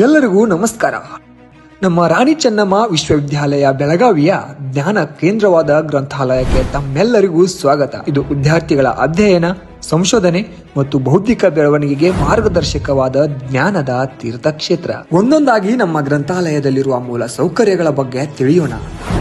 ಎಲ್ಲರಿಗೂ ನಮಸ್ಕಾರ. ನಮ್ಮ ರಾಣಿ ಚೆನ್ನಮ್ಮ ವಿಶ್ವವಿದ್ಯಾಲಯ ಬೆಳಗಾವಿಯ ಜ್ಞಾನ ಕೇಂದ್ರವಾದ ಗ್ರಂಥಾಲಯಕ್ಕೆ ತಮ್ಮೆಲ್ಲರಿಗೂ ಸ್ವಾಗತ. ಇದು ವಿದ್ಯಾರ್ಥಿಗಳ ಅಧ್ಯಯನ, ಸಂಶೋಧನೆ ಮತ್ತು ಬೌದ್ಧಿಕ ಬೆಳವಣಿಗೆಗೆ ಮಾರ್ಗದರ್ಶಕವಾದ ಜ್ಞಾನದ ತೀರ್ಥಕ್ಷೇತ್ರ. ಒಂದೊಂದಾಗಿ ನಮ್ಮ ಗ್ರಂಥಾಲಯದಲ್ಲಿರುವ ಮೂಲ ಸೌಕರ್ಯಗಳ ಬಗ್ಗೆ ತಿಳಿಯೋಣ.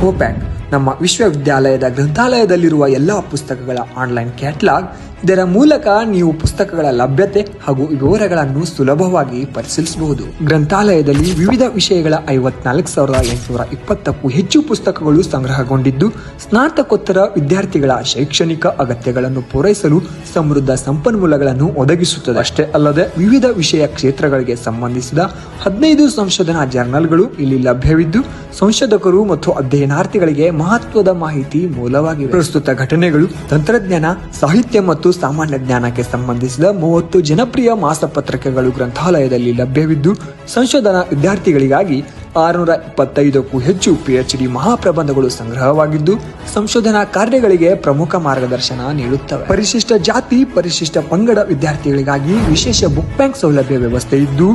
ಕೋಪ್ಯಾಕ್ ನಮ್ಮ ವಿಶ್ವವಿದ್ಯಾಲಯದ ಗ್ರಂಥಾಲಯದಲ್ಲಿರುವ ಎಲ್ಲಾ ಪುಸ್ತಕಗಳ ಆನ್ಲೈನ್ ಕ್ಯಾಟಲಾಗ್. ಇದರ ಮೂಲಕ ನೀವು ಪುಸ್ತಕಗಳ ಲಭ್ಯತೆ ಹಾಗೂ ವಿವರಗಳನ್ನು ಸುಲಭವಾಗಿ ಪರಿಶೀಲಿಸಬಹುದು. ಗ್ರಂಥಾಲಯದಲ್ಲಿ ವಿವಿಧ ವಿಷಯಗಳ 54,820ಕ್ಕೂ ಹೆಚ್ಚು ಪುಸ್ತಕಗಳು ಸಂಗ್ರಹಗೊಂಡಿದ್ದು, ಸ್ನಾತಕೋತ್ತರ ವಿದ್ಯಾರ್ಥಿಗಳ ಶೈಕ್ಷಣಿಕ ಅಗತ್ಯಗಳನ್ನು ಪೂರೈಸಲು ಸಮೃದ್ಧ ಸಂಪನ್ಮೂಲಗಳನ್ನು ಒದಗಿಸುತ್ತದೆ. ಅಷ್ಟೇ ಅಲ್ಲದೆ ವಿವಿಧ ವಿಷಯ ಕ್ಷೇತ್ರಗಳಿಗೆ ಸಂಬಂಧಿಸಿದ 15 ಸಂಶೋಧನಾ ಜರ್ನಲ್ಗಳು ಇಲ್ಲಿ ಲಭ್ಯವಿದ್ದು, ಸಂಶೋಧಕರು ಮತ್ತು ಅಧ್ಯಯನಾರ್ಥಿಗಳಿಗೆ ಮಹತ್ವದ ಮಾಹಿತಿ ಮೂಲವಾಗಿವೆ. ಪ್ರಸ್ತುತ ಘಟನೆಗಳು, ತಂತ್ರಜ್ಞಾನ, ಸಾಹಿತ್ಯ ಮತ್ತು ಸಾಮಾನ್ಯ ಜ್ಞಾನಕ್ಕೆ ಸಂಬಂಧಿಸಿದ 30 ಜನಪ್ರಿಯ ಮಾಸಪತ್ರಿಕೆಗಳು ಗ್ರಂಥಾಲಯದಲ್ಲಿ ಲಭ್ಯವಿದ್ದು, ಸಂಶೋಧನಾ ವಿದ್ಯಾರ್ಥಿಗಳಿಗಾಗಿ 625ಕ್ಕೂ ಹೆಚ್ಚು PhD ಮಹಾಪ್ರಬಂಧಗಳು ಸಂಗ್ರಹವಾಗಿದ್ದು, ಸಂಶೋಧನಾ ಕಾರ್ಯಗಳಿಗೆ ಪ್ರಮುಖ ಮಾರ್ಗದರ್ಶನ ನೀಡುತ್ತವೆ. ಪರಿಶಿಷ್ಟ ಜಾತಿ, ಪರಿಶಿಷ್ಟ ಪಂಗಡ ವಿದ್ಯಾರ್ಥಿಗಳಿಗಾಗಿ ವಿಶೇಷ ಬುಕ್ ಬ್ಯಾಂಕ್ ಸೌಲಭ್ಯ ವ್ಯವಸ್ಥೆ ಇದ್ದು,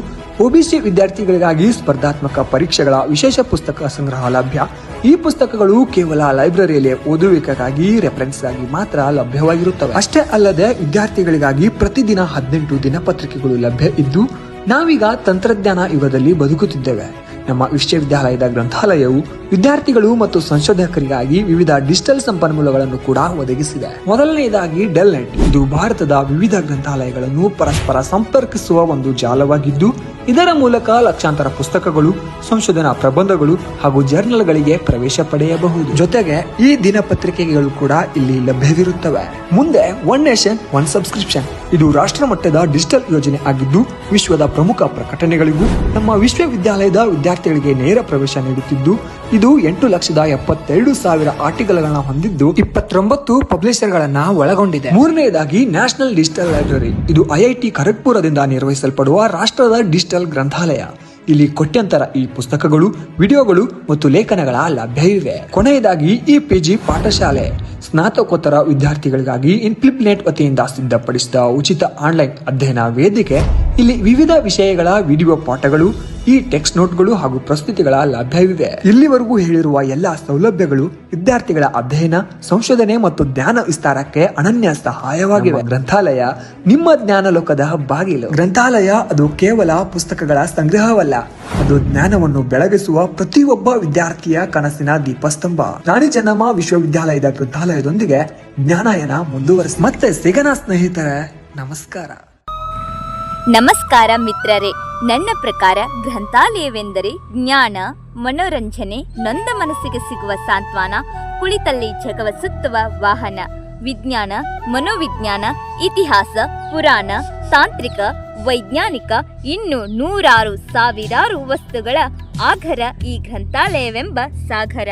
OBC ವಿದ್ಯಾರ್ಥಿಗಳಿಗಾಗಿ ಸ್ಪರ್ಧಾತ್ಮಕ ಪರೀಕ್ಷೆಗಳ ವಿಶೇಷ ಪುಸ್ತಕ ಸಂಗ್ರಹ ಲಭ್ಯ. ಈ ಪುಸ್ತಕಗಳು ಕೇವಲ ಲೈಬ್ರರಿಯಲ್ಲಿ ಓದುವಿಕೆಗಾಗಿ ರೆಫರೆನ್ಸ್ ಆಗಿ ಮಾತ್ರ ಲಭ್ಯವಾಗಿರುತ್ತವೆ. ಅಷ್ಟೇ ಅಲ್ಲದೆ ವಿದ್ಯಾರ್ಥಿಗಳಿಗಾಗಿ ಪ್ರತಿದಿನ 18 ದಿನಪತ್ರಿಕೆಗಳು ಲಭ್ಯ ಇದ್ದು, ನಾವೀಗ ತಂತ್ರಜ್ಞಾನ ಯುಗದಲ್ಲಿ ಬದುಕುತ್ತಿದ್ದೇವೆ. ನಮ್ಮ ವಿಶ್ವವಿದ್ಯಾಲಯದ ಗ್ರಂಥಾಲಯವು ವಿದ್ಯಾರ್ಥಿಗಳು ಮತ್ತು ಸಂಶೋಧಕರಿಗಾಗಿ ವಿವಿಧ ಡಿಜಿಟಲ್ ಸಂಪನ್ಮೂಲಗಳನ್ನು ಕೂಡ ಒದಗಿಸಿದೆ. ಮೊದಲನೆಯದಾಗಿ DLISc. ಇದು ಭಾರತದ ವಿವಿಧ ಗ್ರಂಥಾಲಯಗಳನ್ನು ಪರಸ್ಪರ ಸಂಪರ್ಕಿಸುವ ಒಂದು ಜಾಲವಾಗಿದ್ದು, ಇದರ ಮೂಲಕ ಲಕ್ಷಾಂತರ ಪುಸ್ತಕಗಳು, ಸಂಶೋಧನಾ ಪ್ರಬಂಧಗಳು ಹಾಗೂ ಜರ್ನಲ್ಗಳಿಗೆ ಪ್ರವೇಶ ಪಡೆಯಬಹುದು. ಜೊತೆಗೆ ಈ ದಿನಪತ್ರಿಕೆಗಳು ಕೂಡ ಇಲ್ಲಿ ಲಭ್ಯವಿರುತ್ತವೆ. ಮುಂದೆ ಒನ್ ನೇಷನ್ ಒನ್ ಸಬ್ಸ್ಕ್ರಿಪ್ಷನ್. ಇದು ರಾಷ್ಟ್ರ ಮಟ್ಟದ ಡಿಜಿಟಲ್ ಯೋಜನೆ ಆಗಿದ್ದು, ವಿಶ್ವದ ಪ್ರಮುಖ ಪ್ರಕಟಣೆಗಳಿಗೂ ನಮ್ಮ ವಿಶ್ವವಿದ್ಯಾಲಯದ ವಿದ್ಯಾರ್ಥಿಗಳಿಗೆ ನೇರ ಪ್ರವೇಶ ನೀಡುತ್ತಿದ್ದು, ಇದು 8,72,000 ಆರ್ಟಿಕಲ್ಗಳನ್ನು ಹೊಂದಿದ್ದು 29 ಪಬ್ಲಿಷರ್ಗಳನ್ನ ಒಳಗೊಂಡಿದೆ. ಮೂರನೆಯದಾಗಿ ನ್ಯಾಷನಲ್ ಡಿಜಿಟಲ್ ಲೈಬ್ರರಿ. ಇದು IIT ಖರಗ್ಪುರದಿಂದ ನಿರ್ವಹಿಸಲ್ಪಡುವ ರಾಷ್ಟ್ರದ ಡಿಜಿಟಲ್ ಗ್ರಂಥಾಲಯ. ಇಲ್ಲಿ ಕೋಟ್ಯಂತರ ಈ ಪುಸ್ತಕಗಳು, ವಿಡಿಯೋಗಳು ಮತ್ತು ಲೇಖನಗಳ ಲಭ್ಯವಿವೆ. ಕೊನೆಯದಾಗಿ PG ಪಾಠಶಾಲೆ. ಸ್ನಾತಕೋತ್ತರ ವಿದ್ಯಾರ್ಥಿಗಳಿಗಾಗಿ ಇನ್ಫ್ಲಿಪ್ನೆಟ್ ವತಿಯಿಂದ ಸಿದ್ಧಪಡಿಸಿದ ಉಚಿತ ಆನ್ಲೈನ್ ಅಧ್ಯಯನ ವೇದಿಕೆ. ಇಲ್ಲಿ ವಿವಿಧ ವಿಷಯಗಳ ವಿಡಿಯೋ ಪಾಠಗಳು, ಟೆಕ್ಸ್ಟ್ ನೋಟ್ಗಳು ಹಾಗೂ ಪ್ರಸ್ತುತಿಗಳ ಲಭ್ಯವಿವೆ. ಇಲ್ಲಿವರೆಗೂ ಹೇಳಿರುವ ಎಲ್ಲಾ ಸೌಲಭ್ಯಗಳು ವಿದ್ಯಾರ್ಥಿಗಳ ಅಧ್ಯಯನ, ಸಂಶೋಧನೆ ಮತ್ತು ಜ್ಞಾನ ವಿಸ್ತಾರಕ್ಕೆ ಅನನ್ಯ ಸಹಾಯವಾಗಿವೆ. ಗ್ರಂಥಾಲಯ ನಿಮ್ಮ ಜ್ಞಾನ ಲೋಕದ ಬಾಗಿಲು. ಗ್ರಂಥಾಲಯ ಅದು ಕೇವಲ ಪುಸ್ತಕಗಳ ಸಂಗ್ರಹವಲ್ಲ, ಅದು ಜ್ಞಾನವನ್ನು ಬೆಳಗಿಸುವ ಪ್ರತಿಯೊಬ್ಬ ವಿದ್ಯಾರ್ಥಿಯ ಕನಸಿನ ದೀಪಸ್ತಂಭ. ರಾಣಿ ಚೆನ್ನಮ್ಮ ವಿಶ್ವವಿದ್ಯಾಲಯದ ಗ್ರಂಥಾಲಯದೊಂದಿಗೆ ಜ್ಞಾನಯನ ಮುಂದುವರಿಸಿ. ಮತ್ತೆ ಸಿಗೋಣ ಸ್ನೇಹಿತರೆ. ನಮಸ್ಕಾರ. ನಮಸ್ಕಾರ ಮಿತ್ರರೇ. ನನ್ನ ಪ್ರಕಾರ ಗ್ರಂಥಾಲಯವೆಂದರೆ ಜ್ಞಾನ, ಮನೋರಂಜನೆ, ನೊಂದ ಮನಸ್ಸಿಗೆ ಸಿಗುವ ಸಾಂತ್ವನ, ಕುಳಿತಲ್ಲಿ ಜಗವ ಸುತ್ತುವ ವಾಹನ. ವಿಜ್ಞಾನ, ಮನೋವಿಜ್ಞಾನ, ಇತಿಹಾಸ, ಪುರಾಣ, ತಾಂತ್ರಿಕ, ವೈಜ್ಞಾನಿಕ, ಇನ್ನು 100,000 ವಸ್ತುಗಳ ಆಗರ ಈ ಗ್ರಂಥಾಲಯವೆಂಬ ಸಾಗರ.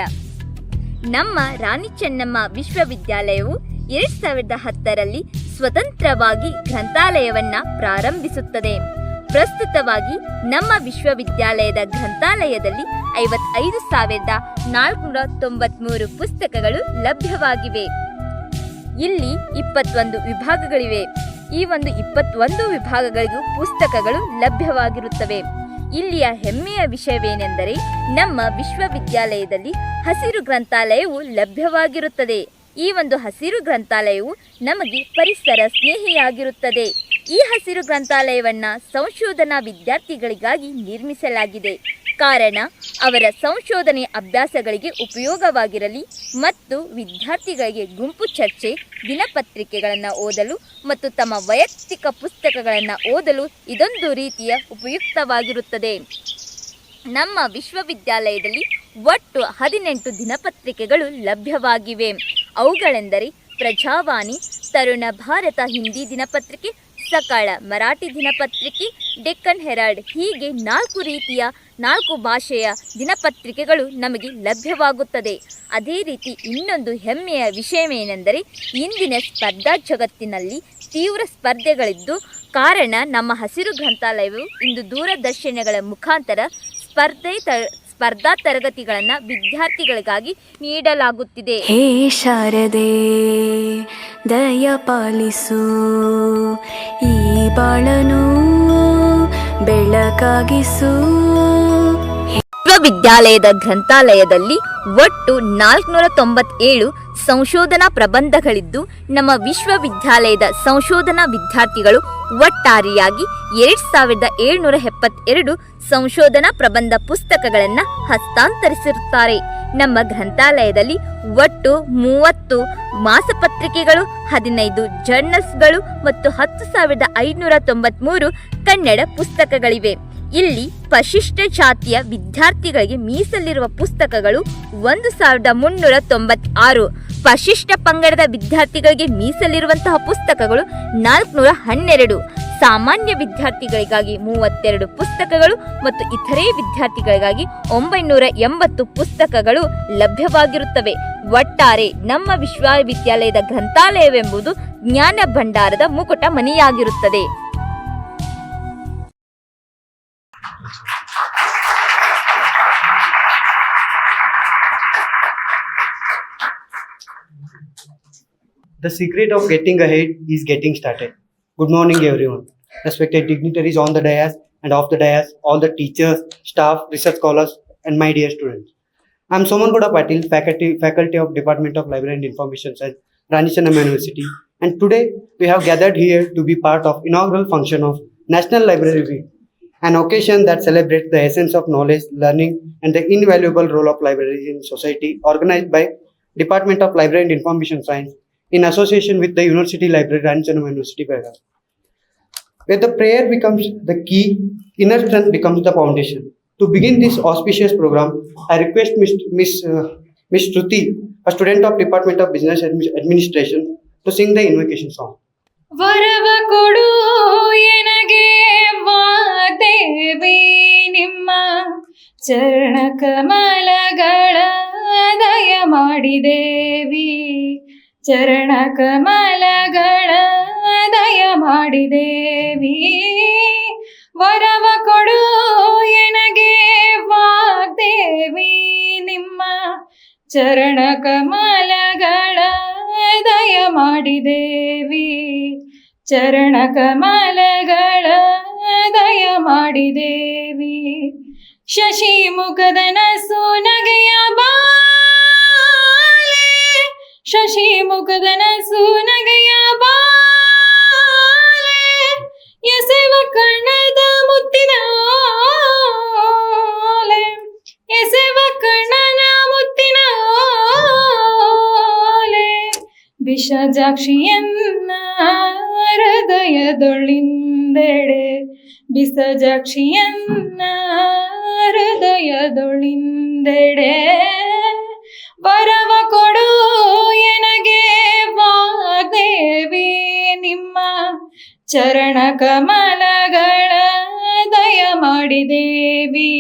ನಮ್ಮ ರಾಣಿ ಚೆನ್ನಮ್ಮ ವಿಶ್ವವಿದ್ಯಾಲಯವು 2010ರಲ್ಲಿ ಸ್ವತಂತ್ರವಾಗಿ ಗ್ರಂಥಾಲಯವನ್ನ ಪ್ರಾರಂಭಿಸುತ್ತದೆ. ಪ್ರಸ್ತುತವಾಗಿ ನಮ್ಮ ವಿಶ್ವವಿದ್ಯಾಲಯದ ಗ್ರಂಥಾಲಯದಲ್ಲಿ 55,493 ಪುಸ್ತಕಗಳು ಲಭ್ಯವಾಗಿವೆ. ಇಲ್ಲಿ 21 ವಿಭಾಗಗಳಿವೆ. ಈ ಒಂದು 21 ವಿಭಾಗಗಳಿಗೂ ಪುಸ್ತಕಗಳು ಲಭ್ಯವಾಗಿರುತ್ತವೆ. ಇಲ್ಲಿಯ ಹೆಮ್ಮೆಯ ವಿಷಯವೇನೆಂದರೆ, ನಮ್ಮ ವಿಶ್ವವಿದ್ಯಾಲಯದಲ್ಲಿ ಹಸಿರು ಗ್ರಂಥಾಲಯವು ಲಭ್ಯವಾಗಿರುತ್ತದೆ. ಈ ಒಂದು ಹಸಿರು ಗ್ರಂಥಾಲಯವು ನಮಗೆ ಪರಿಸರ ಸ್ನೇಹಿಯಾಗಿರುತ್ತದೆ. ಈ ಹಸಿರು ಗ್ರಂಥಾಲಯವನ್ನ ಸಂಶೋಧನಾ ವಿದ್ಯಾರ್ಥಿಗಳಿಗಾಗಿ ನಿರ್ಮಿಸಲಾಗಿದೆ. ಕಾರಣ, ಅವರ ಸಂಶೋಧನೆ ಅಭ್ಯಾಸಗಳಿಗೆ ಉಪಯೋಗವಾಗಿರಲಿ ಮತ್ತು ವಿದ್ಯಾರ್ಥಿಗಳಿಗೆ ಗುಂಪು ಚರ್ಚೆ, ದಿನಪತ್ರಿಕೆಗಳನ್ನು ಓದಲು ಮತ್ತು ತಮ್ಮ ವೈಯಕ್ತಿಕ ಪುಸ್ತಕಗಳನ್ನು ಓದಲು ಇದೊಂದು ರೀತಿಯ ಉಪಯುಕ್ತವಾಗಿರುತ್ತದೆ. ನಮ್ಮ ವಿಶ್ವವಿದ್ಯಾಲಯದಲ್ಲಿ ಒಟ್ಟು 18 ದಿನಪತ್ರಿಕೆಗಳು ಲಭ್ಯವಾಗಿವೆ. ಅವುಗಳೆಂದರೆ ಪ್ರಜಾವಾಣಿ, ತರುಣ ಭಾರತ ಹಿಂದಿ ದಿನಪತ್ರಿಕೆ, ಸಕಾಳ ಮರಾಠಿ ದಿನಪತ್ರಿಕೆ, ಡೆಕ್ಕನ್ ಹೆರಾಲ್ಡ್. ಹೀಗೆ 4 ರೀತಿಯ 4 ಭಾಷೆಯ ದಿನಪತ್ರಿಕೆಗಳು ನಮಗೆ ಲಭ್ಯವಾಗುತ್ತದೆ. ಅದೇ ರೀತಿ ಇನ್ನೊಂದು ಹೆಮ್ಮೆಯ ವಿಷಯವೇನೆಂದರೆ, ಇಂದಿನ ಸ್ಪರ್ಧಾ ಜಗತ್ತಿನಲ್ಲಿ ತೀವ್ರ ಸ್ಪರ್ಧೆಗಳಿದ್ದು, ಕಾರಣ ನಮ್ಮ ಹಸಿರು ಗ್ರಂಥಾಲಯವು ಇಂದು ದೂರದರ್ಶನಗಳ ಮುಖಾಂತರ ಸ್ಪರ್ಧಾ ತರಗತಿಗಳನ್ನು ವಿದ್ಯಾರ್ಥಿಗಳಿಗಾಗಿ ನೀಡಲಾಗುತ್ತಿದೆ. ಹೇ ಶಾರದೆ ದಯ ಪಾಲಿಸು, ಈ ಬಾಳನು ಬೆಳಕಾಗಿಸು. ವಿಶ್ವವಿದ್ಯಾಲಯದ ಗ್ರಂಥಾಲಯದಲ್ಲಿ ಒಟ್ಟು 497 ಸಂಶೋಧನಾ ಪ್ರಬಂಧಗಳಿದ್ದು, ನಮ್ಮ ವಿಶ್ವವಿದ್ಯಾಲಯದ ಸಂಶೋಧನಾ ವಿದ್ಯಾರ್ಥಿಗಳು ಒಟ್ಟಾರೆಯಾಗಿ 2772 ಸಂಶೋಧನಾ ಪ್ರಬಂಧ ಪುಸ್ತಕಗಳನ್ನು ಹಸ್ತಾಂತರಿಸಿರುತ್ತಾರೆ. ನಮ್ಮ ಗ್ರಂಥಾಲಯದಲ್ಲಿ ಒಟ್ಟು 30 ಮಾಸಪತ್ರಿಕೆಗಳು, 15 ಜರ್ನಲ್ಸ್ಗಳು ಮತ್ತು 10,593 ಕನ್ನಡ ಪುಸ್ತಕಗಳಿವೆ. ಇಲ್ಲಿ ಪರಿಶಿಷ್ಟ ಜಾತಿಯ ವಿದ್ಯಾರ್ಥಿಗಳಿಗೆ ಮೀಸಲಿರುವ ಪುಸ್ತಕಗಳು 1,396, ಪರಿಶಿಷ್ಟ ಪಂಗಡದ ವಿದ್ಯಾರ್ಥಿಗಳಿಗೆ ಮೀಸಲಿರುವಂತಹ ಪುಸ್ತಕಗಳು 412, ಸಾಮಾನ್ಯ ವಿದ್ಯಾರ್ಥಿಗಳಿಗಾಗಿ 32 ಪುಸ್ತಕಗಳು ಮತ್ತು ಇತರೆ ವಿದ್ಯಾರ್ಥಿಗಳಿಗಾಗಿ 980 ಪುಸ್ತಕಗಳು ಲಭ್ಯವಾಗಿರುತ್ತವೆ. ಒಟ್ಟಾರೆ ನಮ್ಮ ವಿಶ್ವವಿದ್ಯಾಲಯದ ಗ್ರಂಥಾಲಯವೆಂಬುದು ಜ್ಞಾನ ಭಂಡಾರದ ಮುಕುಟ ಮನೆಯಾಗಿರುತ್ತದೆ. The secret of getting ahead is getting started. Good morning, everyone. Respected dignitaries on the dais and off the dais, all the teachers, staff, research scholars, and my dear students. I am Kamagouda Patil, faculty of Department of Library and Information Science, Rani Channamma University. And today we have gathered here to be part of inaugural function of National Library Week, an occasion that celebrates the essence of knowledge, learning, and the invaluable role of libraries in society, organized by Department of Library and Information Science in association with the University Library, Rani Channamma University, Belagavi. Where the prayer becomes the key, inner strength becomes the foundation. To begin this auspicious program, I request Miss Shruti, a student of Department of Business Administration, to sing the invocation song. ವರವ ಕೊಡು ಎನಗೆ ವಾಗ್ದೇವಿ ನಿಮ್ಮ ಚರಣ ಕಮಲಗಳ ದಯ ಮಾಡಿದೇವಿ. ಚರಣ ಕಮಲಗಳ ದಯ ಮಾಡಿದೇವಿ. ವರವ ಕೊಡು ಎನಗೆ ವಾಗ್ದೇವಿ ನಿಮ್ಮ ಚರಣ ಕಮಲಗಳ ದಯ ಮಾಡಿದೇವಿ. ಚರಣ ಕಮಲಗಳ ದಯ ಮಾಡಿದೇವಿ. ಶಶಿ ಮುಖದ ನಸು ನಗೆಯ ಬಾಲೆ, ಶಶಿ ಮುಖದ ನಸು ನಗೆಯ ಬಾಲೆ, ಎಸೆವ ಕಣ್ಣದ ಮುತ್ತಿನ ಓಲೆ, ಎಸೆವ ಕಣ್ಣನ ಮುತ್ತಿನ ಓಲೆ, ಬಿಷಜಾಕ್ಷಿಯನ್ನ ಹೃದಯದೊಳಿಂದೆಡೆ, ಬಿಸಜಾಕ್ಷಿಯನ್ನ ಹೃದಯದೊಳಿಂದೆಡೆ. ವರವ ಕೊಡು ಎನಗೆ ವಾಗ್ದೇವಿ ನಿಮ್ಮ ಚರಣ ಕಮಲಗಳ ದಯ ಮಾಡಿದೇವಿ.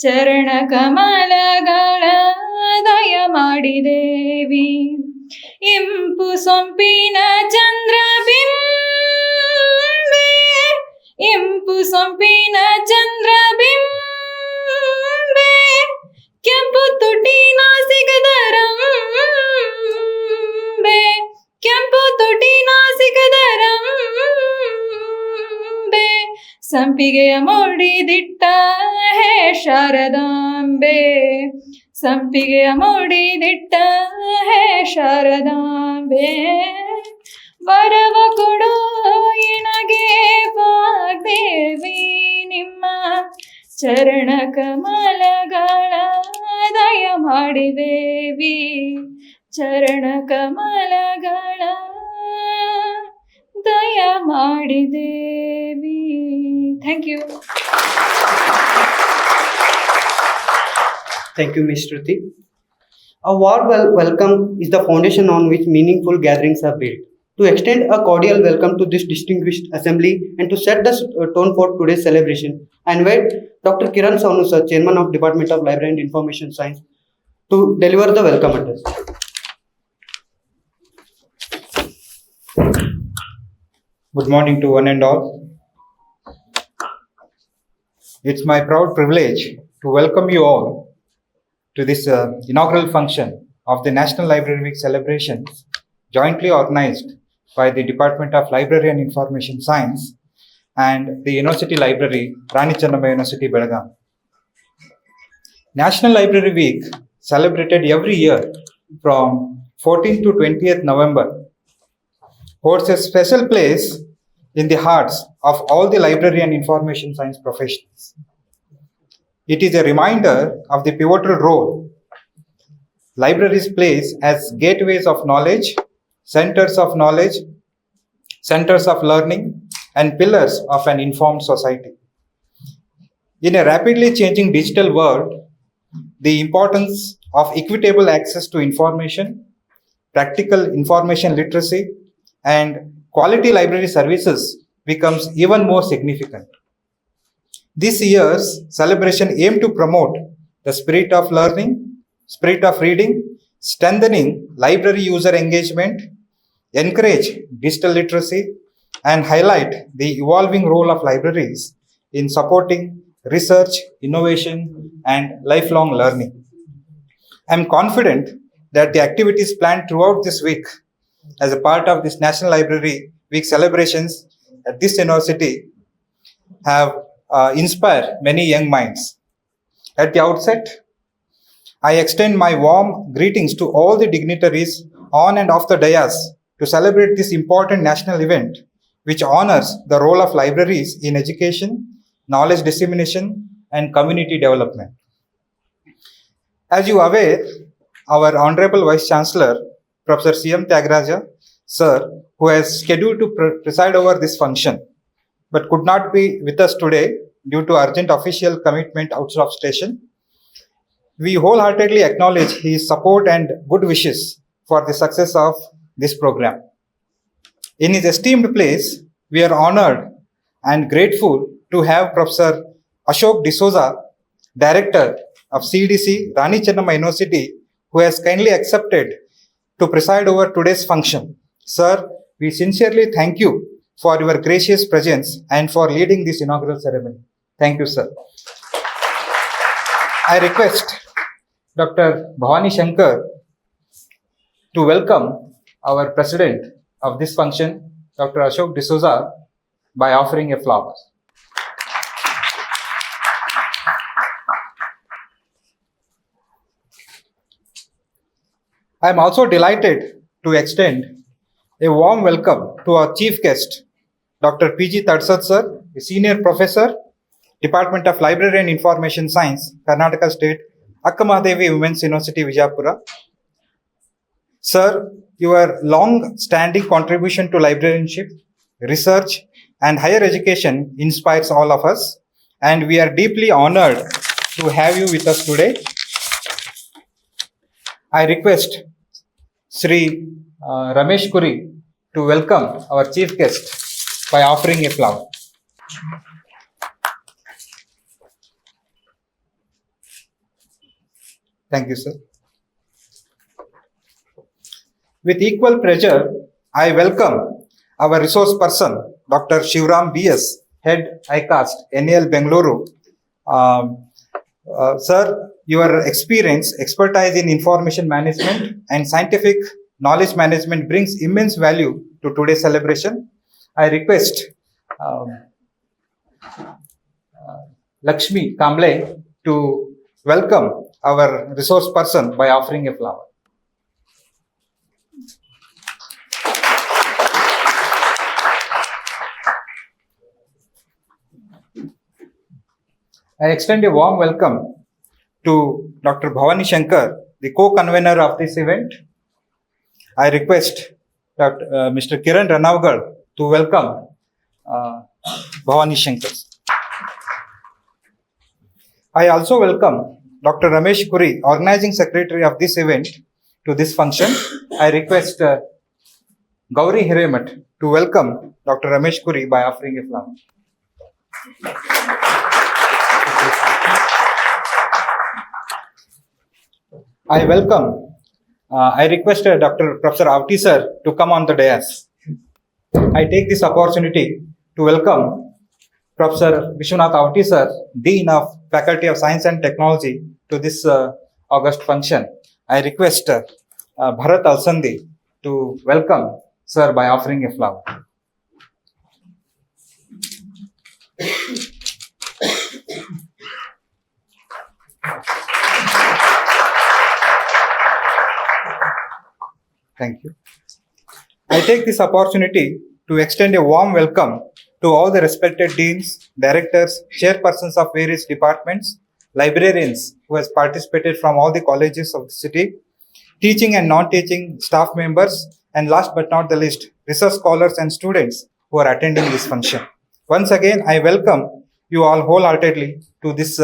ಚರಣ ಕಮಲಗಳ ದಯ ಮಾಡಿದೇವಿ. ಇಂಪು ಸೊಂಪಿನ ಚಂದ್ರಬಿಂಬೆ, ಇಂಪು ಸೊಂಪಿನ ಚಂದ್ರಬಿಂಬೆ, ಕೆಂಪು ತುಟಿನ ಸಿಗದರಂಬೆ, ಕೆಂಪು ತುಟಿನ ಸಿಗದರಂಬೆ, ಸಂಪಿಗೆಯ ಮೂಡಿದಿಟ್ಟ ಹೇ ಶಾರದಾಂಬೆ, ಸಂಪಿಗೆಯ ಮೂಡಿದಿಟ್ಟ ಹೇ ಶಾರದಾಂಬೆ. ವರವ ಕೊಡು ಎನಗೆ ವಾಗ್ದೇವಿ ನಿಮ್ಮ ಚರಣ ಕಮಲಗಳ ದಯ ಮಾಡಿದೇವಿ. ಚರಣ ಕಮಲಗಳ ದಯ ಮಾಡಿದೇವಿ. Thank you. Thank you, Ms. Shruti. A warm welcome is the foundation on which meaningful gatherings are built. To extend a cordial welcome to this distinguished assembly and to set the tone for today's celebration, I invite Dr. Kiran, Sir, Chairman of Department of Library and Information Science, to deliver the welcome address. Good morning to one and all. It's my proud privilege to welcome you all to this inaugural function of the National Library Week celebrations, jointly organized by the Department of Library and Information Science and the University Library, Rani Channamma University, Belagavi. National Library Week, celebrated every year from 14th to 20th November, holds a special place in the hearts of all the library and information science professionals. It is a reminder of the pivotal role libraries play as gateways of knowledge, centers of learning, and pillars of an informed society. In a rapidly changing digital world, the importance of equitable access to information, practical information literacy, and quality library services becomes even more significant. This year's celebration aimed to promote the spirit of learning, spirit of reading, strengthening library user engagement, encourage digital literacy, and highlight the evolving role of libraries in supporting research, innovation, and lifelong learning. I am confident that the activities planned throughout this week as a part of this National Library Week celebrations at this university have inspired many young minds. At the outset, I extend my warm greetings to all the dignitaries on and off the dais to celebrate this important national event, which honors the role of libraries in education, knowledge dissemination, and community development. As you are aware, our Honorable Vice-Chancellor, Professor C.M. Thyagaraja, Sir, who has scheduled to preside over this function, but could not be with us today due to urgent official commitment outside of station. We wholeheartedly acknowledge his support and good wishes for the success of this program. In his esteemed place, we are honored and grateful to have Professor Ashok D'Souza, Director of CDC, Rani Channamma University, who has kindly accepted to preside over today's function. Sir, we sincerely thank you for your gracious presence and for leading this inaugural ceremony. Thank you, sir. I request Dr. Bhavanishankar to welcome our president of this function, Dr. Ashok D'Souza, by offering a flower. I am also delighted to extend a warm welcome to our chief guest, Dr. P.G. Tadasad sir, a senior professor, Department of Library and Information Science, Karnataka State, Akkamahadevi Women's University, Vijayapura. Sir, your long-standing contribution to librarianship, research, and higher education inspires all of us, and we are deeply honored to have you with us today. I request Sri Ramesh Kuri to welcome our chief guest by offering a flower. Thank you, sir. With equal pleasure, I welcome our resource person, Dr. Shivaram B.S., Head ICAST, NAL Bengaluru. Sir, your experience, expertise in information management and scientific knowledge management brings immense value to today's celebration. I request Lakshmi Kamble to welcome our resource person by offering a flower. I extend a warm welcome to Dr. Bhavanishankar, the co-convenor of this event. I request Mr. Kiran to welcome Bhavanishankar. I also welcome Dr. Ramesh Kuri, organizing secretary of this event, to this function. I request Gauri Hiremat to welcome Dr. Ramesh Kuri by offering a flower. I request Dr. Professor Avti sir to come on the dais. I take this opportunity to welcome Professor Vishwanath Avti sir, Dean of Faculty of Science and Technology, to this August function. I request Bharat Alsandi to welcome sir by offering a flower. Thank you. I take this opportunity to extend a warm welcome to all the respected deans, directors, chairpersons of various departments, librarians who has participated from all the colleges of the city, teaching and non-teaching staff members, and last but not the least, research scholars and students who are attending this function. Once again, I welcome you all wholeheartedly to this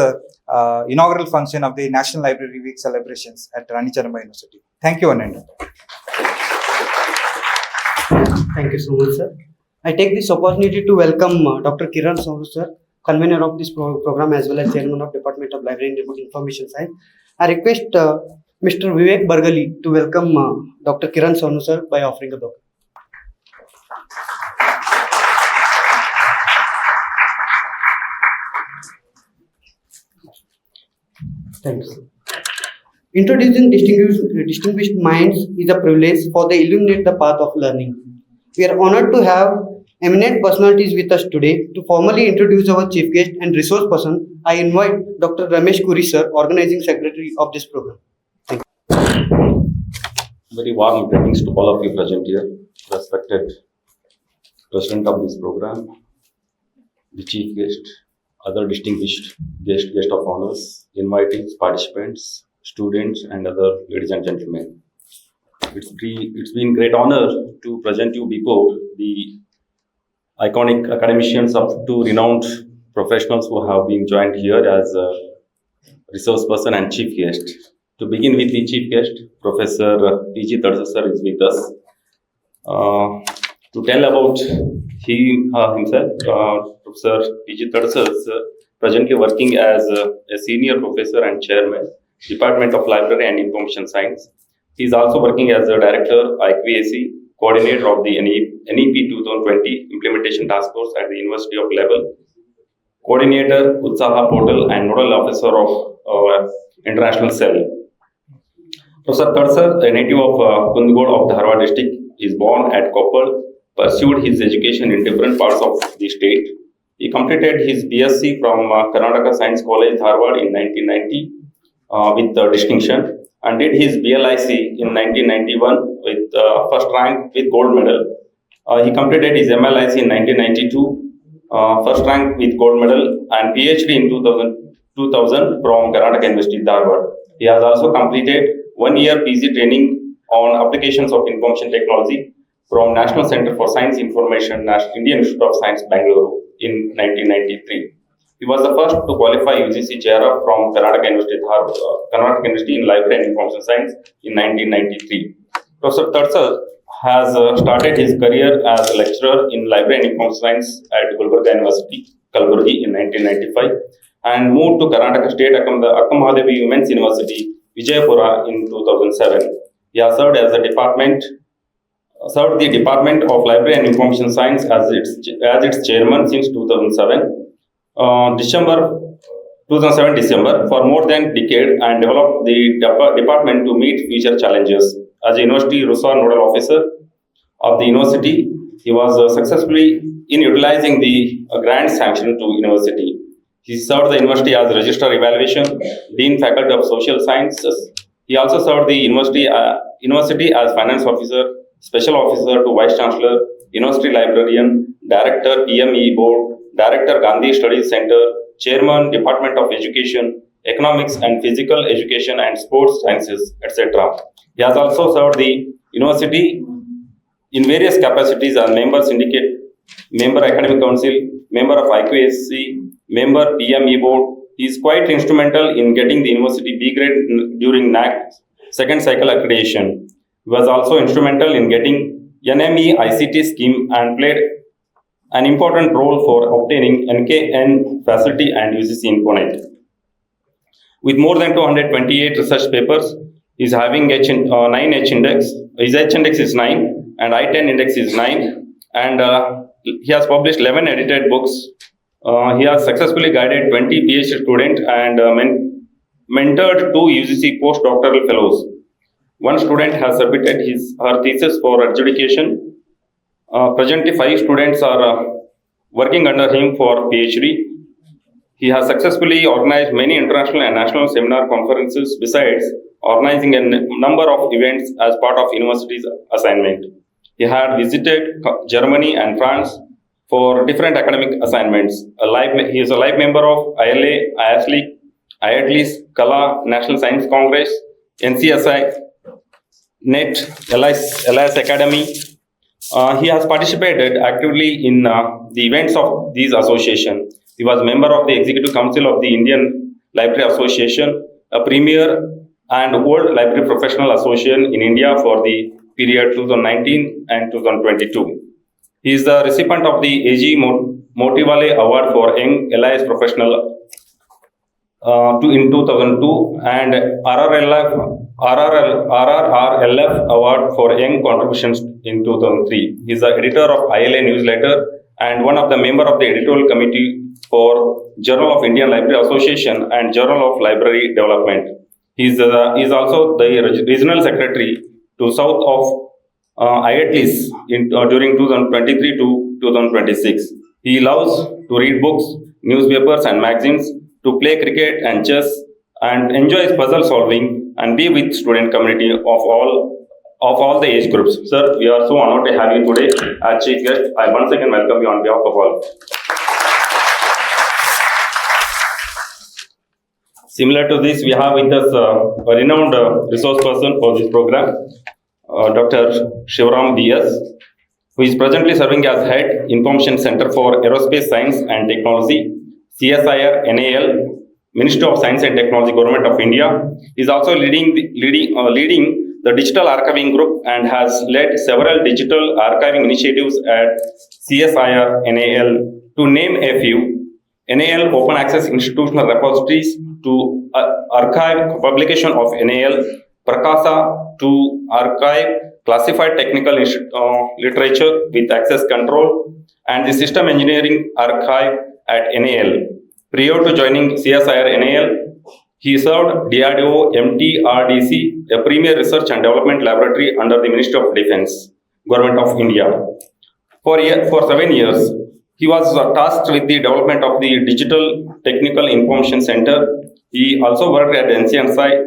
inaugural function of the National Library Week celebrations at Rani Channamma University. Thank you, Ananda. Thank you so much, sir. I take this opportunity to welcome Dr. Kiran, sir, convener of this program as well as chairman of Department of Library and Remote Information Science. I request Mr. Vivek Bargali to welcome Dr. Kiran Sonu, sir, by offering a book. Thanks. Introducing distinguished minds is a privilege for they illuminate the path of learning. We are honored to have eminent personalities with us today. To formally introduce our chief guest and resource person, I invite Dr. Ramesh Kuri, sir, organizing secretary of this program. Thank you. Very warm greetings to all of you present here, respected president of this program, the chief guest, other distinguished guest of honors, invitees, participants, students, and other ladies and gentlemen. It's been great honor to present you before the iconic academicians of two renowned professionals who have been joined here as a resource person and chief guest. To begin with the chief guest, Professor P.G. Tadasad sir is with us. To tell about himself, Professor P.G. Tadasad is presently working as a senior professor and chairman, Department of Library and Information Science. He is also working as a director, ICAST, coordinator of the NEP 2020 Implementation Task Force at the University of Level, coordinator, Utsaha Portal, and nodal officer of International Cell. Professor Tadasad, a native of Kamagouda of Dharwad district, is born at Koppal, pursued his education in different parts of the state. He completed his BSc from Karnataka Science College, Dharwad in 1990 with distinction, and did his DLISc in 1991 with first rank with gold medal. He completed his MLIC in 1992, first rank with gold medal, and PhD in 2000 from Karnataka University, Dharwad. He has also completed 1 year PG training on applications of information technology from National Center for Science Information, Indian Institute of Science, Bengaluru in 1993. He was the first to qualify UGC JRF from Karnataka University in Library and Information Science in 1993. Professor Tadasad has started his career as a lecturer in Library and Information Science at Gulbarga University, Kalburgi in 1995, and moved to Karnataka State Akkamahadevi Women's University, Vijayapura in 2007. He has served the Department of Library and Information Science as its chairman since 2007. December for more than a decade, and developed the department to meet future challenges. As a university resource nodal officer of the university, he was successfully in utilizing the grant sanction to university. He served the university as Registrar Evaluation, Dean Faculty of Social Sciences. He also served the university as Finance Officer, Special Officer to Vice-Chancellor, University Librarian, Director, EME Board, Director, Gandhi Studies Center, Chairman, Department of Education, Economics and Physical Education and Sports Sciences, etc. He has also served the university in various capacities as member syndicate, member academic council, member of IQAC, member PME board. He is quite instrumental in getting the university B grade during NAC second cycle accreditation. He was also instrumental in getting NME ICT scheme and played an important role for obtaining NKN facility and UGC in Pune. With more than 228 research papers, he is having 9 H index. His H index is 9 and I-10 index is 9, and he has published 11 edited books. He has successfully guided 20 PhD students and mentored 2 UGC postdoctoral fellows. One student has submitted her thesis for adjudication. Presently, 5 students are working under him for PhD. He has successfully organized many international and national seminar conferences. Besides, organizing a number of events as part of university's assignment. He had visited Germany and France for different academic assignments. He is a live member of ILA, IATLISc, Kala, National Science Congress, NCSI, NET, LIS Academy. He has participated actively in the events of these associations. He was a member of the Executive Council of the Indian Library Association, a premier and World Library Professional Association in India for the period 2019 and 2022. He is the recipient of the A.G. Motivale Award for Young LIS Professional in 2002 and RRRLF Award for Young Contributions in 2003. He is the editor of ILA newsletter and one of the member of the editorial committee for Journal of Indian Library Association and Journal of Library Development. He is also the regional secretary to South of IATLISc during 2023 to 2026. He loves to read books, newspapers and magazines, to play cricket and chess, and enjoys puzzle solving and be with student community of all the age groups. Sir, we are so honored to have you today as chief guest. I once again welcome you on behalf of all. Similar to this, we have with us a renowned resource person for this program, Dr. Shivaram B.S., who is presently serving as Head Information Center for Aerospace Science and Technology, CSIR NAL, Ministry of Science and Technology, Government of India. He is also leading the digital archiving group and has led several digital archiving initiatives at CSIR NAL. To name a few: NAL Open Access Institutional Repositories to archive publication of NAL, Prakasa to archive classified technical literature with access control, and the System Engineering Archive at NAL. Prior to joining CSIR NAL, he served DRDO MTRDC, a premier research and development laboratory under the Ministry of Defense, Government of India. For 7 years, he was tasked with the development of the Digital Technical Information Center. He also worked at NCNSI,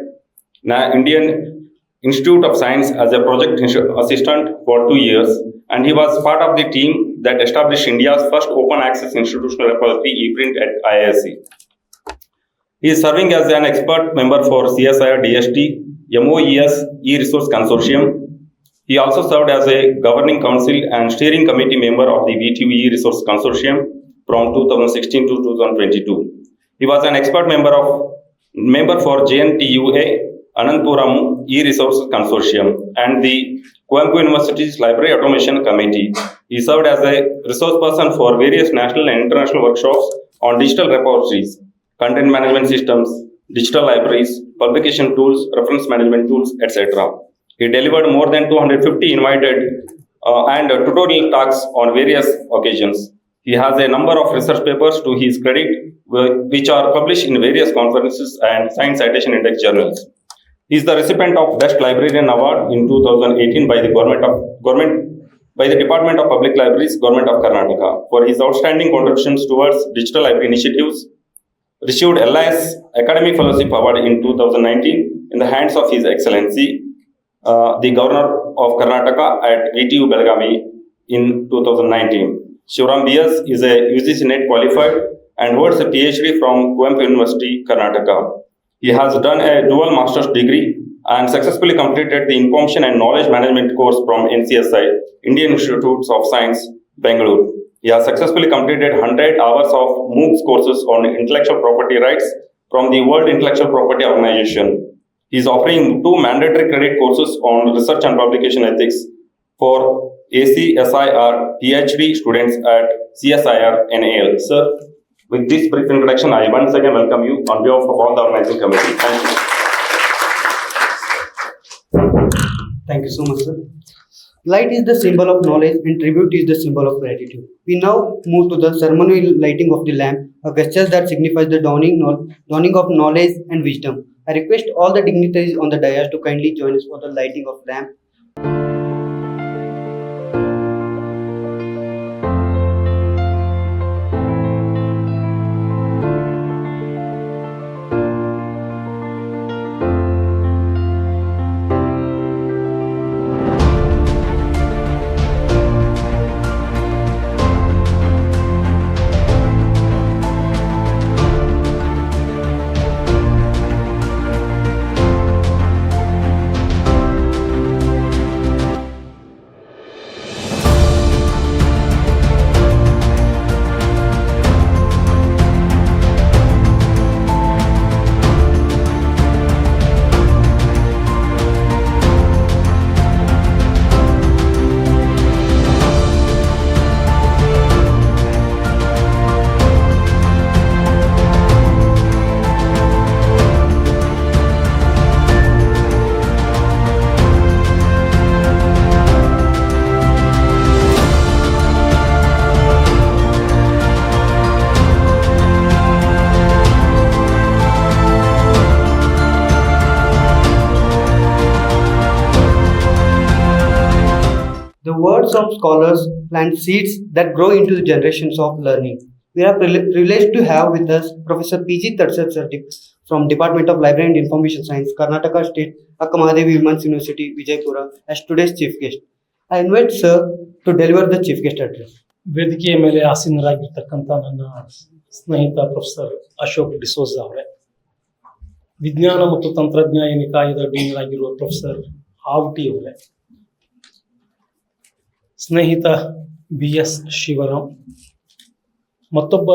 Indian Institute of Science, as a project assistant for 2 years, and he was part of the team that established India's first open access institutional repository ePrint at IISc. He is serving as an expert member for CSIR DST, MOES e-Resource Consortium. He also served as a governing council and steering committee member of the VTU e-Resource Consortium from 2016 to 2022. He was an expert member for JNTUA Anantpuram e-Resource Consortium and the Coimbatore University's Library Automation Committee. He served as a resource person for various national and international workshops on digital repositories, content management systems, digital libraries, publication tools, reference management tools, etc. He delivered more than 250 invited and tutorial talks on various occasions. He has a number of research papers to his credit, which are published in various conferences and Science Citation Index journals. He is the recipient of Best Librarian Award in 2018 by the Department of Public Libraries, Government of Karnataka, for his outstanding contributions towards digital library initiatives. Received LIS Academy Fellowship Award in 2019 in the hands of His Excellency, the Governor of Karnataka at VTU Belagavi in 2019. Shivaram B.S. is a UGC NET qualified and holds a PhD from Coimbatore University, Karnataka. He has done a dual master's degree and successfully completed the Information and Knowledge Management course from NCSI, Indian Institutes of Science, Bengaluru. He has successfully completed 100 hours of MOOCs courses on intellectual property rights from the World Intellectual Property Organization. He is offering 2 mandatory credit courses on research and publication ethics for ACSIR PhD students at CSIR NAL. Sir, with this brief introduction, I once again welcome you on behalf of all the organizing committee. Thank you. Thank you so much, sir. Light is the symbol of knowledge and tribute is the symbol of gratitude. We now move to the ceremonial lighting of the lamp, a gesture that signifies the dawning of knowledge and wisdom. I request all the dignitaries on the dais to kindly join us for the lighting of lamp. learn from scholars, plant seeds that grow into the generations of learning. We are privileged to have with us Professor P.G. Tadasad sir from Department of Library and Information Science, Karnataka State, Akamadevi Women's University, Vijaypura, as today's chief guest. I invite sir to deliver the chief guest address. ವೇದಿಕೆಯ ಮೇಲೆ ಆಸೀನರಾಗಿರ್ತಕ್ಕಂಥ ನನ್ನ ಸ್ನೇಹಿತ professor Ashok D'Souza ಅವರೇ, ವಿಜ್ಞಾನ ಮತ್ತು ತಂತ್ರಜ್ಞಾನ ನಿಕಾಯದ dean ಆಗಿರುವ professor ಆವಟಿ ಅವರೇ, ಸ್ನೇಹಿತ BS ಶಿವರಾಮ್, ಮತ್ತೊಬ್ಬ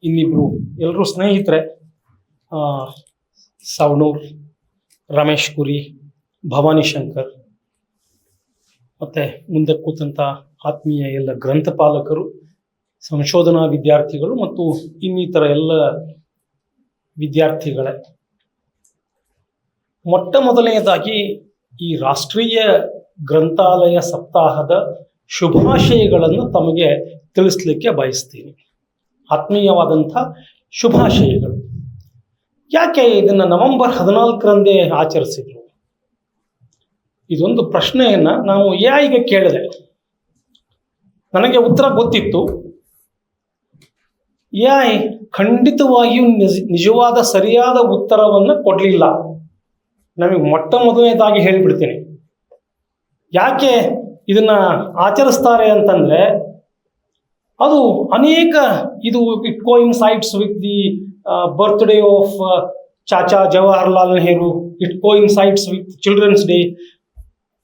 ಇನ್ನಿಬ್ರು ಎಲ್ಲರೂ ಸ್ನೇಹಿತರೆ, ಸವನೂರ್, ರಮೇಶ್, ಕುರಿ, ಭವಾನಿಶಂಕರ್, ಮತ್ತೆ ಮುಂದೆ ಕೂತಂತ ಆತ್ಮೀಯ ಎಲ್ಲ ಗ್ರಂಥಪಾಲಕರು, ಸಂಶೋಧನಾ ವಿದ್ಯಾರ್ಥಿಗಳು ಮತ್ತು ಇನ್ನಿತರ ಎಲ್ಲ ವಿದ್ಯಾರ್ಥಿಗಳೇ, ಮೊಟ್ಟ ಮೊದಲನೆಯದಾಗಿ ಈ ರಾಷ್ಟ್ರೀಯ ಗ್ರಂಥಾಲಯ ಸಪ್ತಾಹದ ಶುಭಾಶಯಗಳನ್ನು ತಮಗೆ ತಿಳಿಸ್ಲಿಕ್ಕೆ ಬಯಸ್ತೀನಿ. ಆತ್ಮೀಯವಾದಂಥ ಶುಭಾಶಯಗಳು. ಯಾಕೆ ಇದನ್ನು ನವೆಂಬರ್ 14ರಂದೇ ಆಚರಿಸಿದ್ರು? ಇದೊಂದು ಪ್ರಶ್ನೆಯನ್ನ ನಾನು AI ಕೇಳಿದೆ. ನನಗೆ ಉತ್ತರ ಗೊತ್ತಿತ್ತು. AI ಖಂಡಿತವಾಗಿಯೂ ನಿಜವಾದ ಸರಿಯಾದ ಉತ್ತರವನ್ನು ಕೊಡಲಿಲ್ಲ. ನಮಗೆ ಮೊಟ್ಟ ಮೊದಲನೇದಾಗಿ ಹೇಳಿಬಿಡ್ತೀನಿ ಯಾಕೆ ಇದನ್ನ ಆಚರಿಸ್ತಾರೆ ಅಂತಂದ್ರೆ, ಅದು ಅನೇಕ it coincides with the birthday of Chacha Jawaharlal Nehru, it coincides with children's day.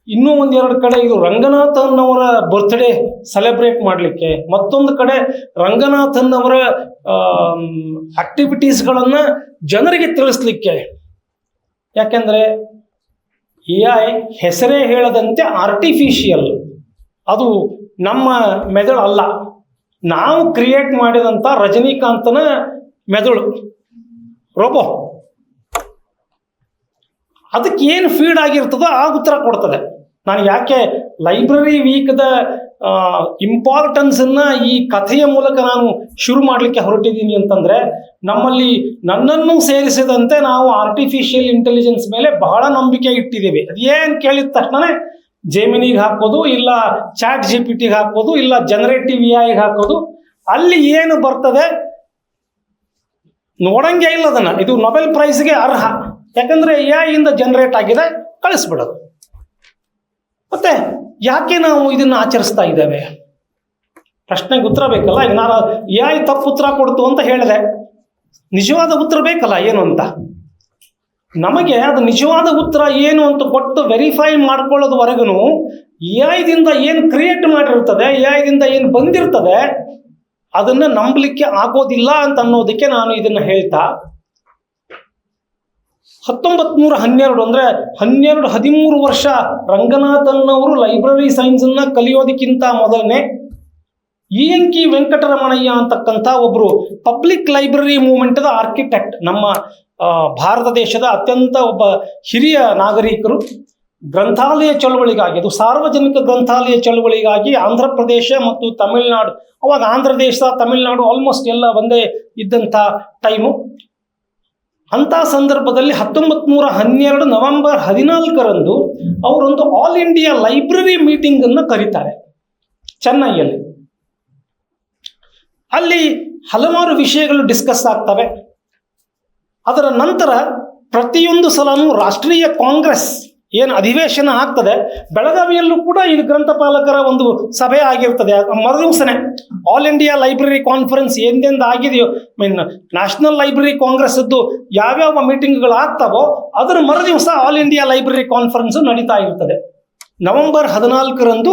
ಇನ್ನೂ ಒಂದೆರಡು ಕಡೆ ಇದು ರಂಗನಾಥನ್ ಅವರ ಬರ್ತ್ಡೇ ಸೆಲೆಬ್ರೇಟ್ ಮಾಡಲಿಕ್ಕೆ, ಮತ್ತೊಂದು ಕಡೆ ರಂಗನಾಥನ್ ಅವರ ಆಕ್ಟಿವಿಟೀಸ್ಗಳನ್ನು ಜನರಿಗೆ ತಿಳಿಸ್ಲಿಕ್ಕೆ. ಯಾಕೆಂದ್ರೆ AI ಹೆಸರೇ ಹೇಳದಂತೆ ಆರ್ಟಿಫಿಷಿಯಲ್, ಅದು ನಮ್ಮ ಮೆದುಳು ಅಲ್ಲ, ನಾವು ಕ್ರಿಯೇಟ್ ಮಾಡಿದಂಥ ರಜನಿಕಾಂತನ ಮೆದುಳು, ರೋಬೋ. ಅದಕ್ಕೆ ಏನು ಫೀಡ್ ಆಗಿರ್ತದೋ ಆ ಉತ್ತರ ಕೊಡ್ತದೆ. ನಾನು ಯಾಕೆ ಲೈಬ್ರರಿ ವೀಕ್ದ ಇಂಪಾರ್ಟೆನ್ಸನ್ನು ಈ ಕಥೆಯ ಮೂಲಕ ನಾನು ಶುರು ಮಾಡಲಿಕ್ಕೆ ಹೊರಟಿದ್ದೀನಿ ಅಂತಂದರೆ, ನಮ್ಮಲ್ಲಿ ನನ್ನನ್ನು ಸೇರಿಸಿದಂತೆ ನಾವು ಆರ್ಟಿಫಿಷಿಯಲ್ ಇಂಟೆಲಿಜೆನ್ಸ್ ಮೇಲೆ ಬಹಳ ನಂಬಿಕೆ ಇಟ್ಟಿದ್ದೇವೆ. ಅದೇನು ಕೇಳಿದ ತಕ್ಷಣ ಜೆಮಿನಿಗೆ ಹಾಕೋದು, ಇಲ್ಲ ChatGPTಗೆ ಹಾಕೋದು, ಇಲ್ಲ ಜನರೇಟಿವ್ AIಗೆ ಹಾಕೋದು. ಅಲ್ಲಿ ಏನು ಬರ್ತದೆ ನೋಡಂಗೆ ಇಲ್ಲ ಅದನ್ನು. ಇದು ನೊಬೆಲ್ ಪ್ರೈಸ್ಗೆ ಅರ್ಹ. ಯಾಕಂದರೆ AI ಇಂದ ಜನರೇಟ್ ಆಗಿದೆ, ಕಳಿಸ್ಬಿಡೋದು. ಮತ್ತೆ ಯಾಕೆ ನಾವು ಇದನ್ನು ಆಚರಿಸ್ತಾ ಇದ್ದೇವೆ? ಪ್ರಶ್ನೆಗೆ ಉತ್ತರ ಬೇಕಲ್ಲ. ಈಗ ನಾನು AI ತಪ್ಪು ಉತ್ತರ ಕೊಡ್ತು ಅಂತ ಹೇಳಿದೆ, ನಿಜವಾದ ಉತ್ತರ ಬೇಕಲ್ಲ ಏನು ಅಂತ. ನಮಗೆ ಅದು ನಿಜವಾದ ಉತ್ತರ ಏನು ಅಂತ ಕೊಟ್ಟು ವೆರಿಫೈ ಮಾಡ್ಕೊಳ್ಳೋದವರೆಗೂ AIದಿಂದ ಏನು ಕ್ರಿಯೇಟ್ ಮಾಡಿರ್ತದೆ, AIದಿಂದ ಏನು ಬಂದಿರ್ತದೆ, ಅದನ್ನ ನಂಬಲಿಕ್ಕೆ ಆಗೋದಿಲ್ಲ ಅಂತ ಅನ್ನೋದಕ್ಕೆ ನಾನು ಇದನ್ನ ಹೇಳ್ತಾ, 1912 ಅಂದ್ರೆ 13 ವರ್ಷ ರಂಗನಾಥನ್ ಅವರು ಲೈಬ್ರರಿ ಸೈನ್ಸ್ ಅನ್ನ ಕಲಿಯೋದಕ್ಕಿಂತ ಮೊದಲನೇ ENK ವೆಂಕಟರಮಣಯ್ಯ ಅಂತಕ್ಕಂಥ ಒಬ್ರು ಪಬ್ಲಿಕ್ ಲೈಬ್ರರಿ ಮೂವ್ಮೆಂಟ್ದ ಆರ್ಕಿಟೆಕ್ಟ್, ನಮ್ಮ ಭಾರತ ದೇಶದ ಅತ್ಯಂತ ಒಬ್ಬ ಹಿರಿಯ ನಾಗರಿಕರು, ಗ್ರಂಥಾಲಯ ಚಳವಳಿಗಾಗಿ, ಅದು ಸಾರ್ವಜನಿಕ ಗ್ರಂಥಾಲಯ ಚಳವಳಿಗಾಗಿ ಆಂಧ್ರ ಪ್ರದೇಶ ಮತ್ತು ತಮಿಳುನಾಡು, ಅವಾಗ ಆಂಧ್ರ ದೇಶ ತಮಿಳುನಾಡು ಆಲ್ಮೋಸ್ಟ್ ಎಲ್ಲ ಒಂದೇ ಇದ್ದಂಥ ಟೈಮು. ಅಂಥ ಸಂದರ್ಭದಲ್ಲಿ 1912 ನವೆಂಬರ್ 14ರಂದು ಅವರೊಂದು ಆಲ್ ಇಂಡಿಯಾ ಲೈಬ್ರರಿ ಮೀಟಿಂಗ್ ಅನ್ನು ಕರೀತಾರೆ ಚೆನ್ನೈಯಲ್ಲಿ. ಅಲ್ಲಿ ಹಲವಾರು ವಿಷಯಗಳು ಡಿಸ್ಕಸ್ ಆಗ್ತವೆ. ಅದರ ನಂತರ ಪ್ರತಿಯೊಂದು ಸಲನೂ ರಾಷ್ಟ್ರೀಯ ಕಾಂಗ್ರೆಸ್ ಏನು ಅಧಿವೇಶನ ಆಗ್ತದೆ, ಬೆಳಗಾವಿಯಲ್ಲೂ ಕೂಡ ಇದು ಗ್ರಂಥಪಾಲಕರ ಒಂದು ಸಭೆ ಆಗಿರ್ತದೆ. ಮರುದಿವಸನೇ ಆಲ್ ಇಂಡಿಯಾ ಲೈಬ್ರರಿ ಕಾನ್ಫರೆನ್ಸ್ ಎಂದೆಂದು ಆಗಿದೆಯೋ, ನ್ಯಾಷನಲ್ ಲೈಬ್ರರಿ ಕಾಂಗ್ರೆಸ್ದ್ದು ಯಾವ್ಯಾವ ಮೀಟಿಂಗ್ಗಳು ಆಗ್ತಾವೋ ಅದರ ಮರುದಿವಸ ಆಲ್ ಇಂಡಿಯಾ ಲೈಬ್ರರಿ ಕಾನ್ಫರೆನ್ಸ್ ನಡೀತಾ ಇರ್ತದೆ. ನವೆಂಬರ್ 14ರಂದು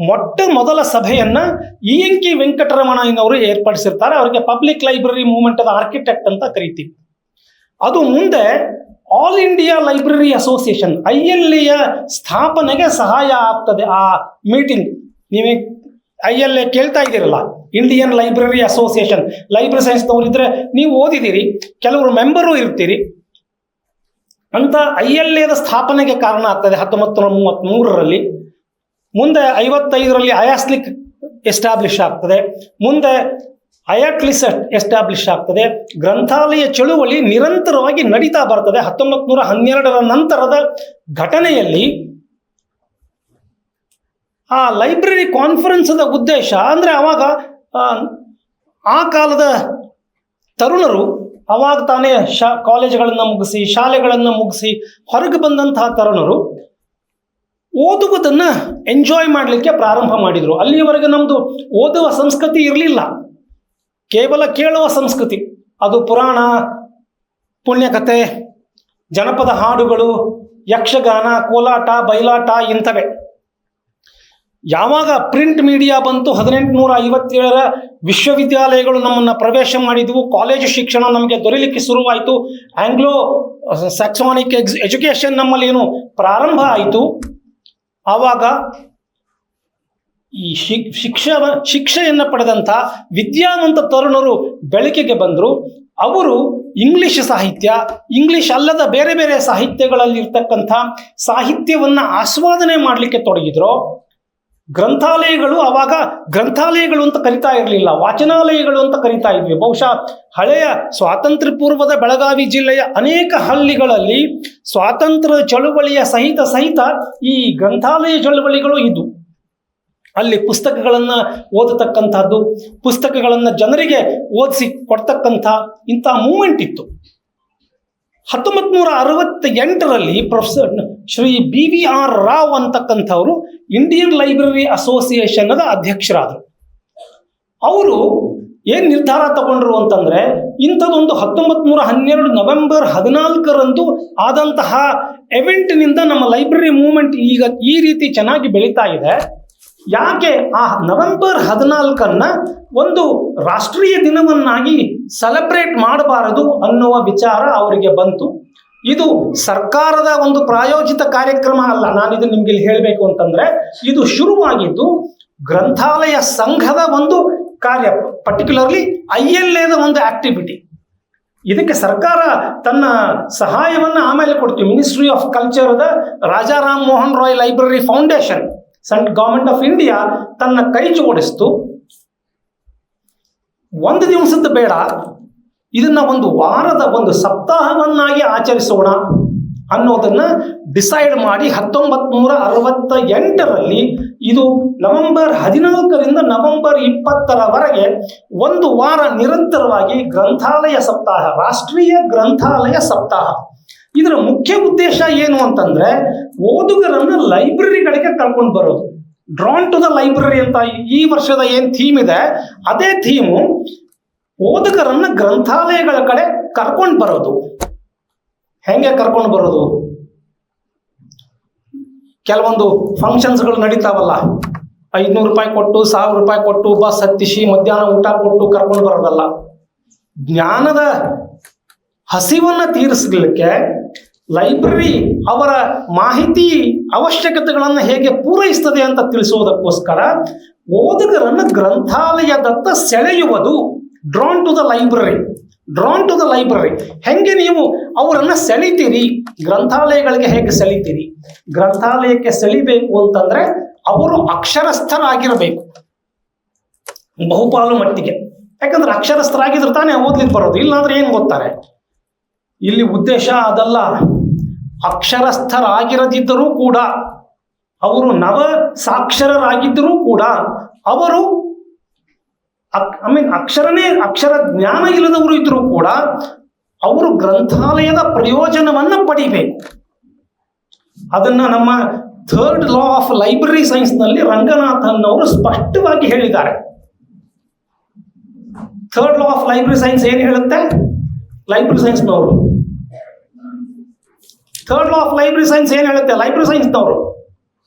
ಮೊಟ್ಟ ಮೊದಲ ಸಭೆಯನ್ನ ENK ವೆಂಕಟರಮಣಯ್ಯನವರು ಏರ್ಪಡಿಸಿರ್ತಾರೆ. ಅವರಿಗೆ ಪಬ್ಲಿಕ್ ಲೈಬ್ರರಿ ಮೂವ್ಮೆಂಟ್ ಆರ್ಕಿಟೆಕ್ಟ್ ಅಂತ ಕರಿತೀವಿ. ಅದು ಮುಂದೆ all India library association ILA ಸ್ಥಾಪನೆಗೆ ಸಹಾಯ ಆಗ್ತದೆ. ಆ ಮೀಟಿಂಗ್ ನೀವೇ ILA ಕೇಳ್ತಾ ಇದ್ದೀರಲ್ಲ, ಇಂಡಿಯನ್ ಲೈಬ್ರರಿ ಅಸೋಸಿಯೇಷನ್. ಲೈಬ್ರರಿ ಸೈನ್ಸ್ನವ್ರು ಇದ್ರೆ ನೀವು ಓದಿದ್ದೀರಿ, ಕೆಲವರು ಮೆಂಬರು ಇರ್ತೀರಿ ಅಂತ. ILAದ ಸ್ಥಾಪನೆಗೆ ಕಾರಣ ಆಗ್ತದೆ 1933ರಲ್ಲಿ. ಮುಂದೆ 55ರಲ್ಲಿ IASLIC ಎಸ್ಟಾಬ್ಲಿಷ್ ಆಗ್ತದೆ. ಮುಂದೆ IATLISc ಎಸ್ಟಾಬ್ಲಿಷ್ ಆಗ್ತದೆ. ಗ್ರಂಥಾಲಯ ಚಳುವಳಿ ನಿರಂತರವಾಗಿ ನಡೀತಾ ಬರ್ತದೆ. 1912ರ ನಂತರದ ಘಟನೆಯಲ್ಲಿ ಆ ಲೈಬ್ರರಿ ಕಾನ್ಫರೆನ್ಸ್ದ ಉದ್ದೇಶ ಅಂದರೆ ಅವಾಗ ಆ ಕಾಲದ ತರುಣರು ಅವಾಗ ತಾನೇ ಕಾಲೇಜುಗಳನ್ನು ಮುಗಿಸಿ ಶಾಲೆಗಳನ್ನು ಮುಗಿಸಿ ಹೊರಗೆ ಬಂದಂತಹ ತರುಣರು ಓದುವುದನ್ನು ಎಂಜಾಯ್ ಮಾಡಲಿಕ್ಕೆ ಪ್ರಾರಂಭ ಮಾಡಿದರು. ಅಲ್ಲಿಯವರೆಗೆ ನಮ್ಮದು ಓದುವ ಸಂಸ್ಕೃತಿ ಇರಲಿಲ್ಲ, ಕೇವಲ ಕೇಳುವ ಸಂಸ್ಕೃತಿ. ಅದು ಪುರಾಣ, ಪುಣ್ಯಕಥೆ, ಜನಪದ ಹಾಡುಗಳು, ಯಕ್ಷಗಾನ, ಕೋಲಾಟ, ಬಯಲಾಟ ಇಂಥವೇ. ಯಾವಾಗ ಪ್ರಿಂಟ್ ಮೀಡಿಯಾ ಬಂತು 1857 ವಿಶ್ವವಿದ್ಯಾಲಯಗಳು ನಮ್ಮನ್ನು ಪ್ರವೇಶ ಮಾಡಿದವು, ಕಾಲೇಜು ಶಿಕ್ಷಣ ನಮಗೆ ದೊರೆಯಲಿಕ್ಕೆ ಶುರುವಾಯಿತು, ಆಂಗ್ಲೋ ಸ್ಯಾಕ್ಸಾನಿಕ್ ಎಜುಕೇಷನ್ ನಮ್ಮಲ್ಲಿ ಏನು ಪ್ರಾರಂಭ ಆಯಿತು, ಆವಾಗ ಈ ಶಿಕ್ಷೆಯನ್ನು ಪಡೆದಂಥ ವಿದ್ಯಾವಂತ ತರುಣರು ಬೆಳಕಿಗೆ ಬಂದರು. ಅವರು ಇಂಗ್ಲಿಷ್ ಸಾಹಿತ್ಯ, ಇಂಗ್ಲಿಷ್ ಅಲ್ಲದ ಬೇರೆ ಬೇರೆ ಸಾಹಿತ್ಯಗಳಲ್ಲಿರ್ತಕ್ಕಂಥ ಸಾಹಿತ್ಯವನ್ನು ಆಸ್ವಾದನೆ ಮಾಡಲಿಕ್ಕೆ ತೊಡಗಿದ್ರು. ಗ್ರಂಥಾಲಯಗಳು ಆವಾಗ ಗ್ರಂಥಾಲಯಗಳು ಅಂತ ಕರಿತಾ ಇರಲಿಲ್ಲ, ವಾಚನಾಲಯಗಳು ಅಂತ ಕರಿತಾ ಇದ್ವಿ. ಬಹುಶಃ ಹಳೆಯ ಸ್ವಾತಂತ್ರ್ಯ ಪೂರ್ವದ ಬೆಳಗಾವಿ ಜಿಲ್ಲೆಯ ಅನೇಕ ಹಳ್ಳಿಗಳಲ್ಲಿ ಸ್ವಾತಂತ್ರ್ಯ ಚಳುವಳಿಯ ಸಹಿತ ಈ ಗ್ರಂಥಾಲಯ ಚಳುವಳಿಗಳು ಇದ್ದು, ಅಲ್ಲಿ ಪುಸ್ತಕಗಳನ್ನು ಓದತಕ್ಕಂಥದ್ದು, ಪುಸ್ತಕಗಳನ್ನು ಜನರಿಗೆ ಓದಿಸಿ ಕೊಡ್ತಕ್ಕಂಥ ಇಂಥ ಮೂಮೆಂಟ್ ಇತ್ತು. 1968ರಲ್ಲಿ ಪ್ರೊಫೆಸರ್ ಶ್ರೀ BVR ರಾವ್ ಅಂತಕ್ಕಂಥವರು ಇಂಡಿಯನ್ ಲೈಬ್ರರಿ ಅಸೋಸಿಯೇಷನ್ದ ಅಧ್ಯಕ್ಷರಾದರು. ಅವರು ಏನು ನಿರ್ಧಾರ ತಗೊಂಡ್ರು ಅಂತಂದರೆ, ಇಂಥದ್ದೊಂದು 1912 ನವೆಂಬರ್ 14ರಂದು ಆದಂತಹ ಎವೆಂಟ್ನಿಂದ ನಮ್ಮ ಲೈಬ್ರರಿ ಮೂವ್ಮೆಂಟ್ ಈಗ ಈ ರೀತಿ ಚೆನ್ನಾಗಿ ಬೆಳೀತಾ ಇದೆ. ಯಾಕೆ ಆ ನವೆಂಬರ್ 14 ಒಂದು ರಾಷ್ಟ್ರೀಯ ದಿನವನ್ನಾಗಿ ಸೆಲೆಬ್ರೇಟ್ ಮಾಡಬಾರದು ಅನ್ನುವ ವಿಚಾರ ಅವರಿಗೆ ಬಂತು. ಇದು ಸರ್ಕಾರದ ಒಂದು ಪ್ರಾಯೋಜಿತ ಕಾರ್ಯಕ್ರಮ ಅಲ್ಲ. ನಾನಿದು ನಿಮ್ಗೆ ಇಲ್ಲಿ ಹೇಳಬೇಕು ಅಂತಂದ್ರೆ, ಇದು ಶುರುವಾಗಿದ್ದು ಗ್ರಂಥಾಲಯ ಸಂಘದ ಒಂದು ಕಾರ್ಯ, ಪರ್ಟಿಕ್ಯುಲರ್ಲಿ ILAದ ಒಂದು ಆಕ್ಟಿವಿಟಿ. ಇದಕ್ಕೆ ಸರ್ಕಾರ ತನ್ನ ಸಹಾಯವನ್ನು ಆಮೇಲೆ ಕೊಡ್ತೀವಿ. ಮಿನಿಸ್ಟ್ರಿ ಆಫ್ ಕಲ್ಚರ್ದ Rajaram Mohan Roy Library Foundation, Government of India ತನ್ನ ಕೈ ಜೋಡಿಸ್ತು. ಒಂದು ದಿವಸದ ಬೇಡ, ಇದನ್ನ ಒಂದು ವಾರದ ಒಂದು ಸಪ್ತಾಹವನ್ನಾಗಿ ಆಚರಿಸೋಣ ಅನ್ನೋದನ್ನ ಡಿಸೈಡ್ ಮಾಡಿ 1968ರಲ್ಲಿ ಇದು ನವೆಂಬರ್ 14ರಿಂದ ನವೆಂಬರ್ 20ರವರೆಗೆ ಒಂದು ವಾರ ನಿರಂತರವಾಗಿ ಗ್ರಂಥಾಲಯ ಸಪ್ತಾಹ, ರಾಷ್ಟ್ರೀಯ ಗ್ರಂಥಾಲಯ ಸಪ್ತಾಹ. ಇದರ ಮುಖ್ಯ ಉದ್ದೇಶ ಏನು ಅಂತಂದ್ರೆ, ಓದುಗರನ್ನು ಲೈಬ್ರರಿಗಳಿಗೆ ಕರ್ಕೊಂಡು ಬರೋದು. ಡ್ರಾನ್ ಟು ದ ಲೈಬ್ರರಿ ಅಂತ ಈ ವರ್ಷದ ಏನು ಥೀಮ್ ಇದೆ, ಅದೇ ಥೀಮು ಓದುಗರನ್ನ ಗ್ರಂಥಾಲಯಗಳ ಕಡೆ ಕರ್ಕೊಂಡು ಬರೋದು. ಹೆಂಗೆ ಕರ್ಕೊಂಡು ಬರೋದು? ಕೆಲವೊಂದು ಫಂಕ್ಷನ್ಸ್ಗಳು ನಡೀತಾವಲ್ಲ, 500 ರೂಪಾಯಿ ಕೊಟ್ಟು 1000 ರೂಪಾಯಿ ಕೊಟ್ಟು ಬಸ್ ಹತ್ತಿಸಿ ಮಧ್ಯಾಹ್ನ ಊಟ ಕೊಟ್ಟು ಕರ್ಕೊಂಡು ಬರೋದಲ್ಲ. ಜ್ಞಾನದ ಹಸಿವನ್ನು ತೀರಿಸಲಿಕ್ಕೆ ಲೈಬ್ರರಿ ಅವರ ಮಾಹಿತಿ ಅವಶ್ಯಕತೆಗಳನ್ನು ಹೇಗೆ ಪೂರೈಸ್ತದೆ ಅಂತ ತಿಳಿಸುವುದಕ್ಕೋಸ್ಕರ ಓದುಗರನ್ನು ಗ್ರಂಥಾಲಯದತ್ತ ಸೆಳೆಯುವುದು. Drawn to the library, drawn to the library. ಹೆಂಗೆ ನೀವು ಅವರನ್ನು ಸೆಳಿತೀರಿ, ಗ್ರಂಥಾಲಯಗಳಿಗೆ ಹೇಗೆ ಸೆಳಿತೀರಿ? ಗ್ರಂಥಾಲಯಕ್ಕೆ ಸೆಳಿಬೇಕು ಅಂತಂದ್ರೆ ಅವರು ಅಕ್ಷರಸ್ಥರಾಗಿರಬೇಕು ಬಹುಪಾಲು ಮಟ್ಟಿಗೆ. ಯಾಕಂದ್ರೆ ಅಕ್ಷರಸ್ಥರಾಗಿದ್ರೆ ತಾನೇ ಓದ್ಲಿಕ್ಕೆ ಬರೋದು, ಇಲ್ಲಾಂದ್ರೆ ಏನು ಓದ್ತಾರೆ? ಇಲ್ಲಿ ಉದ್ದೇಶ ಅದಲ್ಲ. ಅಕ್ಷರಸ್ಥರಾಗಿರದಿದ್ದರೂ ಕೂಡ, ಅವರು ನವ ಸಾಕ್ಷರರಾಗಿದ್ದರೂ ಕೂಡ, ಅವರು ಅಕ್ಷರ ಜ್ಞಾನ ಇಲ್ಲದವರು ಇದ್ರೂ ಕೂಡ ಅವರು ಗ್ರಂಥಾಲಯದ ಪ್ರಯೋಜನವನ್ನು ಪಡಿಬೇಕು. ಅದನ್ನ ನಮ್ಮ 3rd law of library science ನಲ್ಲಿ ರಂಗನಾಥನ್ ಅವರು ಸ್ಪಷ್ಟವಾಗಿ ಹೇಳಿದ್ದಾರೆ. 3rd law of library science ಏನು ಹೇಳುತ್ತೆ? ಲೈಬ್ರರಿ ಸೈನ್ಸ್ನವರು 3rd law of library science ಏನು ಹೇಳುತ್ತೆ? ಲೈಬ್ರರಿ ಸೈನ್ಸ್ನವರು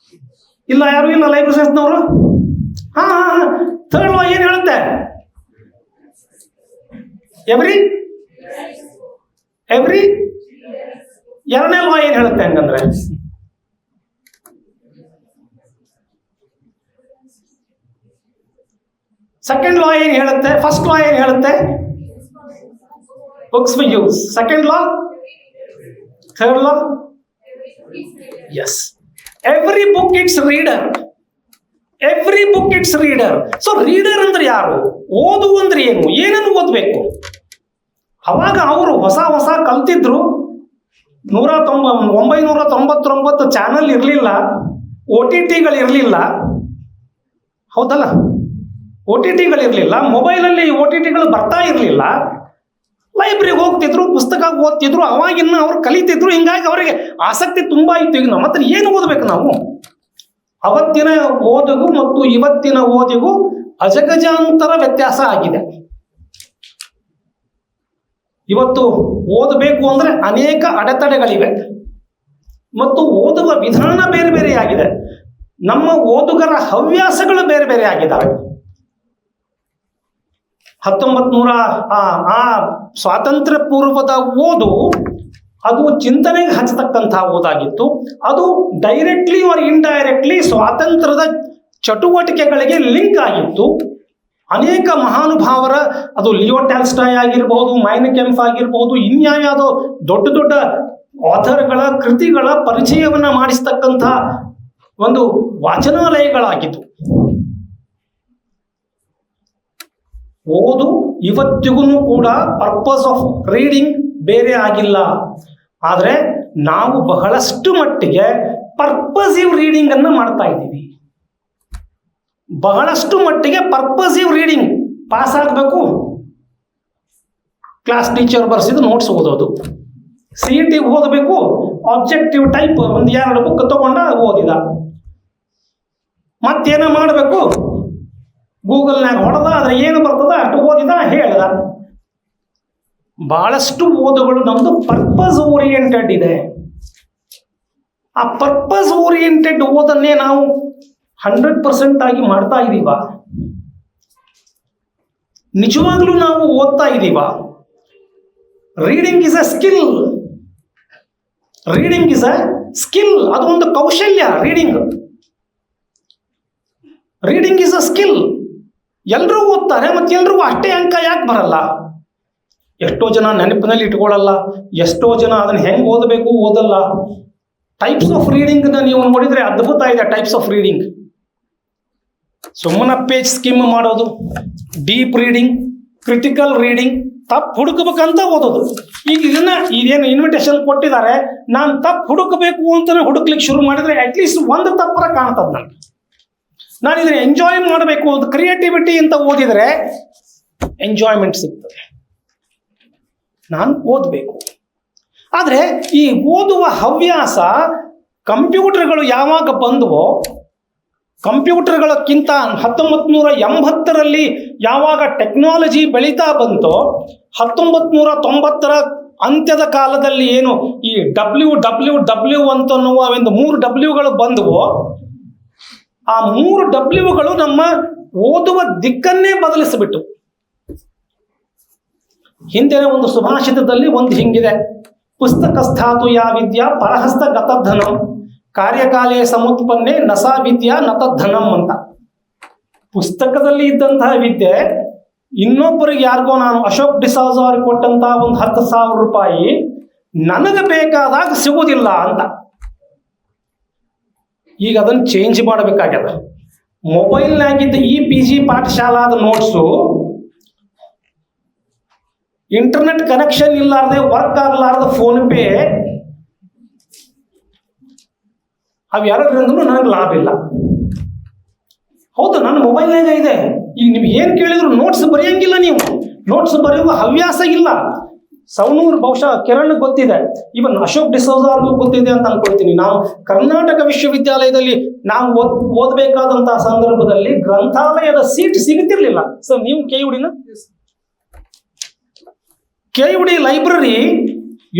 ಇಲ್ಲ, ಯಾರು ಇಲ್ಲ ಲೈಬ್ರರಿ ಸೈನ್ಸ್ನವರು. 3rd ಲಾ ಏನು ಹೇಳುತ್ತೆ? ಎವ್ರಿ 2ನೇ ಲಾ ಏನು ಹೇಳುತ್ತೆ ಹಂಗಂದ್ರೆ? ಸೆಕೆಂಡ್ ಲಾ ಏನು ಹೇಳುತ್ತೆ? ಫಸ್ಟ್ ಲಾ ಏನು ಹೇಳುತ್ತೆ? books we use. Second law, third law, yes, every book its reader, every book its reader. So reader ಅಂದ್ರೆ ಯಾರು? ಓದು ಅಂದ್ರೆ ಏನು? ಏನನ್ನು ಓದಬೇಕು? ಅವಾಗ ಅವರು ಹೊಸ ಕಲ್ತಿದ್ರು. 999 ಚಾನಲ್ ಇರಲಿಲ್ಲ, OTTಗಳು ಇರಲಿಲ್ಲ, ಹೌದಲ್ಲ? OTTಗಳಿರಲಿಲ್ಲ, ಮೊಬೈಲಲ್ಲಿ OTTಗಳು ಬರ್ತಾ ಇರಲಿಲ್ಲ. ಲೈಬ್ರರಿಗೆ ಹೋಗ್ತಿದ್ರು, ಪುಸ್ತಕ ಓದ್ತಿದ್ರು, ಅವಾಗಿನ್ನ ಅವ್ರು ಕಲಿತಿದ್ರು. ಹಿಂಗಾಗಿ ಅವರಿಗೆ ಆಸಕ್ತಿ ತುಂಬ ಇತ್ತು. ಈಗ ನಮ್ಮ ಹತ್ರ ಏನು ಓದಬೇಕು ನಾವು? ಅವತ್ತಿನ ಓದಿಗೂ ಮತ್ತು ಇವತ್ತಿನ ಓದಿಗೂ ಅಜಗಜಾಂತರ ವ್ಯತ್ಯಾಸ ಆಗಿದೆ. ಇವತ್ತು ಓದಬೇಕು ಅಂದ್ರೆ ಅನೇಕ ಅಡೆತಡೆಗಳಿವೆ ಮತ್ತು ಓದುವ ವಿಧಾನ ಬೇರೆ ಬೇರೆಯಾಗಿದೆ. ನಮ್ಮ ಓದುಗರ ಹವ್ಯಾಸಗಳು ಬೇರೆ ಬೇರೆ ಆಗಿದ್ದಾವೆ. 1900 ಸ್ವಾತಂತ್ರ್ಯ ಪೂರ್ವದ ಓದು ಅದು ಚಿಂತನೆಗೆ ಹಚ್ಚತಕ್ಕಂತಹ ಓದಾಗಿತ್ತು. ಅದು ಡೈರೆಕ್ಟ್ಲಿ ಆರ್ ಇಂಡೈರೆಕ್ಟ್ಲಿ ಸ್ವಾತಂತ್ರ್ಯದ ಚಟುವಟಿಕೆಗಳಿಗೆ ಲಿಂಕ್ ಆಗಿತ್ತು. ಅನೇಕ ಮಹಾನುಭಾವರ, ಅದು ಲಿಯೋ ಟಾಲ್ಸ್ಟಾಯ್ ಆಗಿರ್ಬೋದು, ಮೈನ್ ಕೆಂಫ್ ಆಗಿರ್ಬೋದು, ಇನ್ಯಾವುದೋ ದೊಡ್ಡ ದೊಡ್ಡ ಆಥರ್ಗಳ ಕೃತಿಗಳ ಪರಿಚಯವನ್ನ ಮಾಡಿಸ್ತಕ್ಕಂತಹ ಒಂದು ವಾಚನಾಲಯಗಳಾಗಿತ್ತು. ಓದು ಇವತ್ತಿಗೂ ಕೂಡ ಪರ್ಪಸ್ ಆಫ್ ರೀಡಿಂಗ್ ಬೇರೆ ಆಗಿಲ್ಲ. ಆದರೆ ನಾವು ಬಹಳಷ್ಟು ಮಟ್ಟಿಗೆ ಪರ್ಪಸಿವ್ ರೀಡಿಂಗ್ ಅನ್ನ ಮಾಡ್ತಾ ಇದ್ದೀವಿ. ಬಹಳಷ್ಟು ಮಟ್ಟಿಗೆ ಪರ್ಪಸಿವ್ ರೀಡಿಂಗ್. ಪಾಸ್ ಆಗಬೇಕು, ಕ್ಲಾಸ್ ಟೀಚರ್ ಬರ್ಸಿದ್ದು ನೋಟ್ಸ್ ಓದೋದು. CET ಓದಬೇಕು, ಆಬ್ಜೆಕ್ಟಿವ್ ಟೈಪ್ 1-2 ಬುಕ್ ತಗೊಂಡ ಓದಿದ. ಮತ್ತೇನ ಮಾಡಬೇಕು, ಗೂಗಲ್ನಾಗ ಹೊಡೆದ, ಅದ್ರ ಏನು ಬರ್ತದ ಅಷ್ಟು ಓದಿದ, ಹೇಳ್ದ. ಬಹಳಷ್ಟು ಓದುಗಳು ನಮ್ದು ಪರ್ಪಸ್ ಓರಿಯೆಂಟೆಡ್ ಇದೆ. ಆ ಪರ್ಪಸ್ ಓರಿಯೆಂಟೆಡ್ ಓದನ್ನೇ ನಾವು 100% ಆಗಿ ಮಾಡ್ತಾ ಇದ್ದೀವ? ನಿಜವಾಗ್ಲೂ ನಾವು ಓದ್ತಾ ಇದ್ದೀವ? Reading is a skill. Reading is a skill. ಅದು ಒಂದು ಕೌಶಲ್ಯ. Reading is a skill. ಎಲ್ಲರೂ ಓದ್ತಾರೆ, ಮತ್ತೆ ಎಲ್ರಿಗೂ ಅಷ್ಟೇ ಅಂಕ ಯಾಕೆ ಬರಲ್ಲ? ಎಷ್ಟೋ ಜನ ನೆನಪಿನಲ್ಲಿ ಇಟ್ಕೊಳ್ಳಲ್ಲ, ಎಷ್ಟೋ ಜನ ಅದನ್ನ ಹೆಂಗೆ ಓದಬೇಕು ಓದಲ್ಲ. ಟೈಪ್ಸ್ ಆಫ್ ರೀಡಿಂಗ್ ನೀವು ನೋಡಿದ್ರೆ ಅದ್ಭುತ ಇದೆ. ಟೈಪ್ಸ್ ಆಫ್ ರೀಡಿಂಗ್ ಸುಮ್ಮನೆ ಪೇಜ್ ಸ್ಕಿಮ್ ಮಾಡೋದು, ಡೀಪ್ ರೀಡಿಂಗ್, ಕ್ರಿಟಿಕಲ್ ರೀಡಿಂಗ್, ತಪ್ಪು ಹುಡುಕಬೇಕಂತ ಓದೋದು. ಈಗ ಇದೇನು ಇನ್ವಿಟೇಷನ್ ಕೊಟ್ಟಿದ್ದಾರೆ, ನಾನು ತಪ್ಪು ಹುಡುಕಬೇಕು ಅಂತಾನೆ ಹುಡುಕ್ಲಿಕ್ಕೆ ಶುರು ಮಾಡಿದ್ರೆ ಅಟ್ಲೀಸ್ಟ್ ಒಂದು ತಪ್ಪರ ಕಾಣ್ತದ ನನಗೆ. ನಾನು ಇದನ್ನ ಎಂಜಾಯ್ ಮಾಡಬೇಕು, ಅದು ಕ್ರಿಯೇಟಿವಿಟಿ ಅಂತ ಓದಿದ್ರೆ ಎಂಜಾಯ್ಮೆಂಟ್ ಸಿಗ್ತದೆ. ನಾನು ಓದಬೇಕು. ಆದರೆ ಈ ಓದುವ ಹವ್ಯಾಸ ಕಂಪ್ಯೂಟರ್ಗಳು ಯಾವಾಗ ಬಂದವೋ, ಕಂಪ್ಯೂಟರ್ಗಳಕ್ಕಿಂತ 1980ರಲ್ಲಿ ಯಾವಾಗ ಟೆಕ್ನಾಲಜಿ ಬೆಳೀತಾ ಬಂತೋ, 1990ರ ಅಂತ್ಯದ ಕಾಲದಲ್ಲಿ ಏನು ಈ WWW ಅಂತನ್ನುವ ಒಂದು 3 Wಗಳು ಬಂದವೋ, ಆ 3 Wಗಳು ನಮ್ಮ ಓದುವ ದಿಕ್ಕನ್ನೇ ಬದಲಿಸಿಬಿಟ್ಟು. ಹಿಂದಿನ ಒಂದು ಸುಭಾಷಿತದಲ್ಲಿ ಒಂದು ಹಿಂಗಿದೆ, ಪುಸ್ತಕ ಸ್ಥಾತು ಯಾ ವಿದ್ಯಾ ಪರಹಸ್ತ ಗತಧನಂ ಕಾರ್ಯಕಾಲೇ ಸಮುತ್ಪನ್ನೆ ನಸಾ ವಿದ್ಯಾ ನತಧನಂ ಅಂತ. ಪುಸ್ತಕದಲ್ಲಿ ಇದ್ದಂತಹ ವಿದ್ಯೆ ಇನ್ನೊಬ್ಬರಿಗೆ, ಯಾರಿಗೋ ನಾನು ಅಶೋಕ್ ಡಿಸಾಜ್ ಅವ್ರಿಗೆ ಕೊಟ್ಟಂತಹ ಒಂದು 10,000 ರೂಪಾಯಿ ನನಗೆ ಬೇಕಾದಾಗ ಸಿಗುವುದಿಲ್ಲ ಅಂತ. ಈಗ ಅದನ್ನು ಚೇಂಜ್ ಮಾಡಬೇಕಾಗ್ಯದ. ಮೊಬೈಲ್ನಾಗಿದ್ದ ಈ PG ಪಾಠಶಾಲಾದ ನೋಟ್ಸು ಇಂಟರ್ನೆಟ್ ಕನೆಕ್ಷನ್ ಇಲ್ಲಾರ್ದೆ ವರ್ಕ್ ಆಗಲಾರ್ದ ಫೋನ್ ಪೇ, ಅವೆರಡರಿಂದಲೂ ನನಗೆ ಲಾಭ ಇಲ್ಲ. ಹೌದು, ನನ್ನ ಮೊಬೈಲ್ನಾಗ ಇದೆ. ಈಗ ನಿಮ್ಗೆ ಏನು ಕೇಳಿದ್ರು ನೋಟ್ಸ್ ಬರೆಯಂಗಿಲ್ಲ, ನೀವು ನೋಟ್ಸ್ ಬರೆಯುವ ಹವ್ಯಾಸ ಇಲ್ಲ. ಸವನೂರು ಬಹುಶಃ ಕಿರಣ್ ಗೊತ್ತಿದೆ, ಇವನ್ ಅಶೋಕ್ ಡಿಸೋಜಾ ಅವ್ರಿಗೂ ಗೊತ್ತಿದೆ ಅಂತ ಅನ್ಕೊಳ್ತೀನಿ. ನಾವು ಕರ್ನಾಟಕ ವಿಶ್ವವಿದ್ಯಾಲಯದಲ್ಲಿ ನಾವು ಓದಬೇಕಾದಂತಹ ಸಂದರ್ಭದಲ್ಲಿ ಗ್ರಂಥಾಲಯದ ಸೀಟ್ ಸಿಗುತ್ತಿರ್ಲಿಲ್ಲ. ಸರ್, ನೀವು KUD ಲೈಬ್ರರಿ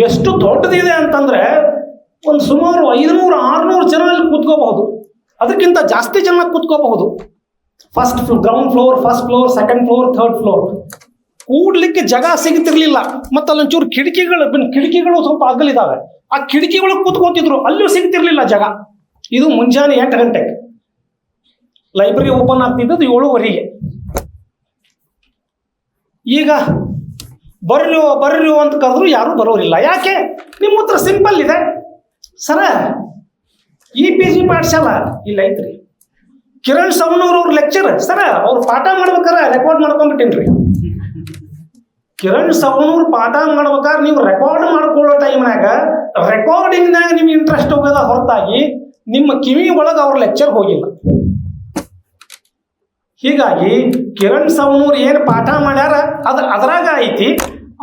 ಎಷ್ಟು ದೊಡ್ಡದಿದೆ ಅಂತಂದ್ರೆ ಒಂದು ಸುಮಾರು 500-600 ಜನ ಅಲ್ಲಿ ಕೂತ್ಕೋಬಹುದು. ಅದಕ್ಕಿಂತ ಜಾಸ್ತಿ ಜನ ಕೂತ್ಕೋಬಹುದು. Ground floor, first floor, second floor, third floor. ಕೂಡ್ಲಿಕ್ಕೆ ಜಾಗ ಸಿಗುತ್ತಿರ್ಲಿಲ್ಲ. ಮತ್ತೆ ಅಲ್ಲೊಂಚೂರು ಕಿಟಕಿಗಳು ಸ್ವಲ್ಪ ಅಗಲಿದಾವೆ. ಆ ಕಿಟಕಿಗಳು ಕೂತ್ಕೋತಿದ್ರು, ಅಲ್ಲೂ ಸಿಗ್ತಿರ್ಲಿಲ್ಲ ಜಾಗ. ಇದು ಮುಂಜಾನೆ 8 ಗಂಟೆಗೆ ಲೈಬ್ರರಿ ಓಪನ್ ಆಗ್ತಿದ್ದದ್ದು 7:15. ಈಗ ಬರ್ರಿ ಅಂತ ಕರೆದ್ರು ಯಾರು ಬರೋರಿಲ್ಲ. ಯಾಕೆ? ನಿಮ್ಮ ಹತ್ರ ಸಿಂಪಲ್ ಇದೆ. ಸರ, ಈ PG ಪಾಠಶಾಲಾ ಇಲ್ಲ ಐತ್ರಿ. ಕಿರಣ್ ಸವನೂರ್ ಅವ್ರ ಲೆಕ್ಚರ್, ಸರ ಅವ್ರು ಪಾಠ ಮಾಡ್ಬೇಕಾರೆ ರೆಕಾರ್ಡ್ ಮಾಡ್ಕೊಂಡ್ಬಿಟ್ಟೇನ್ರಿ. ಕಿರಣ್ ಸವನೂರ್ ಪಾಠ ಮಾಡ್ಬೇಕಾದ್ರೆ ನೀವು ರೆಕಾರ್ಡ್ ಮಾಡ್ಕೊಳ್ಳೋ ಟೈಮ್ನಾಗ ರೆಕಾರ್ಡಿಂಗ್ನಾಗ ನಿಮ್ಗೆ ಇಂಟ್ರೆಸ್ಟ್ ಹೋಗೋದ ಹೊರತಾಗಿ ನಿಮ್ಮ ಕಿವಿ ಒಳಗೆ ಅವ್ರ ಲೆಕ್ಚರ್ ಹೋಗಿಲ್ಲ. ಹೀಗಾಗಿ ಕಿರಣ್ ಸವನೂರ್ ಏನು ಪಾಠ ಮಾಡ್ಯಾರ ಅದರಾಗ ಐತಿ.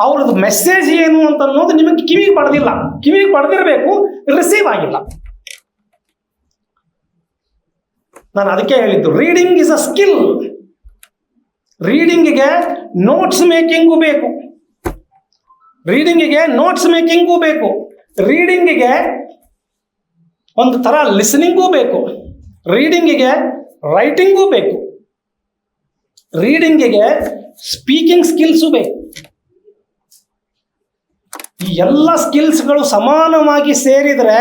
ಅವ್ರದ್ದು ಮೆಸೇಜ್ ಏನು ಅಂತ ಅನ್ನೋದು ನಿಮಗೆ ಕಿವಿಗೆ ಪಡೆದಿಲ್ಲ, ಕಿವಿಗೆ ಪಡೆದಿರಬೇಕು, ರಿಸೀವ್ ಆಗಿಲ್ಲ. ನಾನು ಅದಕ್ಕೆ ಹೇಳಿದ್ದು ರೀಡಿಂಗ್ ಇಸ್ ಅ ಸ್ಕಿಲ್. ರೀಡಿಂಗಿಗೆ ನೋಟ್ಸ್ ಮೇಕಿಂಗು ಬೇಕು, ರೀಡಿಂಗಿಗೆ ನೋಟ್ಸ್ ಮೇಕಿಂಗು ಬೇಕು, ರೀಡಿಂಗಿಗೆ ಒಂದು ಥರ ಲಿಸನಿಂಗೂ ಬೇಕು, ರೀಡಿಂಗಿಗೆ ರೈಟಿಂಗೂ ಬೇಕು, ರೀಡಿಂಗಿಗೆ ಸ್ಪೀಕಿಂಗ್ ಸ್ಕಿಲ್ಸು ಬೇಕು. ಈ ಎಲ್ಲ ಸ್ಕಿಲ್ಸ್ಗಳು ಸಮಾನವಾಗಿ ಸೇರಿದರೆ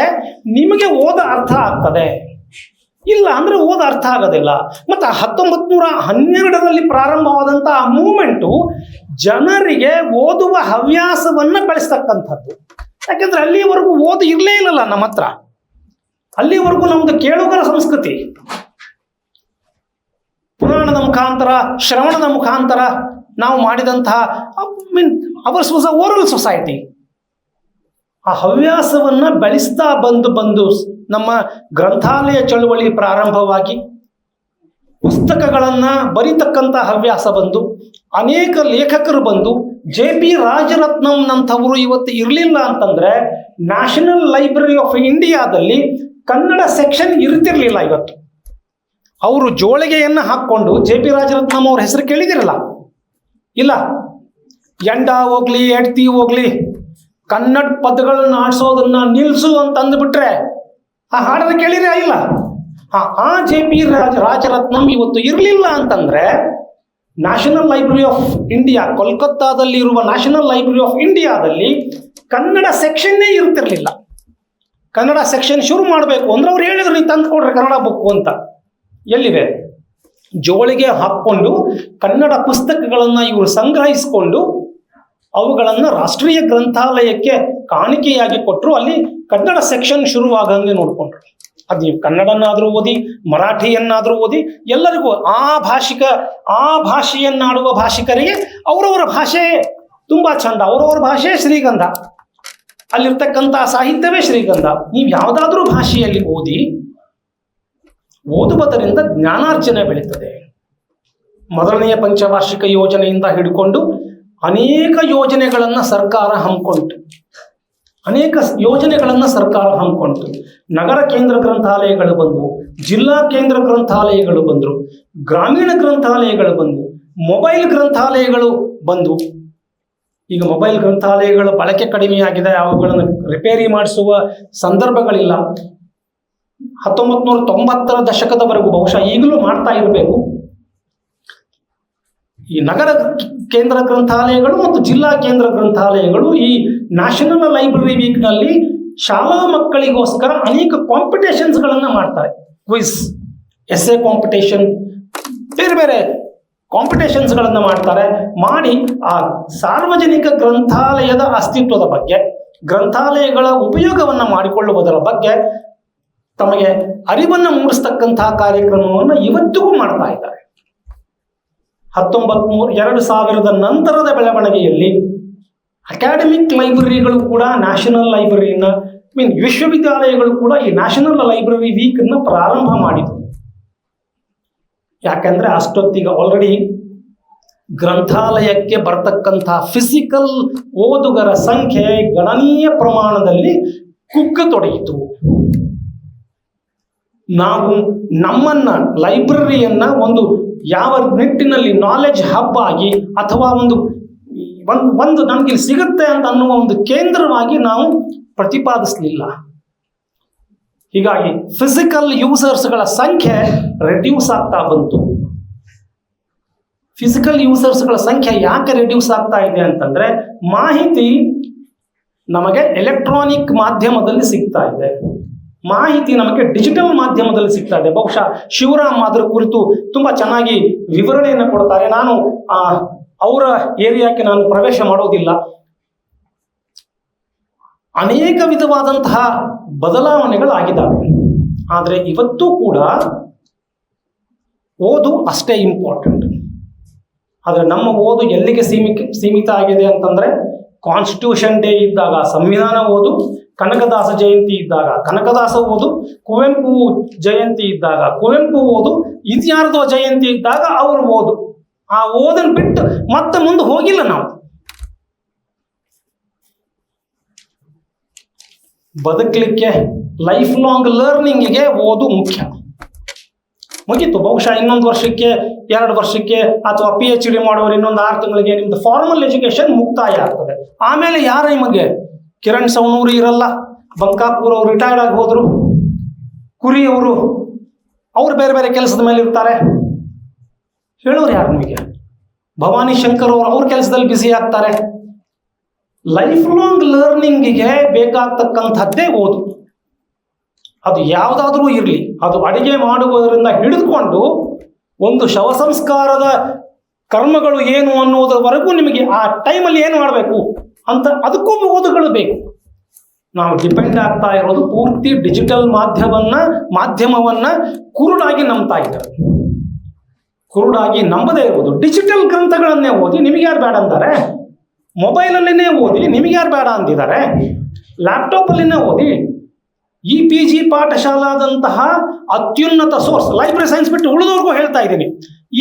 ನಿಮಗೆ ಓದ ಅರ್ಥ ಆಗ್ತದೆ, ಇಲ್ಲ ಅಂದ್ರೆ ಓದ ಅರ್ಥ ಆಗೋದಿಲ್ಲ. ಮತ್ತು 1912 ಪ್ರಾರಂಭವಾದಂಥ ಆ ಮೂಮೆಂಟು ಜನರಿಗೆ ಓದುವ ಹವ್ಯಾಸವನ್ನ ಬೆಳೆಸ್ತಕ್ಕಂಥದ್ದು. ಯಾಕೆಂದ್ರೆ ಅಲ್ಲಿವರೆಗೂ ಓದು ಇರಲೇ ಇಲ್ಲಲ್ಲ ನಮ್ಮ ಹತ್ರ. ಅಲ್ಲಿವರೆಗೂ ನಮ್ದು ಕೇಳುಗರ ಸಂಸ್ಕೃತಿ, ಪುರಾಣದ ಮುಖಾಂತರ, ಶ್ರವಣದ ಮುಖಾಂತರ ನಾವು ಮಾಡಿದಂತಹ hours was a oral society. ಆ ಹವ್ಯಾಸವನ್ನ ಬೆಳೆಸ್ತಾ ಬಂದು ನಮ್ಮ ಗ್ರಂಥಾಲಯ ಚಳುವಳಿ ಪ್ರಾರಂಭವಾಗಿ ಪುಸ್ತಕಗಳನ್ನ ಬರೀತಕ್ಕಂಥ ಹವ್ಯಾಸ ಬಂದು, ಅನೇಕ ಲೇಖಕರು ಬಂದು, JP ರಾಜರತ್ನಂನಂಥವರು ಇವತ್ತು ಇರಲಿಲ್ಲ ಅಂತಂದ್ರೆ ನ್ಯಾಷನಲ್ ಲೈಬ್ರರಿ ಆಫ್ ಇಂಡಿಯಾದಲ್ಲಿ ಕನ್ನಡ ಸೆಕ್ಷನ್ ಇರ್ತಿರ್ಲಿಲ್ಲ. ಇವತ್ತು ಅವರು ಜೋಳಿಗೆಯನ್ನು ಹಾಕ್ಕೊಂಡು JP ರಾಜರತ್ನಂ ಅವ್ರ ಹೆಸರು ಕೇಳಿದಿರಲ್ಲ? ಇಲ್ಲ. ಎಂಡ ಹೋಗ್ಲಿ ಎಡ್ತಿ ಹೋಗ್ಲಿ ಕನ್ನಡ ಪದಗಳನ್ನ ಆಡಿಸೋದನ್ನ ನಿಲ್ಸು ಅಂತ ಅಂದ್ಬಿಟ್ರೆ ಆ ಹಾಡನ್ನು ಕೇಳಿರೇ ಇಲ್ಲ. ಆ JP ರಾಜರತ್ನಂ ಇವತ್ತು ಇರಲಿಲ್ಲ ಅಂತಂದ್ರೆ ನ್ಯಾಷನಲ್ ಲೈಬ್ರರಿ ಆಫ್ ಇಂಡಿಯಾ, ಕೋಲ್ಕತ್ತಾದಲ್ಲಿ ಇರುವ ನ್ಯಾಷನಲ್ ಲೈಬ್ರರಿ ಆಫ್ ಇಂಡಿಯಾದಲ್ಲಿ ಕನ್ನಡ ಸೆಕ್ಷನ್ನೇ ಇರ್ತಿರ್ಲಿಲ್ಲ. ಕನ್ನಡ ಸೆಕ್ಷನ್ ಶುರು ಮಾಡಬೇಕು ಅಂದ್ರೆ ಅವ್ರು ಹೇಳಿದ್ರು, ನೀವು ತಂದು ಕೊಡ್ರಿ ಕನ್ನಡ ಬುಕ್ಕು ಅಂತ. ಎಲ್ಲಿವೆ? ಜೋಳಿಗೆ ಹಾಕ್ಕೊಂಡು ಕನ್ನಡ ಪುಸ್ತಕಗಳನ್ನು ಇವರು ಸಂಗ್ರಹಿಸಿಕೊಂಡು ಅವುಗಳನ್ನು ರಾಷ್ಟ್ರೀಯ ಗ್ರಂಥಾಲಯಕ್ಕೆ ಕಾಣಿಕೆಯಾಗಿ ಕೊಟ್ಟರು. ಅಲ್ಲಿ ಕನ್ನಡ ಸೆಕ್ಷನ್ ಶುರುವಾಗಂಗೆ ನೋಡಿಕೊಂಡ್ರು. ಅದು ನೀವು ಕನ್ನಡನ್ನಾದರೂ ಓದಿ, ಮರಾಠಿಯನ್ನಾದರೂ ಓದಿ, ಎಲ್ಲರಿಗೂ ಆ ಭಾಷೆಯನ್ನಾಡುವ ಭಾಷಿಕರಿಗೆ ಅವರವರ ಭಾಷೆ ತುಂಬಾ ಚಂದ, ಅವರವರ ಭಾಷೆ ಶ್ರೀಗಂಧ, ಅಲ್ಲಿರ್ತಕ್ಕಂಥ ಸಾಹಿತ್ಯವೇ ಶ್ರೀಗಂಧ. ನೀವು ಯಾವುದಾದ್ರೂ ಭಾಷೆಯಲ್ಲಿ ಓದುವುದರಿಂದ ಜ್ಞಾನಾರ್ಜನೆ ಬೆಳೀತದೆ. ಮೊದಲನೆಯ ಪಂಚವಾರ್ಷಿಕ ಯೋಜನೆಯಿಂದ ಹಿಡ್ಕೊಂಡು ಅನೇಕ ಯೋಜನೆಗಳನ್ನು ಸರ್ಕಾರ ಹಮ್ಮಿಕೊಂಡಿತು. ನಗರ ಕೇಂದ್ರ ಗ್ರಂಥಾಲಯಗಳು ಬಂದವು, ಜಿಲ್ಲಾ ಕೇಂದ್ರ ಗ್ರಂಥಾಲಯಗಳು ಬಂದರು, ಗ್ರಾಮೀಣ ಗ್ರಂಥಾಲಯಗಳು ಬಂದವು, ಮೊಬೈಲ್ ಗ್ರಂಥಾಲಯಗಳು ಬಂದವು. ಈಗ ಮೊಬೈಲ್ ಗ್ರಂಥಾಲಯಗಳ ಬಳಕೆ ಕಡಿಮೆಯಾಗಿದೆ, ಅವುಗಳನ್ನು ರಿಪೇರಿ ಮಾಡಿಸುವ ಸಂದರ್ಭಗಳಿಲ್ಲ. 1990ರ ದಶಕದವರೆಗೂ ಬಹುಶಃ ಈಗಲೂ ಮಾಡ್ತಾ ಇರಬೇಕು. ಈ ನಗರ ಕೇಂದ್ರ ಗ್ರಂಥಾಲಯಗಳು ಮತ್ತು ಜಿಲ್ಲಾ ಕೇಂದ್ರ ಗ್ರಂಥಾಲಯಗಳು ಈ ನ್ಯಾಷನಲ್ ಲೈಬ್ರರಿ ವೀಕ್ನಲ್ಲಿ ಶಾಲಾ ಮಕ್ಕಳಿಗೋಸ್ಕರ ಅನೇಕ ಕಾಂಪಿಟೇಷನ್ಸ್ಗಳನ್ನು ಮಾಡ್ತಾರೆ. ಕ್ವಿಜ್, ಎಸ್ಸೆ ಕಾಂಪಿಟೇಷನ್, ಬೇರೆ ಬೇರೆ ಕಾಂಪಿಟೇಷನ್ಸ್ಗಳನ್ನು ಮಾಡಿ ಆ ಸಾರ್ವಜನಿಕ ಗ್ರಂಥಾಲಯದ ಅಸ್ತಿತ್ವದ ಬಗ್ಗೆ, ಗ್ರಂಥಾಲಯಗಳ ಉಪಯೋಗವನ್ನು ಮಾಡಿಕೊಳ್ಳುವುದರ ಬಗ್ಗೆ ತಮಗೆ ಅರಿವನ್ನು ಮೂಡಿಸ್ತಕ್ಕಂತಹ ಕಾರ್ಯಕ್ರಮವನ್ನು ಇವತ್ತಿಗೂ ಮಾಡ್ತಾ ಇದ್ದಾರೆ. 2000 ನಂತರದ ಬೆಳವಣಿಗೆಯಲ್ಲಿ ಅಕಾಡೆಮಿಕ್ ಲೈಬ್ರರಿಗಳು ಕೂಡ ನ್ಯಾಷನಲ್ ಲೈಬ್ರರಿನ ವಿಶ್ವವಿದ್ಯಾಲಯಗಳು ಕೂಡ ಈ ನ್ಯಾಷನಲ್ ಲೈಬ್ರರಿ ವೀಕನ್ನು ಪ್ರಾರಂಭ ಮಾಡಿತು. ಯಾಕಂದ್ರೆ ಅಷ್ಟೊತ್ತಿಗೆ ಆಲ್ರೆಡಿ ಗ್ರಂಥಾಲಯಕ್ಕೆ ಬರ್ತಕ್ಕಂಥ ಫಿಸಿಕಲ್ ಓದುಗರ ಸಂಖ್ಯೆ ಗಣನೀಯ ಪ್ರಮಾಣದಲ್ಲಿ ಕುಗ್ಗತೊಡಗಿತು. ನಾವು ನಮ್ಮನ್ನ ಲೈಬ್ರರಿಯನ್ನ ಒಂದು ಯಾವ ನಿಟ್ಟಿನಲ್ಲಿ ನಾಲೆಜ್ ಹಬ್ ಆಗಿ ಅಥವಾ ಒಂದು ನಮ್ಗೆ ಸಿಗುತ್ತೆ ಅಂತ ಅನ್ನುವ ಒಂದು ಕೇಂದ್ರವಾಗಿ ನಾವು ಪ್ರತಿಪಾದಿಸಲಿಲ್ಲ. ಹೀಗಾಗಿ ಫಿಸಿಕಲ್ ಯೂಸರ್ಸ್ಗಳ ಸಂಖ್ಯೆ ರೆಡ್ಯೂಸ್ ಆಗ್ತಾ ಬಂತು. ಫಿಸಿಕಲ್ ಯೂಸರ್ಸ್ಗಳ ಸಂಖ್ಯೆ ಯಾಕೆ ರೆಡ್ಯೂಸ್ ಆಗ್ತಾ ಇದೆ ಅಂತಂದ್ರೆ, ಮಾಹಿತಿ ನಮಗೆ ಎಲೆಕ್ಟ್ರಾನಿಕ್ ಮಾಧ್ಯಮದಲ್ಲಿ ಸಿಗ್ತಾ ಇದೆ, ಮಾಹಿತಿ ನಮಗೆ ಡಿಜಿಟಲ್ ಮಾಧ್ಯಮದಲ್ಲಿ ಸಿಗ್ತಾ ಇದೆ. ಬಹುಶಃ ಶಿವರಾಮ್ ಅದರ ಕುರಿತು ತುಂಬಾ ಚೆನ್ನಾಗಿ ವಿವರಣೆಯನ್ನು ಕೊಡ್ತಾರೆ. ನಾನು ಅವರ ಏರಿಯಾಕ್ಕೆ ನಾನು ಪ್ರವೇಶ ಮಾಡೋದಿಲ್ಲ. ಅನೇಕ ವಿಧವಾದಂತಹ ಬದಲಾವಣೆಗಳಾಗಿದ್ದಾವೆ. ಆದರೆ ಇವತ್ತೂ ಕೂಡ ಓದು ಅಷ್ಟೇ ಇಂಪಾರ್ಟೆಂಟ್. ಆದರೆ ನಮ್ಮ ಓದು ಎಲ್ಲಿಗೆ ಸೀಮಿತ ಆಗಿದೆ ಅಂತಂದ್ರೆ, ಕಾನ್ಸ್ಟಿಟ್ಯೂಷನ್ ಡೇ ಇದ್ದಾಗ ಸಂವಿಧಾನ ಓದು, ಕನಕದಾಸ ಜಯಂತಿ ಇದ್ದಾಗ ಕನಕದಾಸ ಓದು, ಕುವೆಂಪು ಜಯಂತಿ ಇದ್ದಾಗ ಕುವೆಂಪು ಓದು, ಇದ್ಯಾರ್ದೋ ಜಯಂತಿ ಇದ್ದಾಗ ಅವರು ಓದು. ಆ ಓದನ್ನು ಬಿಟ್ಟು ಮತ್ತೆ ಮುಂದೆ ಹೋಗಿಲ್ಲ ನಾವು. ಬದುಕಲಿಕ್ಕೆ ಲೈಫ್ ಲಾಂಗ್ ಲರ್ನಿಂಗಿಗೆ ಓದು ಮುಖ್ಯ. ಮುಗೀತು. ಬಹುಶಃ ಇನ್ನೊಂದು ವರ್ಷಕ್ಕೆ, 2 ವರ್ಷಕ್ಕೆ ಅಥವಾ PhD ಮಾಡುವವರು ಇನ್ನೊಂದು 6 ತಿಂಗಳಿಗೆ ನಿಮ್ದು ಫಾರ್ಮಲ್ ಎಜುಕೇಶನ್ ಮುಕ್ತಾಯ ಆಗ್ತದೆ. ಆಮೇಲೆ ಯಾರು ನಿಮಗೆ ಕಿರಣ್ ಸವನೂರು ಇರಲ್ಲ, ಬಂಕಾಪುರ್ ಅವರು ರಿಟೈರ್ಡ್ ಆಗಿ ಹೋದ್ರು, ಕುರಿ ಅವರು ಬೇರೆ ಬೇರೆ ಕೆಲಸದ ಮೇಲೆ ಇರ್ತಾರೆ. ಹೇಳೋರು ಯಾರು ನಿಮಗೆ? ಭವಾನಿಶಂಕರ್ ಅವ್ರ ಕೆಲಸದಲ್ಲಿ ಬ್ಯುಸಿ ಆಗ್ತಾರೆ. ಲೈಫ್ ಲಾಂಗ್ ಲರ್ನಿಂಗಿಗೆ ಬೇಕಾಗ್ತಕ್ಕಂಥದ್ದೇ ಓದು. ಅದು ಯಾವುದಾದ್ರೂ ಇರಲಿ, ಅದು ಅಡಿಗೆ ಮಾಡುವುದರಿಂದ ಹಿಡಿದುಕೊಂಡು ಒಂದು ಶವ ಸಂಸ್ಕಾರದ ಕರ್ಮಗಳು ಏನು ಅನ್ನೋದರವರೆಗೂ ನಿಮಗೆ ಆ ಟೈಮಲ್ಲಿ ಏನು ಮಾಡಬೇಕು ಅಂತ ಅದಕ್ಕೂ ಓದುಗಳು ಬೇಕು. ನಾವು ಡಿಪೆಂಡ್ ಆಗ್ತಾ ಇರೋದು ಪೂರ್ತಿ ಡಿಜಿಟಲ್ ಮಾಧ್ಯಮವನ್ನ ಕುರುಡಾಗಿ ನಂಬ್ತಾ ಇದ್ದಾರೆ. ಕುರುಡಾಗಿ ನಂಬದೇ ಇರುವುದು. ಡಿಜಿಟಲ್ ಗ್ರಂಥಗಳನ್ನೇ ಓದಿ, ನಿಮಗೆ ಯಾರು ಬೇಡ ಅಂತಾರೆ? ಮೊಬೈಲಲ್ಲಿನೇ ಓದಿ, ನಿಮಗೆ ಯಾರು ಬೇಡ ಅಂದಿದ್ದಾರೆ? ಲ್ಯಾಪ್ಟಾಪಲ್ಲಿನೇ ಓದಿ. EPG ಪಾಠಶಾಲಾದಂತಹ ಅತ್ಯುನ್ನತ ಸೋರ್ಸ್, ಲೈಬ್ರರಿ ಸೈನ್ಸ್ ಬಿಟ್ಟು ಉಳಿದವ್ರಿಗೂ ಹೇಳ್ತಾ ಇದ್ದೀನಿ.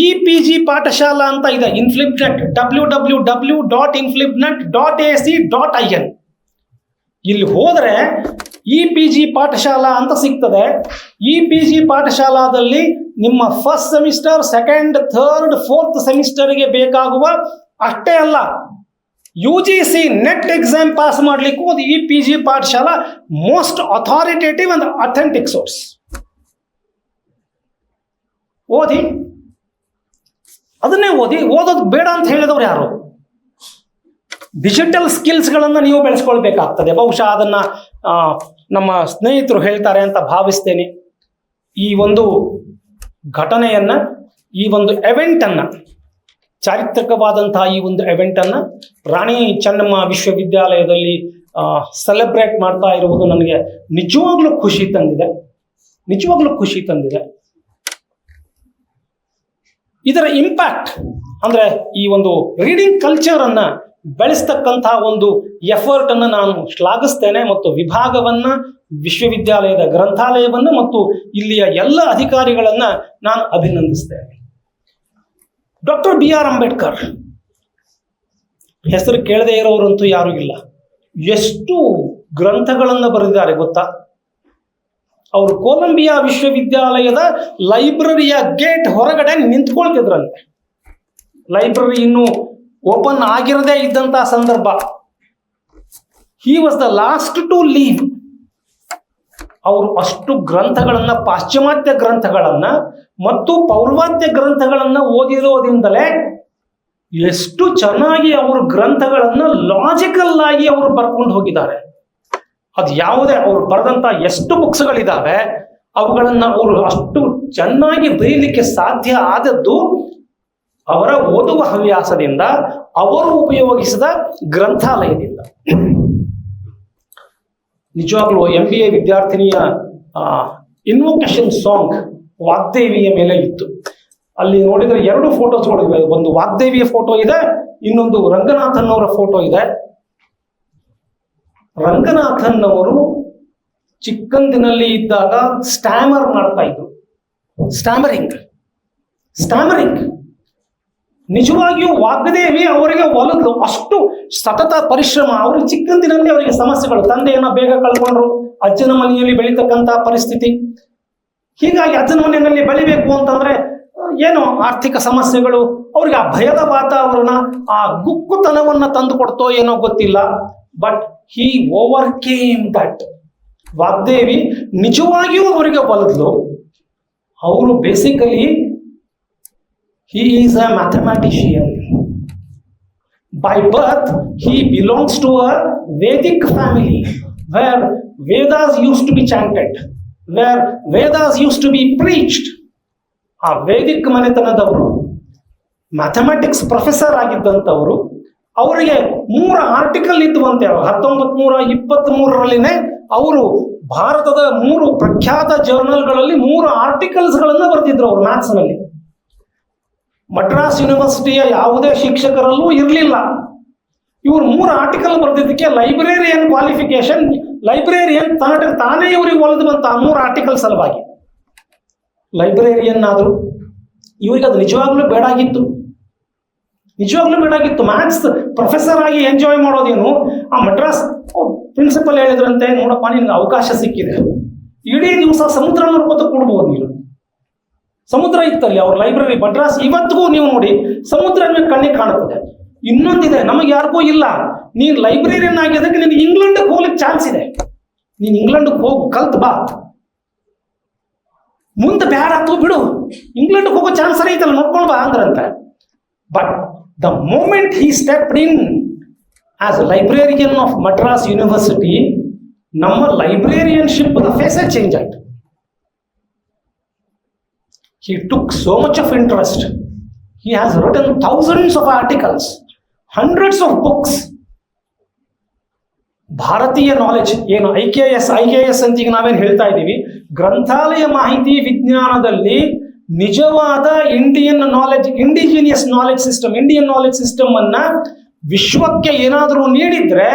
EPG ಪಾಠಶಾಲಾ ಅಂತ ಇದೆ, ಇನ್ಫ್ಲಿಬ್ನೆಟ್, www.inflibnet.ac.in. ಇಲ್ಲಿ ಹೋದರೆ EPG ಪಾಠಶಾಲಾ ಅಂತ ಸಿಗ್ತದೆ. EPG ಪಾಠಶಾಲಾದಲ್ಲಿ ನಿಮ್ಮ first semester, second, third, fourth ಸೆಮಿಸ್ಟರ್ಗೆ ಬೇಕಾಗುವ ಅಷ್ಟೇ ಅಲ್ಲ, UGC ನೆಟ್ ಎಕ್ಸಾಮ್ ಪಾಸ್ ಮಾಡಲಿಕ್ಕೂ ಅದು EPG Pathshala most authoritative and authentic source. ಓದಿ, ಅದನ್ನೇ ಓದಿ. ಓದೋದು ಬೇಡ ಅಂತ ಹೇಳಿದವರು ಯಾರು? ಡಿಜಿಟಲ್ ಸ್ಕಿಲ್ಸ್ಗಳನ್ನು ನೀವು ಬೆಳೆಸ್ಕೊಳ್ಬೇಕಾಗ್ತದೆ. ಬಹುಶಃ ಅದನ್ನ ನಮ್ಮ ಸ್ನೇಹಿತರು ಹೇಳ್ತಾರೆ ಅಂತ ಭಾವಿಸ್ತೇನೆ. ಈ ಒಂದು ಘಟನೆಯನ್ನ, ಈ ಒಂದು ಎವೆಂಟನ್ನು, ಚಾರಿತ್ರಿಕವಾದಂತಹ ಈ ಒಂದು ಎವೆಂಟನ್ನು ರಾಣಿ ಚೆನ್ನಮ್ಮ ವಿಶ್ವವಿದ್ಯಾಲಯದಲ್ಲಿ ಸೆಲೆಬ್ರೇಟ್ ಮಾಡ್ತಾ ಇರುವುದು ನನಗೆ ನಿಜವಾಗ್ಲೂ ಖುಷಿ ತಂದಿದೆ. ಇದರ ಇಂಪ್ಯಾಕ್ಟ್ ಅಂದ್ರೆ ಈ ಒಂದು ರೀಡಿಂಗ್ ಕಲ್ಚರ್ ಅನ್ನ ಬೆಳೆಸ್ತಕ್ಕಂತಹ ಒಂದು ಎಫರ್ಟ್ ಅನ್ನು ನಾನು ಶ್ಲಾಘಿಸ್ತೇನೆ ಮತ್ತು ವಿಭಾಗವನ್ನ, ವಿಶ್ವವಿದ್ಯಾಲಯದ ಗ್ರಂಥಾಲಯವನ್ನು ಮತ್ತು ಇಲ್ಲಿಯ ಎಲ್ಲ ಅಧಿಕಾರಿಗಳನ್ನ ನಾನು ಅಭಿನಂದಿಸ್ತೇನೆ. Doctor B.R. ಅಂಬೇಡ್ಕರ್ ಹೆಸರು ಕೇಳದೇ ಇರೋರಂತೂ ಯಾರೂ ಇಲ್ಲ. ಎಷ್ಟು ಗ್ರಂಥಗಳನ್ನು ಬರೆದಿದ್ದಾರೆ ಗೊತ್ತಾ? ಅವರು ಕೊಲಂಬಿಯಾ ವಿಶ್ವವಿದ್ಯಾಲಯದ ಲೈಬ್ರರಿಯ ಗೇಟ್ ಹೊರಗಡೆ ನಿಂತ್ಕೊಳ್ತಿದ್ರಂತೆ. ಲೈಬ್ರರಿ ಇನ್ನೂ ಓಪನ್ ಆಗಿರದೇ ಇದ್ದಂತಹ ಸಂದರ್ಭ. He was the last to leave. ಅವರು ಅಷ್ಟು ಗ್ರಂಥಗಳನ್ನ, ಪಾಶ್ಚಿಮಾತ್ಯ ಗ್ರಂಥಗಳನ್ನ ಮತ್ತು ಪೌರ್ವಾತ್ಯ ಗ್ರಂಥಗಳನ್ನ ಓದಿರೋದ್ರಿಂದಲೇ ಎಷ್ಟು ಚೆನ್ನಾಗಿ ಅವರು ಗ್ರಂಥಗಳನ್ನ ಲಾಜಿಕಲ್ ಆಗಿ ಅವರು ಬರ್ಕೊಂಡು ಹೋಗಿದ್ದಾರೆ. ಅದು ಯಾವುದೇ ಅವರು ಬರೆದಂತ ಎಷ್ಟು ಬುಕ್ಸ್ಗಳಿದ್ದಾವೆ ಅವುಗಳನ್ನ ಅವರು ಅಷ್ಟು ಚೆನ್ನಾಗಿ ಬರೀಲಿಕ್ಕೆ ಸಾಧ್ಯ ಆದದ್ದು ಅವರ ಓದುವ ಹವ್ಯಾಸದಿಂದ, ಅವರು ಉಪಯೋಗಿಸಿದ ಗ್ರಂಥಾಲಯದಿಂದ. ನಿಜವಾಗ್ಲೂ MBA ವಿದ್ಯಾರ್ಥಿನಿಯ ಇನ್ವೊಕೇಶನ್ ಸಾಂಗ್ ವಾಗ್ದೇವಿಯ ಮೇಲೆ ಇತ್ತು. ಅಲ್ಲಿ ನೋಡಿದ್ರೆ 2 ಫೋಟೋಸ್ಗಳಿವೆ. ಒಂದು ವಾಗ್ದೇವಿಯ ಫೋಟೋ ಇದೆ, ಇನ್ನೊಂದು ರಂಗನಾಥನ್ ಅವರ ಫೋಟೋ ಇದೆ. ರಂಗನಾಥನ್ ಅವರು ಚಿಕ್ಕಂದಿನಲ್ಲಿ ಇದ್ದಾಗ ಸ್ಟ್ಯಾಮರ್ ಮಾಡ್ತಾ ಇದ್ರು. ಸ್ಟ್ಯಾಮರಿಂಗ್ ನಿಜವಾಗಿಯೂ ವಾಗ್ದೇವಿ ಅವರಿಗೆ ಒಲದು. ಅಷ್ಟು ಸತತ ಪರಿಶ್ರಮ. ಅವರು ಚಿಕ್ಕಂದಿನಲ್ಲಿ ಅವರಿಗೆ ಸಮಸ್ಯೆಗಳು, ತಂದೆಯನ್ನ ಬೇಗ ಕಳ್ಕೊಂಡ್ರು, ಅಜ್ಜನ ಮನೆಯಲ್ಲಿ ಬೆಳೀತಕ್ಕಂತಹ ಪರಿಸ್ಥಿತಿ. ಹೀಗಾಗಿ ಅಜ್ಜನ ಮನೆಯಲ್ಲಿ ಬೆಳಿಬೇಕು ಅಂತಂದ್ರೆ ಏನೋ ಆರ್ಥಿಕ ಸಮಸ್ಯೆಗಳು, ಅವ್ರಿಗೆ ಆ ಭಯದ ವಾತಾವರಣ, ಆ ಗುಕ್ಕುತನವನ್ನ ತಂದು ಕೊಡ್ತೋ ಏನೋ ಗೊತ್ತಿಲ್ಲ. But he overcame that. Vagdevi ನಿಜವಾಗಿಯೂ ಅವರಿಗೆ ಒಲದ್ಲು. ಅವರು basically he is a mathematician. By birth, he belongs to a Vedic family where Vedas used to be chanted, where Vedas used to be preached. ಆ ವೇದಿಕ್ ಮನೆತನದವರು, ಮ್ಯಾಥಮೆಟಿಕ್ಸ್ ಪ್ರೊಫೆಸರ್ ಆಗಿದ್ದಂಥವರು. ಅವರಿಗೆ 3 article ಇದ್ದುವಂತೆ. 1923 ಅವರು ಭಾರತದ 3 ಪ್ರಖ್ಯಾತ ಜರ್ನಲ್ಗಳಲ್ಲಿ 3 ಆರ್ಟಿಕಲ್ಸ್ಗಳನ್ನು ಬರೆದಿದ್ರು ಅವರು ಮ್ಯಾಥ್ಸ್ನಲ್ಲಿ. ಮಡ್ರಾಸ್ ಯೂನಿವರ್ಸಿಟಿಯ ಯಾವುದೇ ಶಿಕ್ಷಕರಲ್ಲೂ ಇರಲಿಲ್ಲ. ಇವರು 3 ಆರ್ಟಿಕಲ್ ಬರೆದಿದ್ದಕ್ಕೆ ಲೈಬ್ರೇರಿಯನ್ ಕ್ವಾಲಿಫಿಕೇಶನ್, ಲೈಬ್ರೇರಿಯನ್ ತಾನೇ ಇವ್ರಿಗೆ ಒಲಿದು ಬಂತ 3 ಆರ್ಟಿಕಲ್ ಸಲುವಾಗಿ. ಲೈಬ್ರೇರಿಯನ್ ಆದ್ರು ಇವರಿಗೆ ಅದು ನಿಜವಾಗ್ಲೂ ಬೇಡಾಗಿತ್ತು. ಮ್ಯಾಥ್ಸ್ ಪ್ರೊಫೆಸರ್ ಆಗಿ ಎಂಜಾಯ್ ಮಾಡೋದೇನು, ಆ ಮಡ್ರಾಸ್ ಪ್ರಿನ್ಸಿಪಲ್ ಹೇಳಿದ್ರಂತೆ, ನೋಡಪ್ಪ ನಿನ್ಗೆ ಅವಕಾಶ ಸಿಕ್ಕಿದೆ, ಇಡೀ ದಿವಸ ಸಮುದ್ರ ನೋಡ್ಕೊತ ಕೂಡ್ಬೋದು ನೀನು. ಸಮುದ್ರ ಇತ್ತಲ್ಲಿ ಅವ್ರ ಲೈಬ್ರರಿ ಮಡ್ರಾಸ್. ಇವತ್ತಿಗೂ ನೀವು ನೋಡಿ ಸಮುದ್ರ ಕಣ್ಣಿಗೆ ಕಾಣುತ್ತದೆ. ಇನ್ನೊಂದಿದೆ, ನಮಗೆ ಯಾರಿಗೂ ಇಲ್ಲ. ನೀನು ಲೈಬ್ರೇರಿಯನ್ ಆಗಿದ್ದಕ್ಕೆ ನೀನು ಇಂಗ್ಲೆಂಡ್ಗೆ ಹೋಗ್ಲಿಕ್ಕೆ ಚಾನ್ಸ್ ಇದೆ. ನೀನು ಇಂಗ್ಲೆಂಡ್ಗೆ ಹೋಗು, ಕಲ್ತ್ ಬಾ. ಮುಂದೆ ಬ್ಯಾಡ ಆತು ಬಿಡು, ಇಂಗ್ಲೆಂಡ್ಗೆ ಹೋಗೋ ಚಾನ್ಸ್ ಐತಲ್ಲ, ನೋಡ್ಕೊಂಡು ಬಾ ಅಂದ್ರಂತೆ. But the moment he stepped in as a librarian of Madras University, ನಮ್ಮ ಲೈಬ್ರೇರಿಯನ್ಶಿಪ್ ಫೇಸೇ ಚೇಂಜ್ ಆಯ್ತು. He took so much of interest. He has written thousands of articles, hundreds of books. ಭಾರತೀಯ ನಾಲೆಜ್ ಏನು ICAS ಅಂತ ಈಗ ನಾವೇನು ಹೇಳ್ತಾ ಇದ್ದೀವಿ, ಗ್ರಂಥಾಲಯ ಮಾಹಿತಿ ವಿಜ್ಞಾನದಲ್ಲಿ ನಿಜವಾದ ಇಂಡಿಯನ್ ನಾಲೆಜ್ ಸಿಸ್ಟಮ್ ಅನ್ನ ವಿಶ್ವಕ್ಕೆ ಏನಾದರೂ ನೀಡಿದ್ರೆ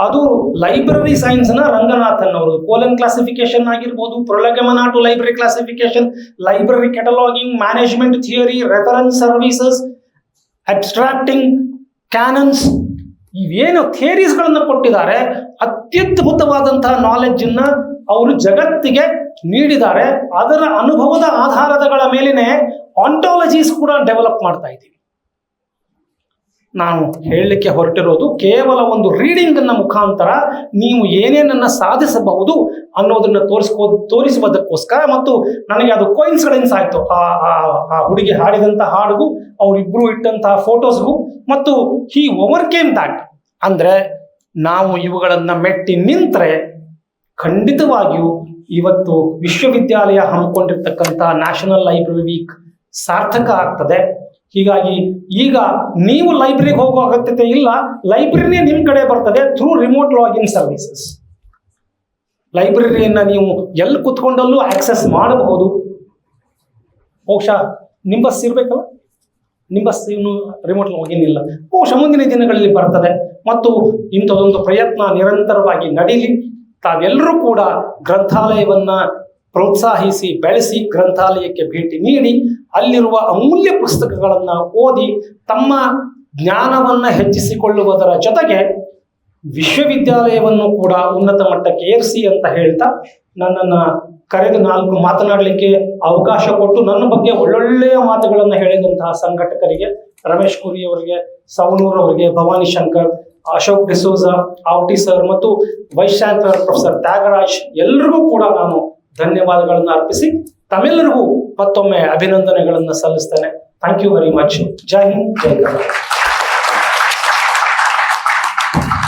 ಅದು ಲೈಬ್ರರಿ ಸೈನ್ಸ್ ನ ರಂಗನಾಥನ್ ಅವರು. ಕೋಲನ್ ಕ್ಲಾಸಿಫಿಕೇಶನ್ ಆಗಿರ್ಬೋದು, prolegomena to library classification, library cataloguing, management theory, reference services, abstracting, canons, ಇವೇನು ಥಿಯರೀಸ್ಗಳನ್ನು ಕೊಟ್ಟಿದ್ದಾರೆ, ಅತ್ಯದ್ಭುತವಾದಂತಹ ನಾಲೆಡ್ಜ್ ಅನ್ನ ಅವರು ಜಗತ್ತಿಗೆ ನೀಡಿದ್ದಾರೆ. ಅದರ ಅನುಭವದ ಆಧಾರಗಳ ಮೇಲಿನ ಆಂಟಾಲಜೀಸ್ ಕೂಡ ಡೆವಲಪ್ ಮಾಡ್ತಾ ಇದ್ದೀವಿ. ನಾನು ಹೇಳಲಿಕ್ಕೆ ಹೊರಟಿರೋದು ಕೇವಲ ಒಂದು ರೀಡಿಂಗ್ ನ ಮುಖಾಂತರ ನೀವು ಏನೇನನ್ನ ಸಾಧಿಸಬಹುದು ಅನ್ನೋದನ್ನ ತೋರಿಸುವುದಕ್ಕೋಸ್ಕರ. ಮತ್ತು ನನಗೆ ಅದು ಕೋಇನ್ಸಿಡೆನ್ಸ್ ಆಯ್ತು, ಆ ಹುಡುಗಿ ಹಾಡಿದಂತಹ ಹಾಡಿಗೂ ಅವರಿಬ್ರು ಇಟ್ಟಂತಹ ಫೋಟೋಸ್ಗೂ. ಮತ್ತು ಹಿ ಓವರ್ಕೇಮ್ ದಾಟ್. ಅಂದ್ರೆ ನಾವು ಇವುಗಳನ್ನ ಮೆಟ್ಟಿ ನಿಂತ್ರೆ ಖಂಡಿತವಾಗಿಯೂ ಇವತ್ತು ವಿಶ್ವವಿದ್ಯಾಲಯ ಹಮ್ಮಿಕೊಂಡಿರ್ತಕ್ಕಂಥ ನ್ಯಾಷನಲ್ ಲೈಬ್ರರಿ ವೀಕ್ ಸಾರ್ಥಕ ಆಗ್ತದೆ. ಹೀಗಾಗಿ ಈಗ ನೀವು ಲೈಬ್ರರಿಗೆ ಹೋಗೋ ಅಗತ್ಯತೆ ಇಲ್ಲ, ಲೈಬ್ರರಿನೇ ನಿಮ್ಮ ಕಡೆ ಬರ್ತದೆ ಥ್ರೂ ರಿಮೋಟ್ ಲಾಗಿನ್ ಸರ್ವಿಸಸ್. ಲೈಬ್ರರಿಯನ್ನ ನೀವು ಎಲ್ಲಿ ಕುತ್ಕೊಂಡಲ್ಲೂ ಆಕ್ಸೆಸ್ ಮಾಡಬಹುದು. ಬಹುಶಃ ನಿಂಬಸ್ ಇರ್ಬೇಕಲ್ಲ, ನಿಂಬಸ್ ಇನ್ನು ರಿಮೋಟ್ ಲಾಗಿನ್ ಇಲ್ಲ, ಬಹುಶಃ ಮುಂದಿನ ದಿನಗಳಲ್ಲಿ ಬರ್ತದೆ. ಮತ್ತು ಇಂಥದೊಂದು ಪ್ರಯತ್ನ ನಿರಂತರವಾಗಿ ನಡೀಲಿ. ತಾವೆಲ್ಲರೂ ಕೂಡ ಗ್ರಂಥಾಲಯವನ್ನ ಪ್ರೋತ್ಸಾಹಿಸಿ ಬೆಳೆಸಿ, ಗ್ರಂಥಾಲಯಕ್ಕೆ ಭೇಟಿ ನೀಡಿ ಅಲ್ಲಿರುವ ಅಮೂಲ್ಯ ಪುಸ್ತಕಗಳನ್ನು ಓದಿ ತಮ್ಮ ಜ್ಞಾನವನ್ನ ಹೆಚ್ಚಿಸಿಕೊಳ್ಳುವುದರ ಜೊತೆಗೆ ವಿಶ್ವವಿದ್ಯಾಲಯವನ್ನು ಕೂಡ ಉನ್ನತ ಮಟ್ಟಕ್ಕೆ ಏರಿಸಿ ಅಂತ ಹೇಳ್ತಾ ನನ್ನನ್ನ ಕರೆದು 4 ಮಾತನಾಡಲಿಕ್ಕೆ ಅವಕಾಶ ಕೊಟ್ಟು ನನ್ನ ಬಗ್ಗೆ ಒಳ್ಳೊಳ್ಳೆಯ ಮಾತುಗಳನ್ನು ಹೇಳಿದಂತಹ ಸಂಘಟಕರಿಗೆ, ರಮೇಶ್ ಕುರಿ ಅವರಿಗೆ, ಸವನೂರ್ ಅವರಿಗೆ, ಭವಾನಿಶಂಕರ್, ಅಶೋಕ್ ಡಿಸೋಜ, ಆವ್ಟಿ ಸರ್ ಮತ್ತು ವೈಸ್ ಚಾನ್ಸಲರ್ ಪ್ರೊಫೆಸರ್ ತ್ಯಾಗರಾಜ್ ಎಲ್ಲರಿಗೂ ಕೂಡ ನಾನು ಧನ್ಯವಾದಗಳನ್ನು ಅರ್ಪಿಸಿ ತಮ್ಮೆಲ್ಲರಿಗೂ ಮತ್ತೊಮ್ಮೆ ಅಭಿನಂದನೆಗಳನ್ನು ಸಲ್ಲಿಸ್ತೇನೆ. Thank you very much. Jai Hind, Jai Karnataka.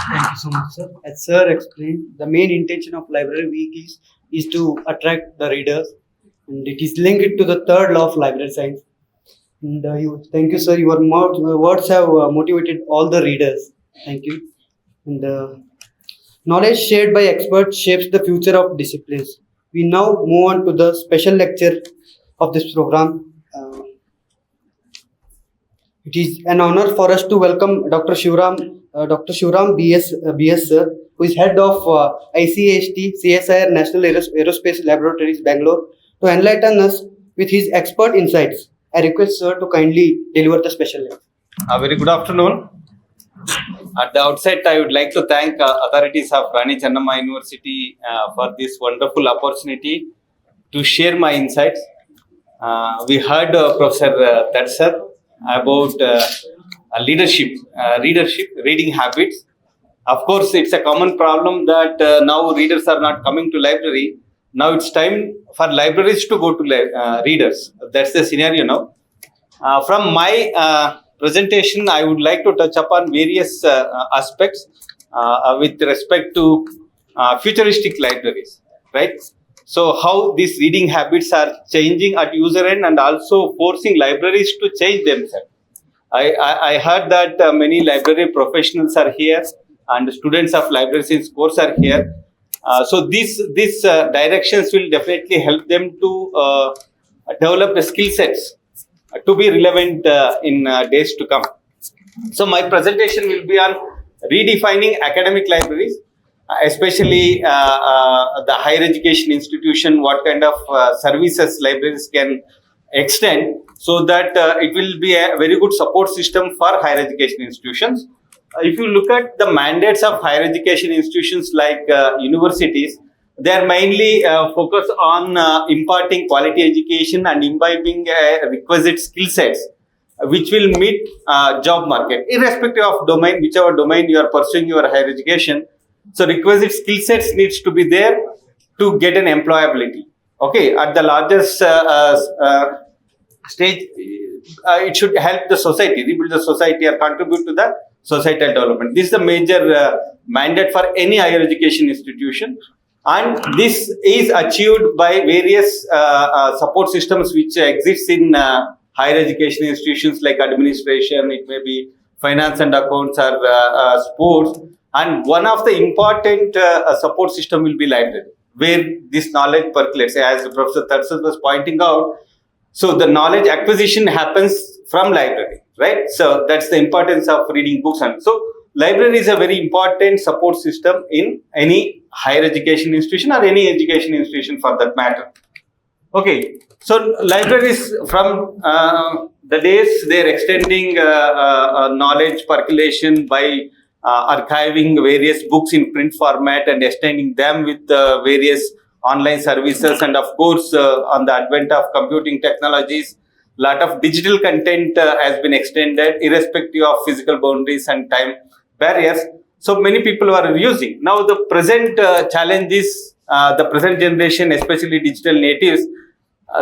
Thank you so much, sir. As sir explained, the main intention of Library Week is to attract the readers, and it is linked to the third law of library science. And thank you, sir. Your words have motivated all the readers. Thank you. And knowledge shared by experts shapes the future of disciplines. We now move on to the special lecture of this program. It is an honor for us to welcome Dr. Shivaram BS sir, who is head of ICAST CSIR National Aerospace Laboratories, Bengaluru, to enlighten us with his expert insights. I request sir to kindly deliver the special lecture. A very good afternoon. At the outset, I would like to thank authorities of Rani Channamma University for this wonderful opportunity to share my insights. We heard Professor Tadasad about leadership, reading habits. Of course, it's a common problem that now readers are not coming to library. Now it's time for libraries to go to readers. That's the scenario now. From my presentation, I would like to touch upon various aspects with respect to futuristic libraries, right? So how these reading habits are changing at user end and also forcing libraries to change themselves. I heard that many library professionals are here and students of library science course are here. So these directions will definitely help them to develop the skill sets to be relevant in days to come. So my presentation will be on redefining academic libraries, especially the higher education institution, what kind of services libraries can extend, so that it will be a very good support system for higher education institutions. If you look at the mandates of higher education institutions like universities, they are mainly focused on imparting quality education and imbibing requisite skill sets which will meet job market, irrespective of domain, whichever domain you are pursuing your higher education. So requisite skill sets needs to be there to get an employability. Okay, at the largest stage, it should help the society, rebuild the society, or contribute to the societal development. This is the major mandate for any higher education institution, and this is achieved by various support systems which exists in higher education institutions like administration, it may be finance and accounts, or sports. And one of the important support system will be library, where this knowledge percolates, as Professor Tadasad was pointing out. So the knowledge acquisition happens from library, right? So that's the importance of reading books. And so library is a very important support system in any higher education institution or any education institution for that matter. Okay, so libraries from the days they're extending knowledge percolation by archiving various books in print format and extending them with various online services, and of course on the advent of computing technologies, lot of digital content has been extended irrespective of physical boundaries and time barriers. So many people are using. Now the present challenge is the present generation, especially digital natives,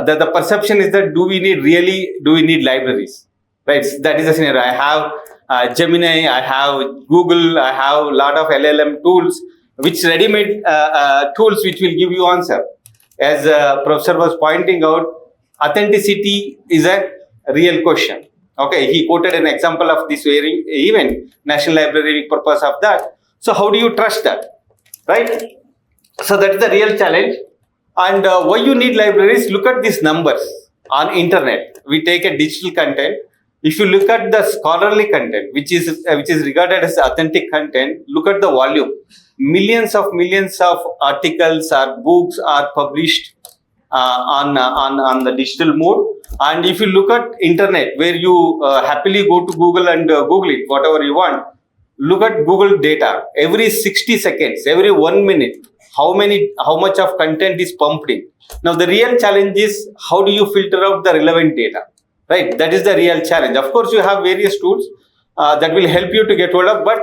the perception is that do we need libraries, right? That is the scenario. I have Gemini, I have Google, I have a lot of LLM tools, which ready-made tools which will give you answer. As Professor was pointing out, authenticity is a real question. Okay, he quoted an example of this very event, National Library Week purpose of that. So how do you trust that, right? So that is the real challenge. And why you need libraries? Look at these numbers on internet. We take a digital content. If you look at the scholarly content, which is regarded as authentic content, look at the volume. Millions of articles or books are published on the digital mode. And if you look at internet, where you happily go to Google and Google it, whatever you want, look at Google data. Every 60 seconds, every 1 minute, how much of content is pumped in. Now the real challenge is how do you filter out the relevant data, right? That is the real challenge. Of course, you have various tools that will help you to get hold of, but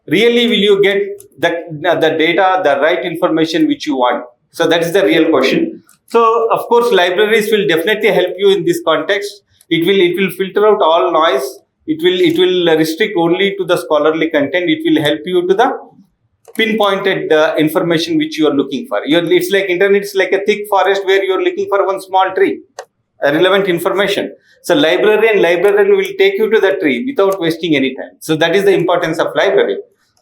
really will you get the data, the right information which you want? So that is the real question. So of course, libraries will definitely help you in this context. It will filter out all noise. It will restrict only to the scholarly content. It will help you to the pinpointed information which you are looking for. It's like internet is like a thick forest where you are looking for one small tree, relevant information. So librarian will take you to the tree without wasting any time. So that is the importance of library.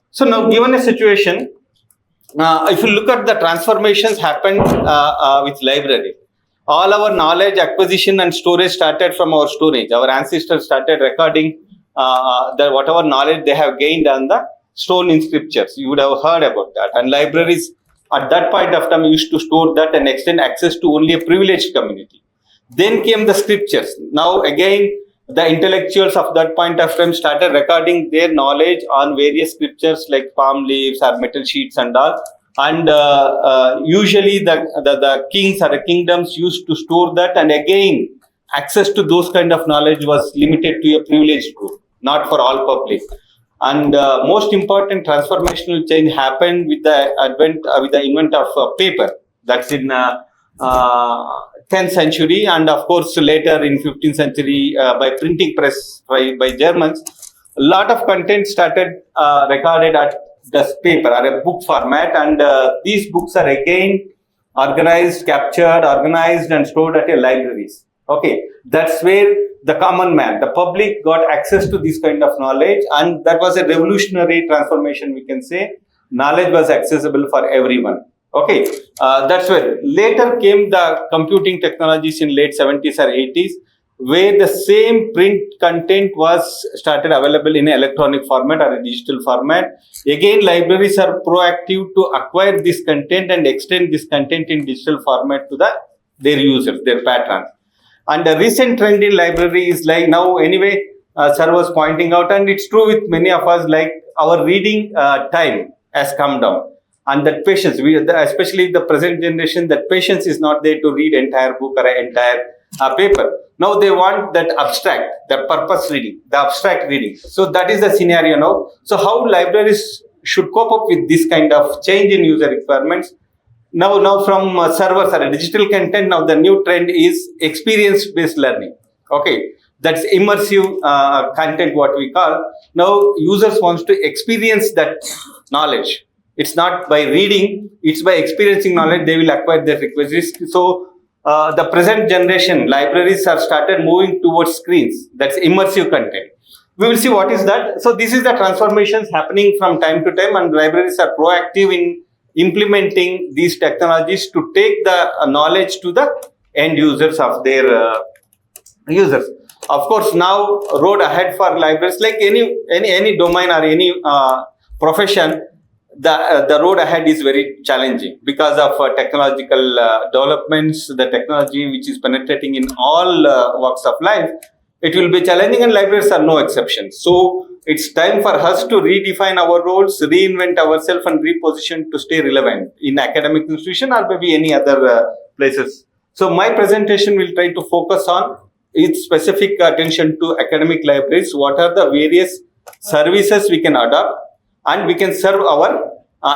So now, given a situation, if you look at the transformations happened with library, all our knowledge acquisition and storage started from our storage. Our ancestors started recording whatever knowledge they have gained on the stone inscriptures. You would have heard about that. And libraries at that point of time used to store that and extend access to only a privileged community. Then came the scriptures. Now again, the intellectuals of that point of time started recording their knowledge on various scriptures like palm leaves or metal sheets and all. And usually the kings or the kingdoms used to store that, and again access to those kind of knowledge was limited to a privileged group, not for all public. And most important transformational change happened with the invent of paper. That's in 10th century, and of course later in 15th century by printing press by Germans. A lot of content started recorded at the paper or a book format, and these books are again organized and stored at a libraries. Okay, that's where the common man, the public, got access to this kind of knowledge, and that was a revolutionary transformation, we can say. Knowledge was accessible for everyone. Okay, that's where later came the computing technologies in late 70s or 80s, where the same print content was started available in an electronic format or a digital format. Again, libraries are proactive to acquire this content and extend this content in digital format to their users, their patrons. And the recent trend in library is like now anyway, sir was pointing out, and it's true with many of us, like our reading time has come down. And that patience, especially the present generation, that patience is not there to read entire book or entire paper. Now they want that abstract, the purpose reading, the abstract reading. So that is the scenario now. So how libraries should cope up with this kind of change in user requirements? Now from servers or digital content, now the new trend is experience-based learning. Okay, that's immersive content, what we call. Now users wants to experience that knowledge. It's not by reading, it's by experiencing knowledge they will acquire their requisites. So the present generation libraries have started moving towards screens. That's immersive content. We will see what is that. So this is the transformations happening from time to time, and libraries are proactive in implementing these technologies to take the knowledge to the end users of their users. Of course, now road ahead for libraries, like any domain or any profession, the road ahead is very challenging because of technological developments, the technology which is penetrating in all walks of life. It will be challenging, and libraries are no exception. So it's time for us to redefine our roles, reinvent ourselves, and reposition to stay relevant in academic institution or maybe any other places. So my presentation will try to focus on its specific attention to academic libraries. What are the various services we can adopt and we can serve our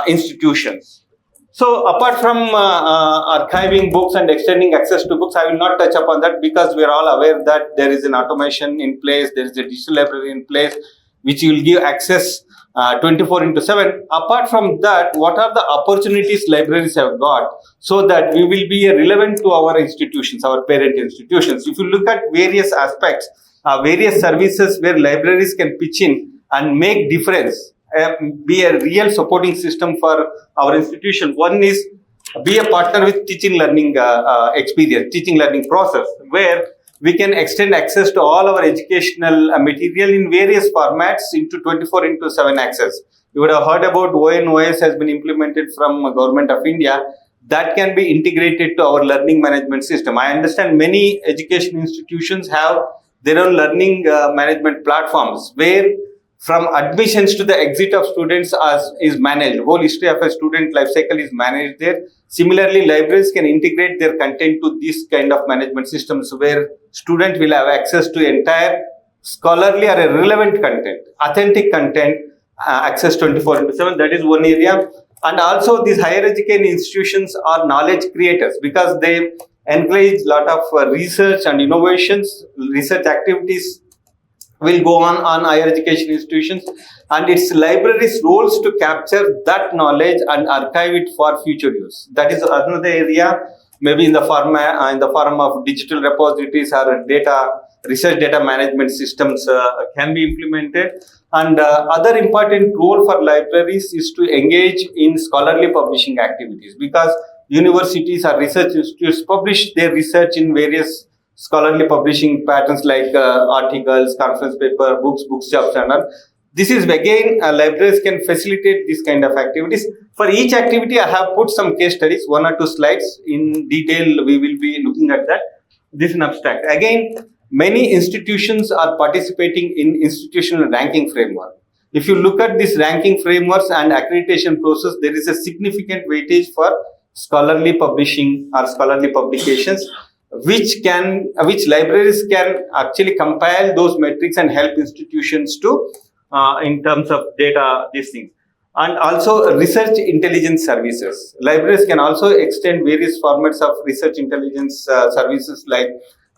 institutions. So apart from archiving books and extending access to books, I will not touch upon that because we are all aware that there is an automation in place, there is a digital library in place, which will give access 24/7. Apart from that, what are the opportunities libraries have got so that we will be relevant to our institutions, our parent institutions? If you look at various aspects, various services where libraries can pitch in and make difference, be a real supporting system for our institution. One is be a partner with teaching learning experience, teaching learning process, where we can extend access to all our educational material in various formats into 24/7 access. You would have heard about ONOS has been implemented from Government of India. That can be integrated to our learning management system. I understand many education institutions have their own learning management platforms where from admissions to the exit of students is managed. Whole history of a student life cycle is managed there. Similarly, libraries can integrate their content to this kind of management systems where student will have access to entire scholarly or relevant content, authentic content, access 24/7. That is one area. And also these higher education institutions are knowledge creators because they encourage a lot of research and innovations, research activities will go on higher education institutions, and it's libraries' roles to capture that knowledge and archive it for future use. That is another area, maybe in the form of digital repositories or research data management systems can be implemented. And other important role for libraries is to engage in scholarly publishing activities because universities or research institutes publish their research in various scholarly publishing patterns like articles, conference paper, books, bookshops, and all. This is again, libraries can facilitate this kind of activities. For each activity, I have put some case studies, 1 or 2 slides. In detail, we will be looking at that. This is an abstract. Again, many institutions are participating in institutional ranking framework. If you look at this ranking frameworks and accreditation process, there is a significant weightage for scholarly publishing or scholarly publications, which libraries can actually compile those metrics and help institutions to in terms of data, these things. And also research intelligence services. Libraries can also extend various formats of research intelligence services like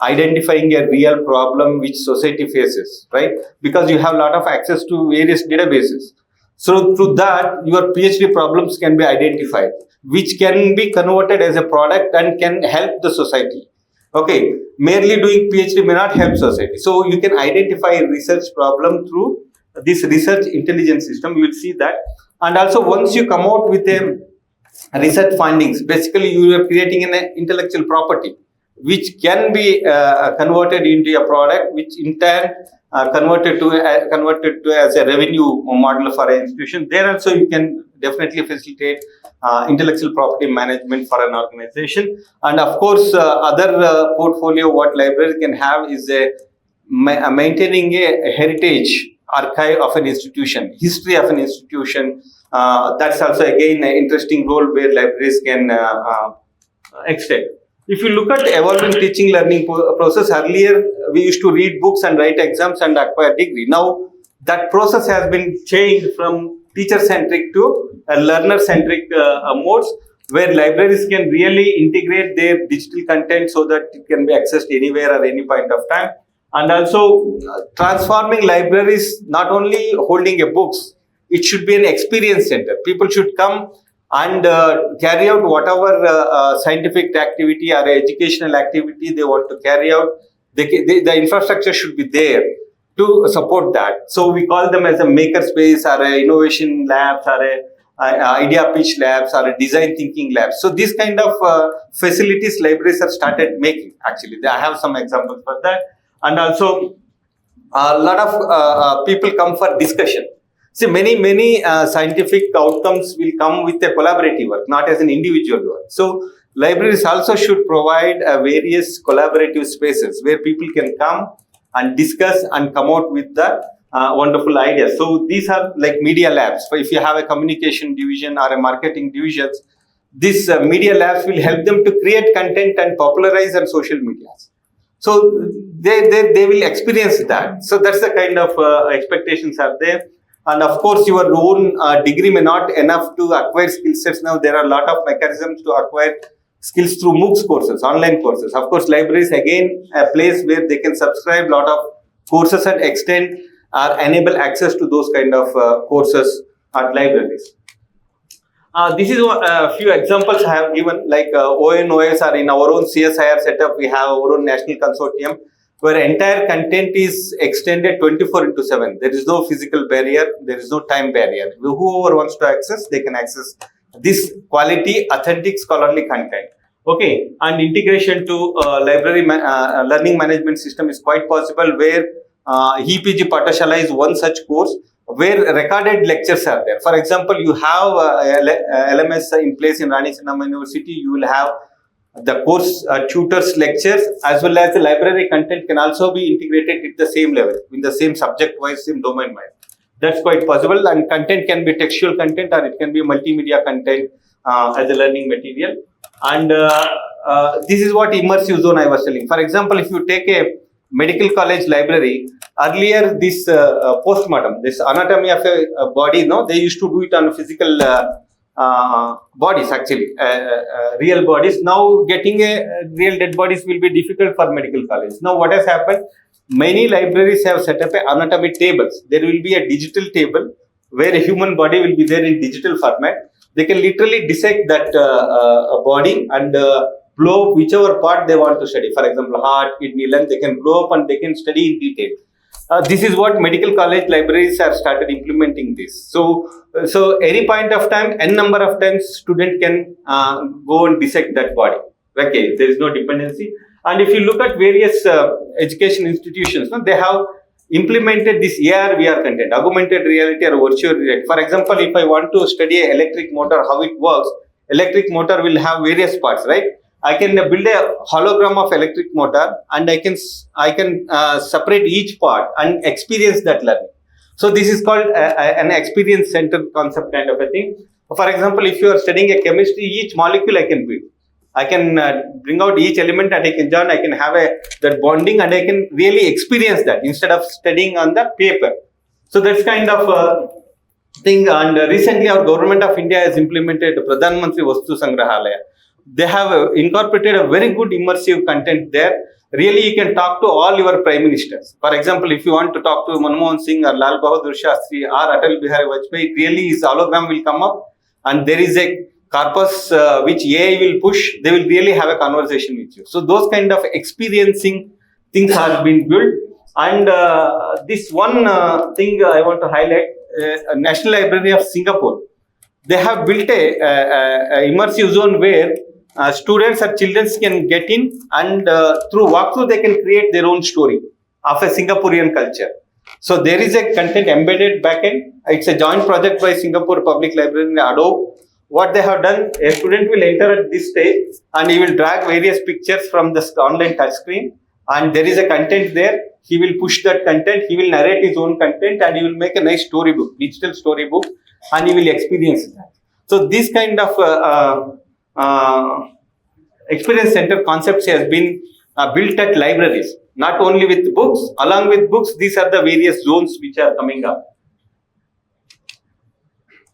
identifying a real problem which society faces, right? Because you have a lot of access to various databases. So through that, your PhD problems can be identified, which can be converted as a product and can help the society. Okay, merely doing PhD may not help society. So you can identify a research problem through this research intelligence system. You will see that. And also once you come out with a research findings, basically you are creating an intellectual property. which can be converted into a product, which in turn converted to as a revenue model for an institution. There also you can definitely facilitate intellectual property management for an organization. And of course, other portfolio what library can have is maintaining a heritage archive of an institution, history of an institution. That's also again an interesting role where libraries can extend. If you look at evolving teaching learning process, earlier we used to read books and write exams and acquire degree. Now that process has been changed from teacher-centric to learner-centric modes, where libraries can really integrate their digital content so that it can be accessed anywhere at any point of time. And also transforming libraries, not only holding a books, it should be an experience center. People should come and carry out whatever scientific activity or educational activity they want to carry out. The infrastructure should be there to support that. So we call them as a maker space or a innovation labs or a idea pitch labs or a design thinking labs. So these kind of facilities libraries have started making. Actually, I have some examples for that. And also a lot of people come for discussion. See, many scientific outcomes will come with a collaborative work, not as an individual work. So libraries also should provide various collaborative spaces where people can come and discuss and come out with the wonderful ideas. So these are like media labs. So if you have a communication division or a marketing division, these media labs will help them to create content and popularize on social media. So they will experience that. So that's the kind of expectations are there. And of course, your own degree may not enough to acquire skill sets. Now there are a lot of mechanisms to acquire skills through MOOCs courses, online courses. Of course, libraries again a place where they can subscribe a lot of courses and extend or enable access to those kind of courses at libraries. This is a few examples I have given, like ONOS or in our own CSIR setup, we have our own national consortium where entire content is extended 24/7. There is no physical barrier, there is no time barrier. Whoever wants to access, they can access this quality, authentic scholarly content. Okay, and integration to library learning management system is quite possible, where EPG Patashala is one such course where recorded lectures are there. For example, you have LMS in place in Rani Channamma University, you will have the course tutors lectures as well as the library content can also be integrated at the same level, in the same subject wise, same domain wise. That's quite possible, and content can be textual content or it can be multimedia content as a learning material. And this is what immersive zone I was telling. For example, if you take a medical college library, earlier this postmortem, this anatomy of a body, no, they used to do it on physical bodies actually, real bodies. Now getting a real dead bodies will be difficult for medical college. Now what has happened? Many libraries have set up anatomy tables. There will be a digital table where a human body will be there in digital format. They can literally dissect that body and blow whichever part they want to study. For example, heart, kidney, lung, they can blow up and they can study in detail. This is what medical college libraries have started implementing this. So any point of time, n number of times, student can go and dissect that body. Okay, there is no dependency. And if you look at various education institutions, they have implemented this AR, VR content, augmented reality or virtual reality. For example, if I want to study an electric motor, how it works, electric motor will have various parts, right? I can build a hologram of electric motor and I can separate each part and experience that learning. So this is called an experience centered concept kind of a thing. For example, if you are studying a chemistry, each molecule I can build. I can bring out each element and I can join, I can have that bonding and I can really experience that instead of studying on the paper. So that's kind of thing. And recently our government of India has implemented Pradhan Mantri Vastu Sangrahalaya. They have incorporated a very good immersive content there. Really, you can talk to all your prime ministers. For example, if you want to talk to Manmohan Singh or Lal Bahadur Shastri or Atal Bihari Vajpayee, really his hologram will come up and there is a corpus which AI will push. They will really have a conversation with you. So those kind of experiencing things have been built. And this one thing I want to highlight, National Library of Singapore. They have built a immersive zone where students or children can get in, and through walkthrough they can create their own story of a Singaporean culture. So there is a content embedded backend. It's a joint project by Singapore Public Library and Adobe. What they have done, a student will enter at this stage and he will drag various pictures from the online touchscreen, and there is a content there. He will push that content, he will narrate his own content, and he will make a nice storybook, digital storybook, and he will experience that. So this kind of experience center concepts has been built at libraries, not only with books. Along with books, these are the various zones which are coming up.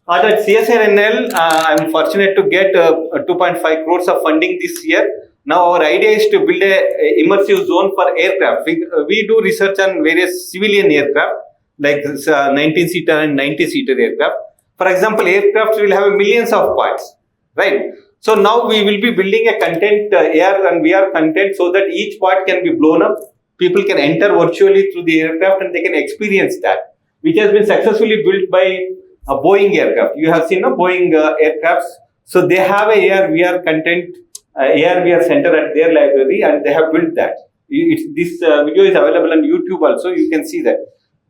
At CSIR I'm fortunate to get 2.5 crores of funding this year. Now our idea is to build a immersive zone for aircraft. We do research on various civilian aircraft, like 19-seater and 90-seater aircraft. For example, aircraft will have millions of parts, right? So now we will be building a content, AR and VR content, so that each part can be blown up. People can enter virtually through the aircraft and they can experience that, which has been successfully built by a Boeing aircraft. You have seen a Boeing aircrafts. So they have a AR VR content, AR VR center at their library, and they have built that. This video is available on YouTube also. You can see that.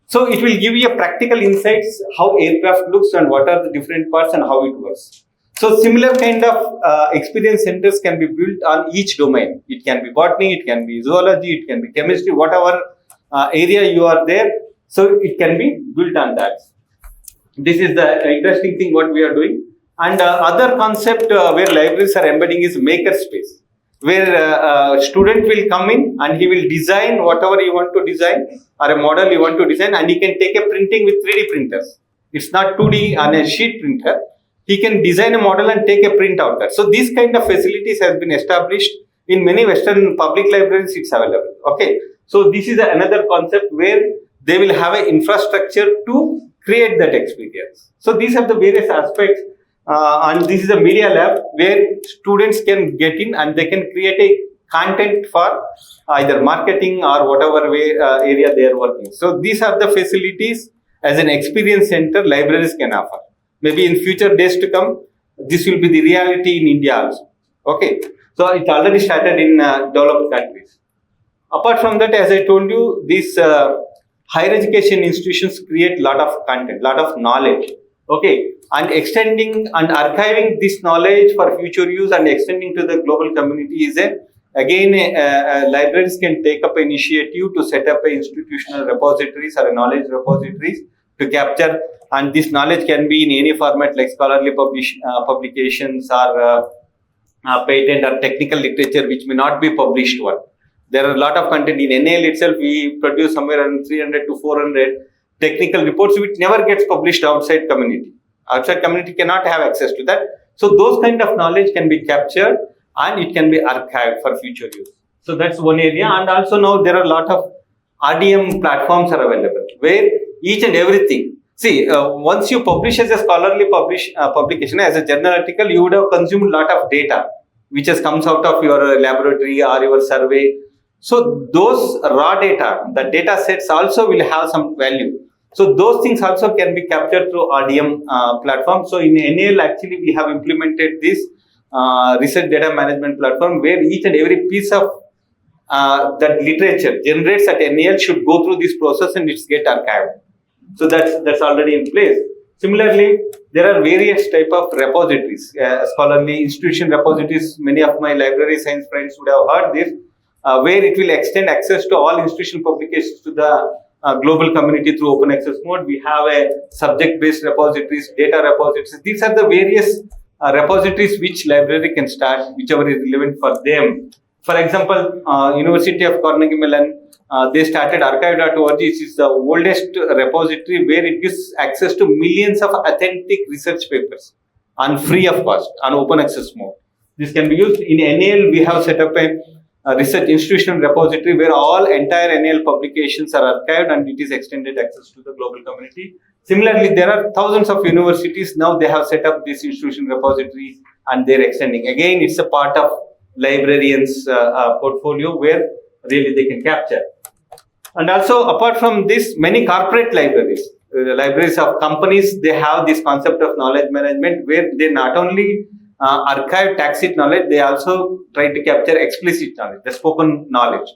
So it will give you a practical insights how aircraft looks and what are the different parts and how it works. So similar kind of experience centers can be built on each domain. It can be botany, it can be zoology, it can be chemistry, whatever area you are there. So it can be built on that. This is the interesting thing what we are doing. And other concept where libraries are embedding is makerspace, where a student will come in and he will design whatever you want to design, or a model you want to design, and he can take a printing with 3D printers. It's not 2D on a sheet printer. He can design a model and take a print out there. So these kind of facilities has been established in many Western public libraries. It's available. Okay. So this is another concept where they will have an infrastructure to create that experience. So these are the various aspects, and this is a media lab where students can get in and they can create a content for either marketing or whatever way area they are working. So these are the facilities as an experience center libraries can offer. Maybe in future days to come, this will be the reality in India also. Okay, so it already started in developed countries. Apart from that, as I told you, these higher education institutions create lot of content, lot of knowledge. Okay, and extending and archiving this knowledge for future use and extending to the global community is libraries can take up initiative to set up a institutional repositories or a knowledge repositories to capture, and this knowledge can be in any format like scholarly publications or patent or technical literature which may not be published one. There are a lot of content in NAL itself. We produce somewhere around 300 to 400 technical reports which never gets published outside community. Outside community cannot have access to that. So those kind of knowledge can be captured and it can be archived for future use. So that's one area. And also now there are a lot of RDM platforms are available where each and everything. See, once you publish as a scholarly publication, as a journal article, you would have consumed a lot of data which has comes out of your laboratory or your survey. So those raw data, the data sets also will have some value. So those things also can be captured through RDM platform. So in NAL, actually, we have implemented this research data management platform where each and every piece of that literature generates at NAL should go through this process and it's get archived. So that's already in place. Similarly, there are various type of repositories, scholarly institution repositories. Many of my library science friends would have heard this, where it will extend access to all institutional publications to the global community through open access mode. We have a subject-based repositories, data repositories. These are the various repositories which library can start, whichever is relevant for them. For example, University of Carnegie Mellon, they started archive.org, which is the oldest repository where it gives access to millions of authentic research papers and free of cost on open access mode. This can be used. In NAL, we have set up a research institutional repository where all entire NAL publications are archived and it is extended access to the global community. Similarly, there are thousands of universities now they have set up this institutional repository and they're extending. Again, it's a part of librarians' portfolio where really they can capture. And also, apart from this, many corporate libraries, libraries of companies, they have this concept of knowledge management where they not only archive tacit knowledge, they also try to capture explicit knowledge, the spoken knowledge.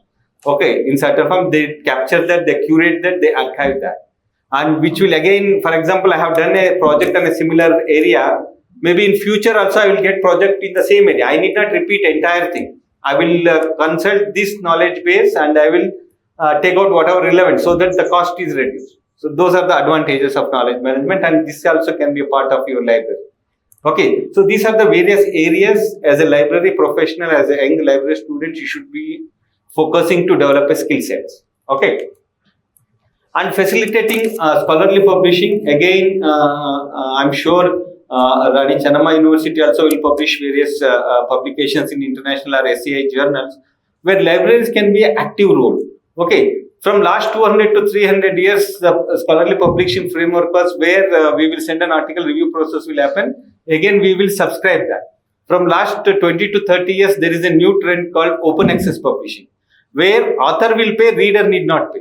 Okay, in certain form, they capture that, they curate that, they archive that. And which will again, for example, I have done a project on a similar area. Maybe in future also I will get project in the same area. I need not repeat entire thing. I will consult this knowledge base and I will take out whatever relevant so that the cost is reduced. So those are the advantages of knowledge management, and this also can be a part of your library. Okay, so these are the various areas as a library professional, as a young library student, you should be focusing to develop a skill sets. Okay. And facilitating scholarly publishing, again, I'm sure Rani Channamma University also will publish various publications in international or SCI journals, where libraries can be an active role. Okay, from last 200 to 300 years, the scholarly publishing framework was where we will send an article, review process will happen. Again, we will subscribe that. From last 20 to 30 years, there is a new trend called open access publishing, where author will pay, reader need not pay,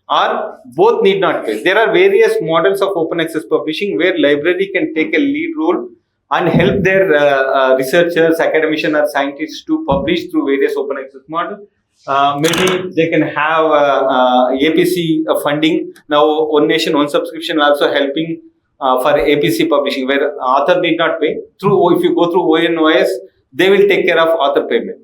or both need not pay. There are various models of open access publishing where library can take a lead role and help their researchers, academicians or scientists to publish through various open access models. Maybe they can have APC funding. Now, One Nation, One Subscription also helping for APC publishing, where author need not pay. If you go through ONOS, they will take care of author payment.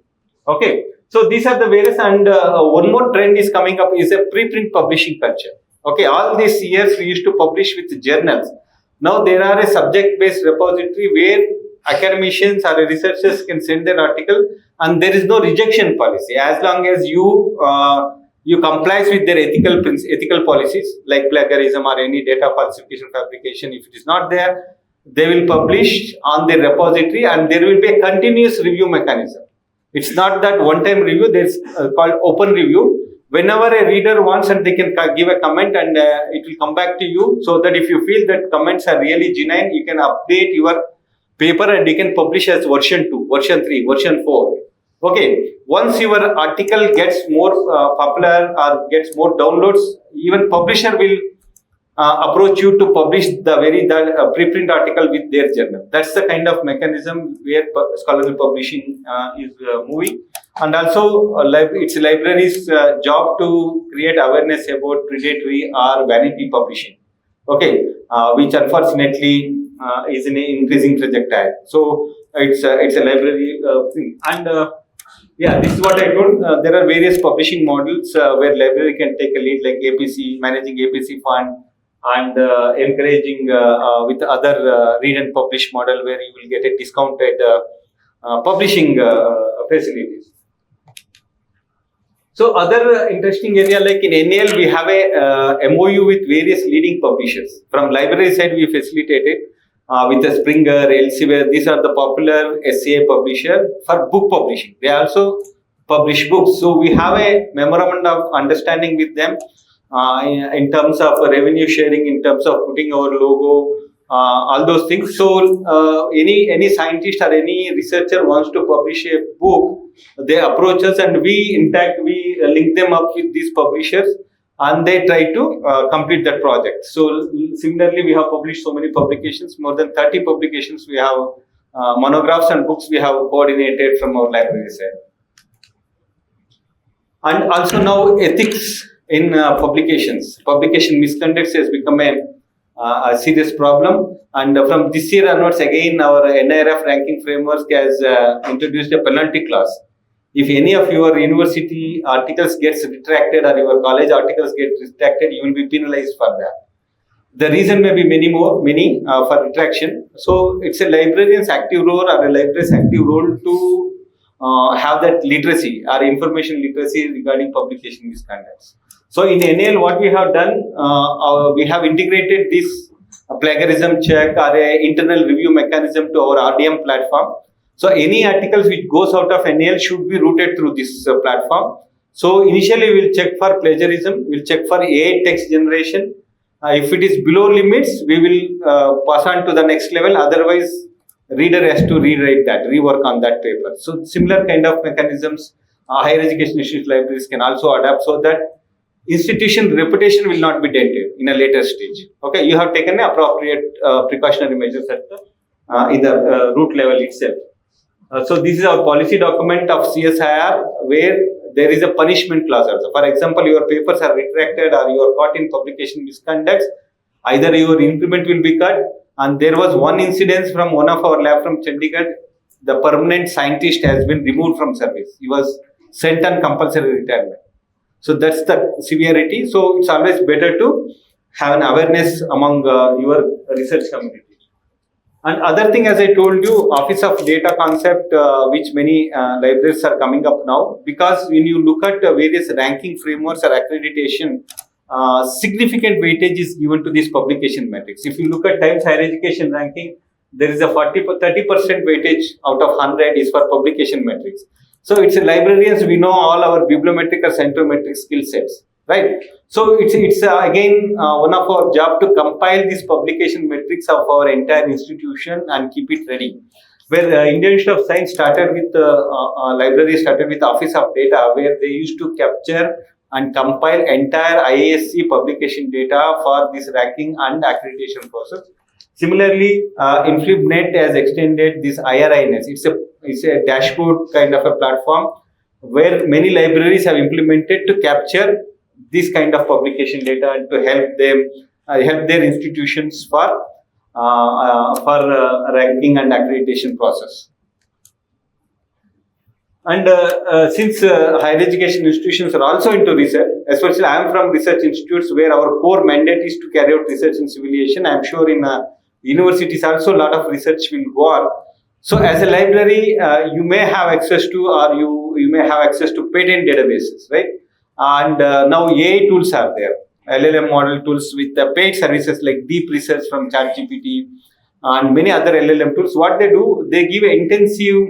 Okay. So these are the various, and one more trend is coming up is a preprint publishing culture. Okay, all these years we used to publish with journals. Now there are a subject-based repository where academicians or researchers can send their article, and there is no rejection policy as long as you complies with their ethical policies like plagiarism or any data falsification, fabrication. If it is not there, they will publish on their repository, and there will be a continuous review mechanism. It's not that one-time review. There's called open review. Whenever a reader wants, and they can give a comment, and it will come back to you. So that if you feel that comments are really genuine, you can update your paper and you can publish as version 2, version 3, version 4. Okay. Once your article gets more popular or gets more downloads, even publisher will approach you to publish the preprint article with their journal. That's the kind of mechanism where scholarly publishing is moving. And also, it's a library's job to create awareness about predatory or vanity publishing. Okay, which unfortunately is in an increasing trajectory. So it's a library thing. And yeah, this is what I told. There are various publishing models where library can take a lead, like APC, managing APC fund, and encouraging with other read and publish model where you will get a discounted publishing facilities. So other interesting area, like in NAL, we have a MOU with various leading publishers. From library side, we facilitated with the Springer, Elsevier. These are the popular SCI publisher for book publishing. They also publish books. So we have a memorandum of understanding with them in terms of revenue sharing, in terms of putting our logo, all those things. So any scientist or any researcher wants to publish a book, they approach us, and we link them up with these publishers, and they try to complete that project. So similarly, we have published so many publications, more than 30 publications. We have monographs and books we have coordinated from our library side. And also now ethics in publications. Publication misconduct has become a serious problem. And from this year onwards, again, our NIRF ranking framework has introduced a penalty clause. If any of your university articles gets retracted or your college articles get retracted, you will be penalized for that. The reason may be many for retraction. So it's a librarian's active role or a library's active role to have that literacy or information literacy regarding publication misconducts. So in NAL, what we have done, we have integrated this plagiarism check or a internal review mechanism to our RDM platform. So any articles which goes out of NAL should be routed through this platform. So initially we'll check for plagiarism, we'll check for AI text generation. If it is below limits, we will pass on to the next level. Otherwise, reader has to rewrite that, rework on that paper. So similar kind of mechanisms, higher education institute libraries can also adapt so that institution reputation will not be dented in a later stage. Okay, you have taken appropriate precautionary measures at the in the root level itself. So this is our policy document of CSIR where there is a punishment clause also. For example, your papers are retracted or you are caught in publication misconduct, either your increment will be cut. And there was one incident from one of our lab from Chandigarh. The permanent scientist has been removed from service. He was sent on compulsory retirement. So that's the severity. So it's always better to have an awareness among your research community. And other thing, as I told you, Office of Data concept, which many libraries are coming up now, because when you look at various ranking frameworks or accreditation, significant weightage is given to this publication metrics. If you look at Times Higher Education ranking, there is a 30% weightage out of 100 is for publication metrics. So it's a librarians, we know all our bibliometric or centrometric skill sets, right? So it's again one of our job to compile these publication metrics of our entire institution and keep it ready. Where Indian Institute of Science started with library started with Office of Data, where they used to capture and compile entire IASC publication data for this ranking and accreditation process. Similarly, InflibNet has extended this IRINS. It's a dashboard kind of a platform where many libraries have implemented to capture this kind of publication data and to help them help their institutions for ranking and accreditation process. And since higher education institutions are also into research, especially I am from research institutes where our core mandate is to carry out research in civil aviation. I am sure in universities also a lot of research will go on. So as a library, you may have access to, or you may have access to patent databases, right? And now AI tools are there, LLM model tools with the paid services like deep research from ChatGPT and many other LLM tools. What they do, they give intensive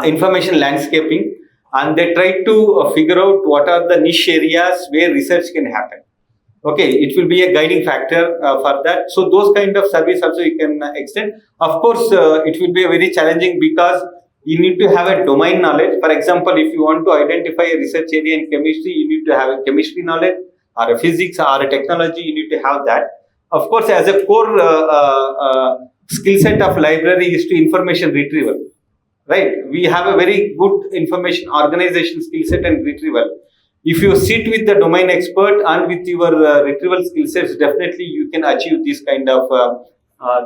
information landscaping, and they try to figure out what are the niche areas where research can happen. Okay, it will be a guiding factor for that. So those kind of service also you can extend. Of course, it will be very challenging because you need to have a domain knowledge. For example, if you want to identify a research area in chemistry, you need to have a chemistry knowledge, or a physics, or a technology, you need to have that. Of course, as a core skill set of library is to information retrieval, right? We have a very good information organization skill set and retrieval. If you sit with the domain expert and with your retrieval skill sets, definitely you can achieve this kind of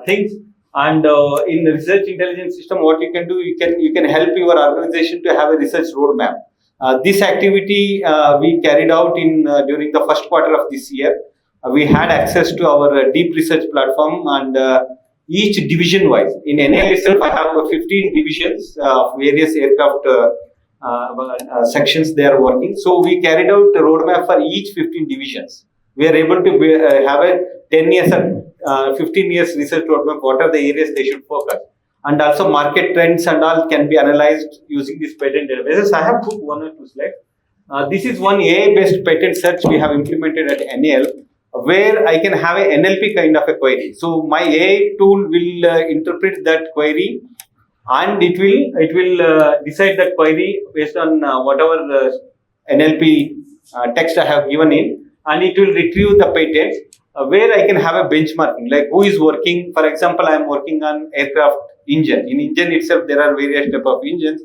things. And in the research intelligence system, what you can do, you can help your organization to have a research roadmap. This activity we carried out in during the first quarter of this year. We had access to our deep research platform, and each division wise, in NL itself, I have 15 divisions of various aircraft sections they are working. So we carried out a roadmap for each 15 divisions. We are able to have a 10 years and 15 years research roadmap, what are the areas they should focus. And also market trends and all can be analyzed using this patent databases. I have put one or two slides. This is one AI-based patent search we have implemented at NL, where I can have a NLP kind of a query. So my AI tool will interpret that query, and it will decide that query based on whatever NLP text I have given in, and it will retrieve the patent where I can have a benchmarking, like who is working. For example, I am working on aircraft engine. In engine itself, there are various type of engines.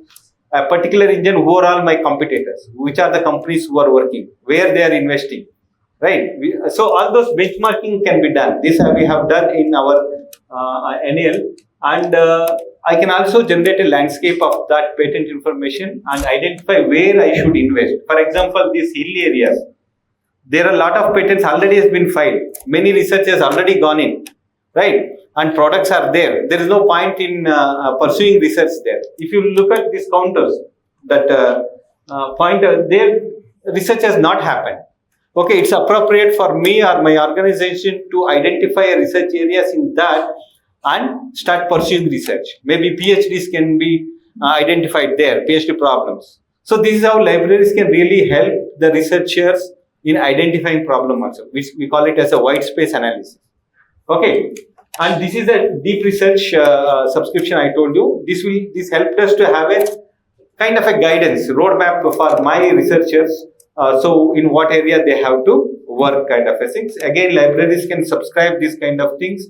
A particular engine, who are all my competitors? Which are the companies who are working? Where they are investing? Right. So all those benchmarking can be done. This we have done in our NL, and I can also generate a landscape of that patent information and identify where I should invest. For example, these hill areas, there are a lot of patents already has been filed. Many research has already gone in, right? And products are there. There is no point in pursuing research there. If you look at these counters, that pointer, there research has not happened. Okay, it's appropriate for me or my organization to identify research areas in that and start pursuing research. Maybe PhDs can be identified there, PhD problems. So this is how libraries can really help the researchers in identifying problem also, which we call it as a white space analysis. Okay, and this is a deep research subscription I told you. This helped us to have a kind of a guidance roadmap for my researchers. So in what area they have to work, kind of a things. Again, libraries can subscribe these kind of things,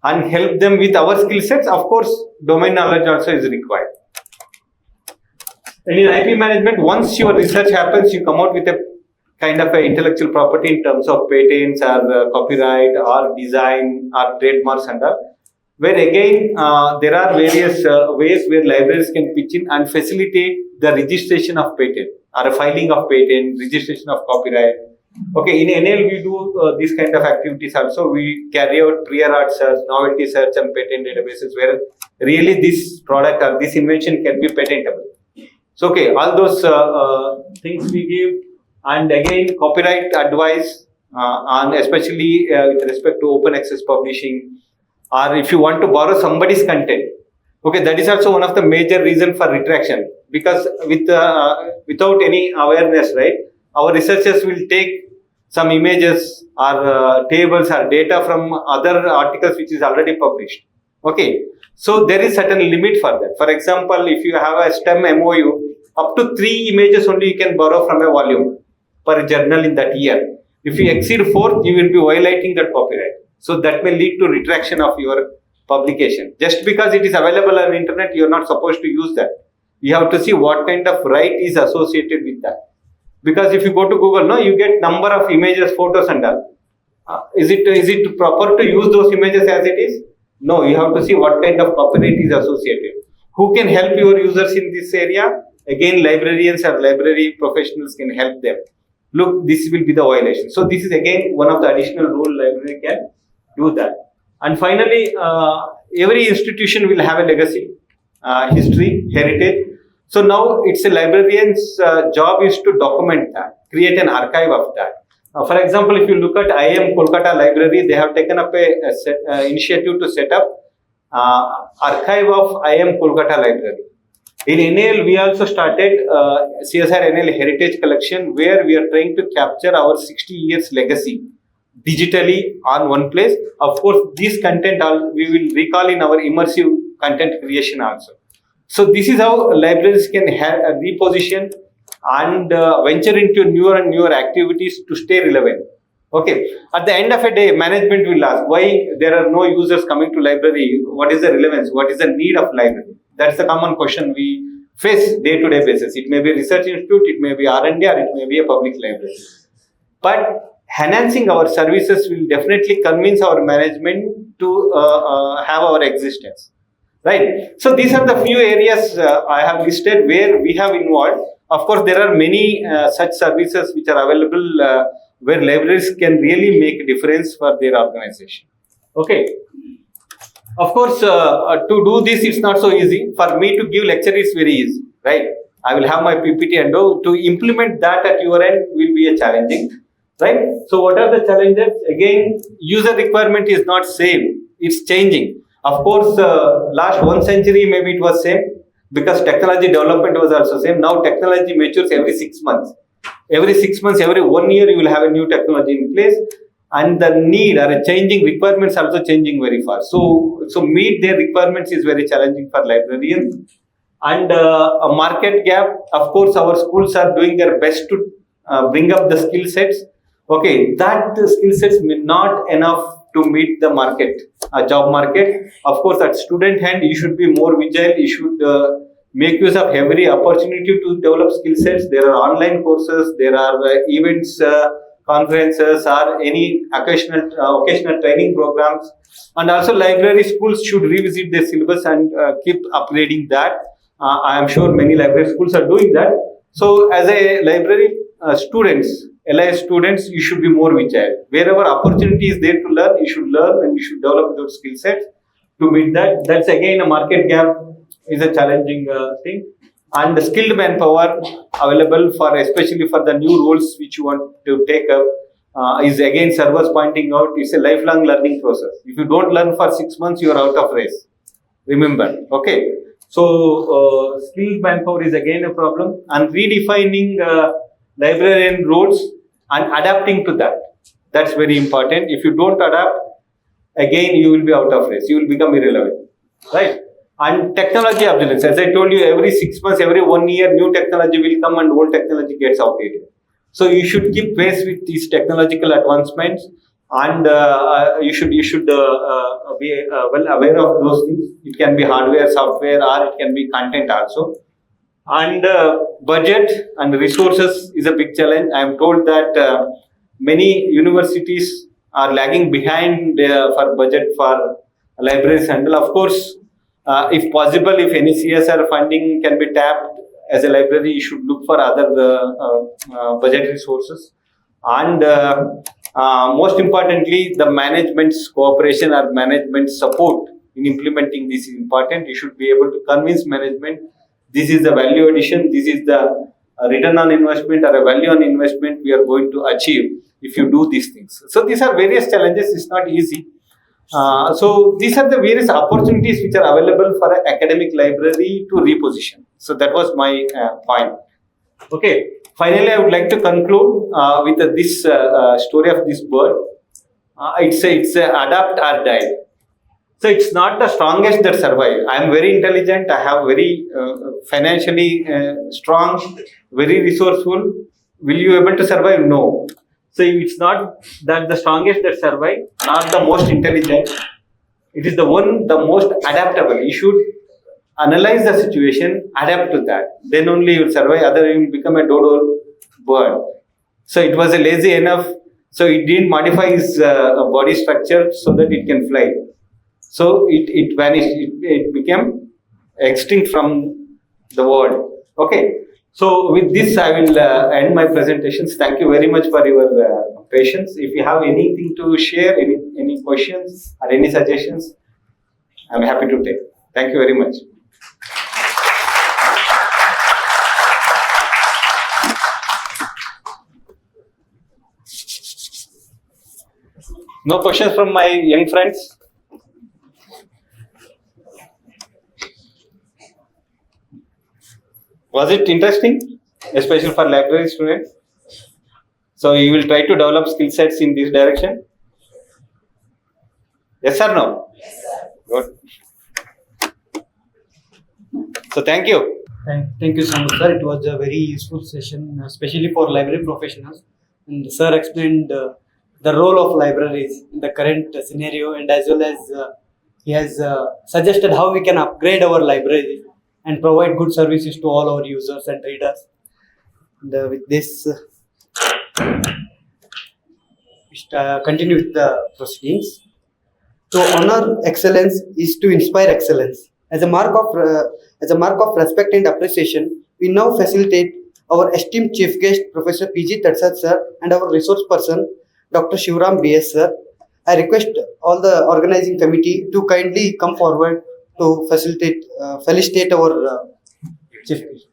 and help them with our skill sets. Of course, domain knowledge also is required. And in IP management, once your research happens, you come out with a kind of a intellectual property in terms of patents or copyright or design or trademarks and all. Where again, there are various ways where libraries can pitch in and facilitate the registration of patent or a filing of patent, registration of copyright. Okay, in NL we do these kind of activities also. We carry out prior art search, novelty search and patent databases where really this product or this invention can be patentable. So okay, all those things we give, and again copyright advice and especially with respect to open access publishing, or if you want to borrow somebody's content. Okay, that is also one of the major reason for retraction, because without any awareness, right, our researchers will take some images or tables or data from other articles which is already published. Okay, so there is certain limit for that. For example, if you have a STEM MOU, up to 3 images only you can borrow from a volume per journal in that year. If you exceed 4th, you will be violating that copyright. So that may lead to retraction of your publication. Just because it is available on the internet, you are not supposed to use that. You have to see what kind of right is associated with that. Because if you go to Google, no, you get number of images, photos and all. Is it proper to use those images as it is? No, you have to see what kind of copyright is associated. Who can help your users in this area? Again, librarians or library professionals can help them. Look, this will be the violation. So this is again one of the additional role library can do that. And finally, every institution will have a legacy, history, heritage. So now it's a librarian's job is to document that, create an archive of that. For example, if you look at IIM Kolkata Library, they have taken up a initiative to set up archive of IIM Kolkata Library. In NAL, we also started CSIR NAL Heritage Collection, where we are trying to capture our 60 years legacy digitally on one place. Of course, this content we will recall in our immersive content creation also. So this is how libraries can have a reposition and venture into newer and newer activities to stay relevant. Okay. At the end of a day, management will ask why there are no users coming to library. What is the relevance? What is the need of library? That's the common question we face day-to-day basis. It may be a research institute, it may be R&D, or it may be a public library. But enhancing our services will definitely convince our management to have our existence. Right. So these are the few areas I have listed where we have involved. Of course, there are many such services which are available where libraries can really make a difference for their organization. Okay. Of course, to do this, it's not so easy. For me to give lecture is very easy, right? I will have my PPT and to implement that at your end will be a challenging, right? So what are the challenges? Again, user requirement is not same. It's changing. Of course, last 1 century, maybe it was same because technology development was also same. Now technology matures every 6 months. Every 6 months, every 1 year, you will have a new technology in place. And the need or a changing requirements also changing very fast. So meet their requirements is very challenging for librarians. And a market gap, of course, our schools are doing their best to bring up the skill sets. Okay, that skill sets may not enough to meet the market, job market. Of course, at student hand, you should be more vigilant. You should make use of every opportunity to develop skill sets. There are online courses, there are events, conferences, or any occasional training programs. And also library schools should revisit their syllabus and keep upgrading that. I am sure many library schools are doing that. So as a library students, LIS students, you should be more vigilant. Wherever opportunity is there to learn, you should learn and you should develop those skill sets to meet that. That's again a market gap is a challenging thing. And the skilled manpower available for, especially for the new roles which you want to take up, is again servers pointing out, it's a lifelong learning process. If you don't learn for 6 months, you are out of race. Remember, okay. So skilled manpower is again a problem, and redefining librarian roles and adapting to that. That's very important. If you don't adapt, again you will be out of race. You will become irrelevant, right? And technology obsolescence. As I told you, every 6 months, every 1 year, new technology will come and old technology gets outdated. So you should keep pace with these technological advancements and you should be well aware of those things. It can be hardware, software, or it can be content also. And budget and resources is a big challenge. I am told that many universities are lagging behind for budget for libraries handle. Of course, if possible, if any CSIR funding can be tapped as a library, you should look for other budget resources. And most importantly, the management's cooperation or management support in implementing this is important. You should be able to convince management this is the value addition, this is the return on investment or a value on investment we are going to achieve if you do these things. So these are various challenges. It's not easy. So these are the various opportunities which are available for an academic library to reposition. So that was my point. Okay. Finally, I would like to conclude with this story of this bird. It's a adapt or die. So it's not the strongest that survive. I am very intelligent. I have very financially strong, very resourceful. Will you able to survive? No. So it's not that the strongest that survive, not the most intelligent. It is the most adaptable. You should analyze the situation, adapt to that. Then only you will survive. Otherwise, you will become a dodo bird. So it was lazy enough. So it didn't modify its body structure so that it can fly. So it vanished. It became extinct from the world. Okay. So with this, I will end my presentations. Thank you very much for your patience. If you have anything to share, any questions or any suggestions, I'm happy to take. Thank you very much. No questions from my young friends? Was it interesting, especially for library students? So you will try to develop skill sets in this direction? Yes or no? Yes, sir. Good. So thank you. Thank you so much, sir. It was a very useful session, especially for library professionals. And sir explained the role of libraries in the current scenario, and as well as he has suggested how we can upgrade our library and provide good services to all our users and readers. And with this, continue with the proceedings. To honor excellence is to inspire excellence. As a mark of respect and appreciation, we now facilitate our esteemed chief guest, Professor P.G. Tadasad sir, and our resource person, Dr. Shivaram B.S. sir. I request all the organizing committee to kindly come forward to felicitate our chief guest.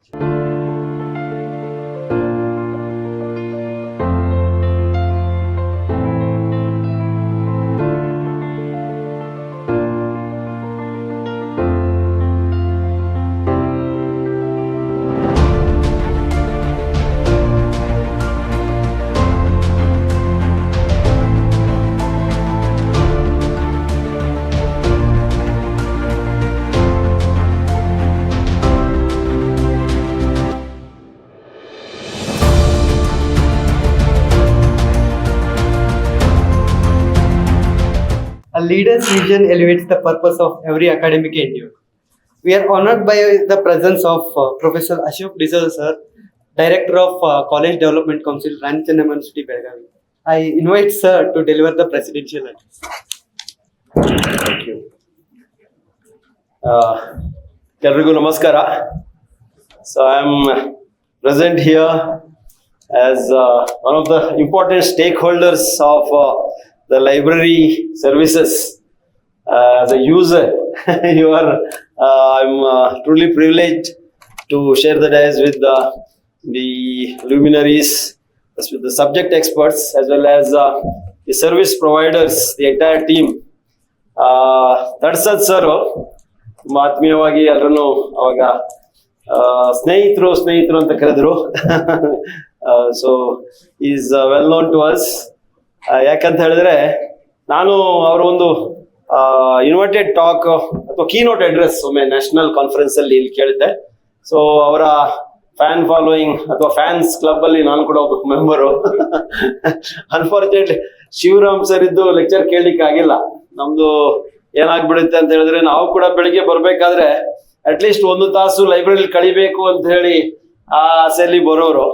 A leader's vision elevates the purpose of every academic endeavor. We are honored by the presence of Professor Ashok Dizal sir, Director of College Development Council, Rani Channamma University, Belagavi. I invite sir to deliver the presidential address. Thank you. Everyone, namaskara. So I am present here as one of the important stakeholders of the library services. As a user, I'm truly privileged to share the dais with the luminaries, with the subject experts, as well as the service providers, the entire team. Tadasad sir, ತುಂಬಾ ಆತ್ಮೀಯವಾಗಿ ಎಲ್ಲರನ್ನು ಅವಾಗ ಸ್ನೇಹಿತರು ಅಂತ ಕರೆದ್ರು. So is well known to us. ಯಾಕಂತ ಹೇಳಿದ್ರೆ ನಾನು ಅವರ ಒಂದು ಇನ್ವೈಟೆಡ್ ಟಾಕ್ ಅಥವಾ ಕೀನೋಟ್ ಅಡ್ರೆಸ್ ಒಮ್ಮೆ ನ್ಯಾಷನಲ್ ಕಾನ್ಫರೆನ್ಸ್ ಅಲ್ಲಿ ಇಲ್ಲಿ ಕೇಳಿದ್ದೆ. ಸೊ ಅವರ ಫ್ಯಾನ್ ಫಾಲೋಯಿಂಗ್ ಅಥವಾ ಫ್ಯಾನ್ಸ್ ಕ್ಲಬ್ ಅಲ್ಲಿ ನಾನು ಕೂಡ ಒಬ್ಬ ಮೆಂಬರು. ಅನ್ಫಾರ್ಚುನೇಟ್ಲಿ ಶಿವರಾಮ್ ಸರ್ ಇದ್ದು ಲೆಕ್ಚರ್ ಕೇಳಲಿಕ್ಕೆ ಆಗಿಲ್ಲ. ನಮ್ದು ಏನಾಗ್ಬಿಡುತ್ತೆ ಅಂತ ಹೇಳಿದ್ರೆ, ನಾವು ಕೂಡ ಬೆಳಿಗ್ಗೆ ಬರ್ಬೇಕಾದ್ರೆ ಅಟ್ಲೀಸ್ಟ್ 1 ತಾಸು ಲೈಬ್ರರಿಲಿ ಕಳಿಬೇಕು ಅಂತ ಹೇಳಿ ಆ ಆಸೆಯಲ್ಲಿ ಬರೋರು.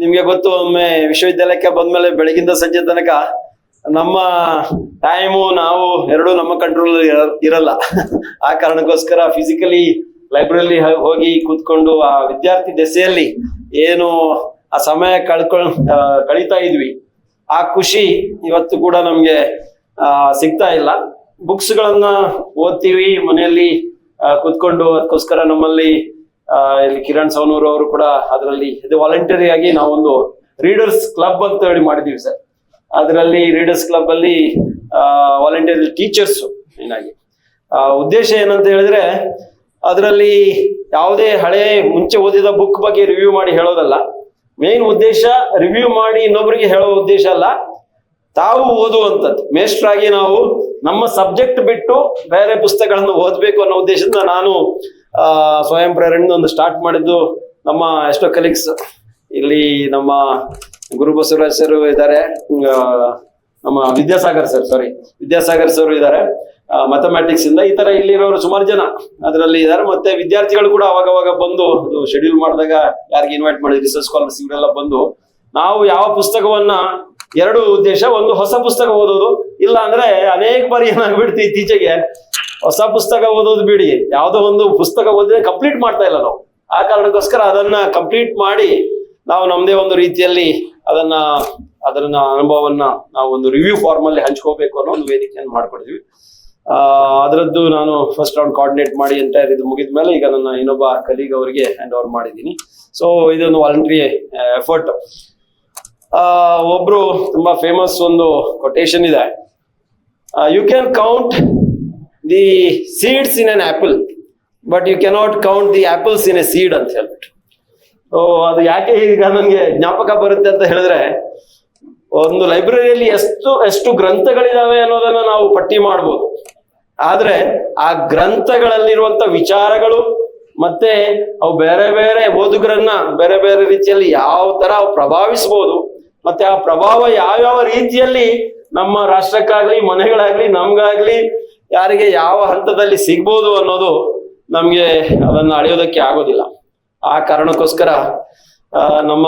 ನಿಮ್ಗೆ ಗೊತ್ತು, ಒಮ್ಮೆ ವಿಶ್ವವಿದ್ಯಾಲಯಕ್ಕೆ ಬಂದ್ಮೇಲೆ ಬೆಳಗಿಂದ ಸಂಜೆ ತನಕ ನಮ್ಮ ಟೈಮು ನಾವು ಎರಡೂ ನಮ್ಮ ಕಂಟ್ರೋಲ್ ಇರಲ್ಲ. ಆ ಕಾರಣಕ್ಕೋಸ್ಕರ ಫಿಸಿಕಲಿ ಲೈಬ್ರರಿ ಹೋಗಿ ಕೂತ್ಕೊಂಡು ಆ ವಿದ್ಯಾರ್ಥಿ ದೆಸೆಯಲ್ಲಿ ಏನು ಆ ಸಮಯ ಕಳೀತಾ ಇದ್ವಿ, ಆ ಖುಷಿ ಇವತ್ತು ಕೂಡ ನಮ್ಗೆ ಸಿಗ್ತಾ ಇಲ್ಲ. ಬುಕ್ಸ್ ಗಳನ್ನ ಓದ್ತೀವಿ ಮನೆಯಲ್ಲಿ ಕೂತ್ಕೊಂಡು. ಅದಕ್ಕೋಸ್ಕರ ನಮ್ಮಲ್ಲಿ ಇಲ್ಲಿ ಕಿರಣ್ ಸಾವನೂರ್ ಅವರು ಕೂಡ ಅದರಲ್ಲಿ ವಾಲಂಟರಿ ಆಗಿ ನಾವೊಂದು ರೀಡರ್ಸ್ ಕ್ಲಬ್ ಅಂತ ಹೇಳಿ ಮಾಡಿದೀವಿ ಸರ್. ಅದರಲ್ಲಿ ರೀಡರ್ಸ್ ಕ್ಲಬ್ ಅಲ್ಲಿ ವಾಲಂಟರಿ ಟೀಚರ್ಸ್ ಏನಾಗಿ ಉದ್ದೇಶ ಏನಂತ ಹೇಳಿದ್ರೆ, ಅದರಲ್ಲಿ ಯಾವುದೇ ಹಳೆ ಮುಂಚೆ ಓದಿದ ಬುಕ್ ಬಗ್ಗೆ ರಿವ್ಯೂ ಮಾಡಿ ಹೇಳೋದಲ್ಲ. ಮೇನ್ ಉದ್ದೇಶ ರಿವ್ಯೂ ಮಾಡಿ ಇನ್ನೊಬ್ಬರಿಗೆ ಹೇಳೋ ಉದ್ದೇಶ ಅಲ್ಲ, ತಾವು ಓದುವಂಥದ್ದು. ಮೇಷ್ಟ್ರಾಗಿ ನಾವು ನಮ್ಮ ಸಬ್ಜೆಕ್ಟ್ ಬಿಟ್ಟು ಬೇರೆ ಪುಸ್ತಕಗಳನ್ನು ಓದ್ಬೇಕು ಅನ್ನೋ ಉದ್ದೇಶದಿಂದ ನಾನು ಸ್ವಯಂ ಪ್ರೇರಣೆ ಒಂದು ಸ್ಟಾರ್ಟ್ ಮಾಡಿದ್ದು. ನಮ್ಮ ಎಷ್ಟೋ ಕಲೀಗ್ಸ್ ಇಲ್ಲಿ ನಮ್ಮ ಗುರು ಬಸವರಾಜ್ ಸರ್ ಇದ್ದಾರೆ, ನಮ್ಮ ವಿದ್ಯಾಸಾಗರ್ ಸರ್ ಇದ್ದಾರೆ, ಮ್ಯಾಥಮೆಟಿಕ್ಸ್ ಇಂದ. ಈ ತರ ಇಲ್ಲಿರೋರು ಸುಮಾರು ಜನ ಅದರಲ್ಲಿ ಇದ್ದಾರೆ. ಮತ್ತೆ ವಿದ್ಯಾರ್ಥಿಗಳು ಕೂಡ ಅವಾಗವಾಗ ಬಂದು ಶೆಡ್ಯೂಲ್ ಮಾಡಿದಾಗ ಯಾರಿಗೆ ಇನ್ವೈಟ್ ಮಾಡಿದ್ವಿ, ರಿಸರ್ಚ್ ಸ್ಕಾಲರ್ಸ್ ಇವರೆಲ್ಲ ಬಂದು, ನಾವು ಯಾವ ಪುಸ್ತಕವನ್ನ 2 ಉದ್ದೇಶ, ಒಂದು ಹೊಸ ಪುಸ್ತಕ ಓದೋದು, ಇಲ್ಲ ಅಂದ್ರೆ ಅನೇಕ ಬಾರಿ ಏನಾಗ್ಬಿಡ್ತು ಇತ್ತೀಚೆಗೆ ಹೊಸ ಪುಸ್ತಕ ಓದೋದು ಬಿಡಿ, ಯಾವುದೋ ಒಂದು ಪುಸ್ತಕ ಓದಿದ್ರೆ ಕಂಪ್ಲೀಟ್ ಮಾಡ್ತಾ ಇಲ್ಲ ನಾವು. ಆ ಕಾರಣಕ್ಕೋಸ್ಕರ ಅದನ್ನ ಕಂಪ್ಲೀಟ್ ಮಾಡಿ ನಾವು ನಮ್ದೇ ಒಂದು ರೀತಿಯಲ್ಲಿ ಅದನ್ನ ಅನುಭವವನ್ನ ನಾವು ಒಂದು ರಿವ್ಯೂ ಫಾರ್ಮ್ ಅಲ್ಲಿ ಹಂಚ್ಕೋಬೇಕು ಅನ್ನೋ ಒಂದು ವೇದಿಕೆಯನ್ನು ಮಾಡ್ಕೊಡಿದ್ವಿ. ಅದರದ್ದು ನಾನು ಫಸ್ಟ್ ರೌಂಡ್ ಕೋಆರ್ಡಿನೇಟ್ ಮಾಡಿ ಅಂತ ಇದು ಮುಗಿದ ಮೇಲೆ ಈಗ ನನ್ನ ಇನ್ನೊಬ್ಬ ಕಲೀಗ್ ಅವರಿಗೆ ಹ್ಯಾಂಡ್ ಓವರ್ ಮಾಡಿದ್ದೀನಿ. ಸೊ ಇದೊಂದು ವಾಲಂಟ್ರಿ ಎಫರ್ಟ್. ಒಬ್ರು ತುಂಬಾ ಫೇಮಸ್ ಒಂದು ಕೊಟೇಶನ್ ಇದೆ, you can count the seeds in an apple but you cannot count the apples in a seed ಅಂತ ಹೇಳ್ಬಿಟ್ಟು. ಅದು ಯಾಕೆ ಈಗ ನನಗೆ ಜ್ಞಾಪಕ ಬರುತ್ತೆ ಅಂತ ಹೇಳಿದ್ರೆ, ಒಂದು ಲೈಬ್ರರಿಯಲ್ಲಿ ಎಷ್ಟು ಗ್ರಂಥಗಳಿದಾವೆ ಅನ್ನೋದನ್ನ ನಾವು ಪಟ್ಟಿ ಮಾಡ್ಬೋದು, ಆದ್ರೆ ಆ ಗ್ರಂಥಗಳಲ್ಲಿರುವಂತ ವಿಚಾರಗಳು ಮತ್ತೆ ಅವು ಬೇರೆ ಬೇರೆ ಓದುಗರನ್ನ ಬೇರೆ ಬೇರೆ ರೀತಿಯಲ್ಲಿ ಯಾವ ತರ ಅವು ಪ್ರಭಾವಿಸಬಹುದು, ಮತ್ತೆ ಆ ಪ್ರಭಾವ ಯಾವ್ಯಾವ ರೀತಿಯಲ್ಲಿ ನಮ್ಮ ರಾಷ್ಟ್ರಕ್ಕಾಗ್ಲಿ ಮನೆಗಳಾಗ್ಲಿ ನಮ್ಗಾಗ್ಲಿ ಯಾರಿಗೆ ಯಾವ ಹಂತದಲ್ಲಿ ಸಿಗ್ಬೋದು ಅನ್ನೋದು ನಮ್ಗೆ ಅದನ್ನ ಅಳೆಯೋದಕ್ಕೆ ಆಗೋದಿಲ್ಲ. ಆ ಕಾರಣಕ್ಕೋಸ್ಕರ ನಮ್ಮ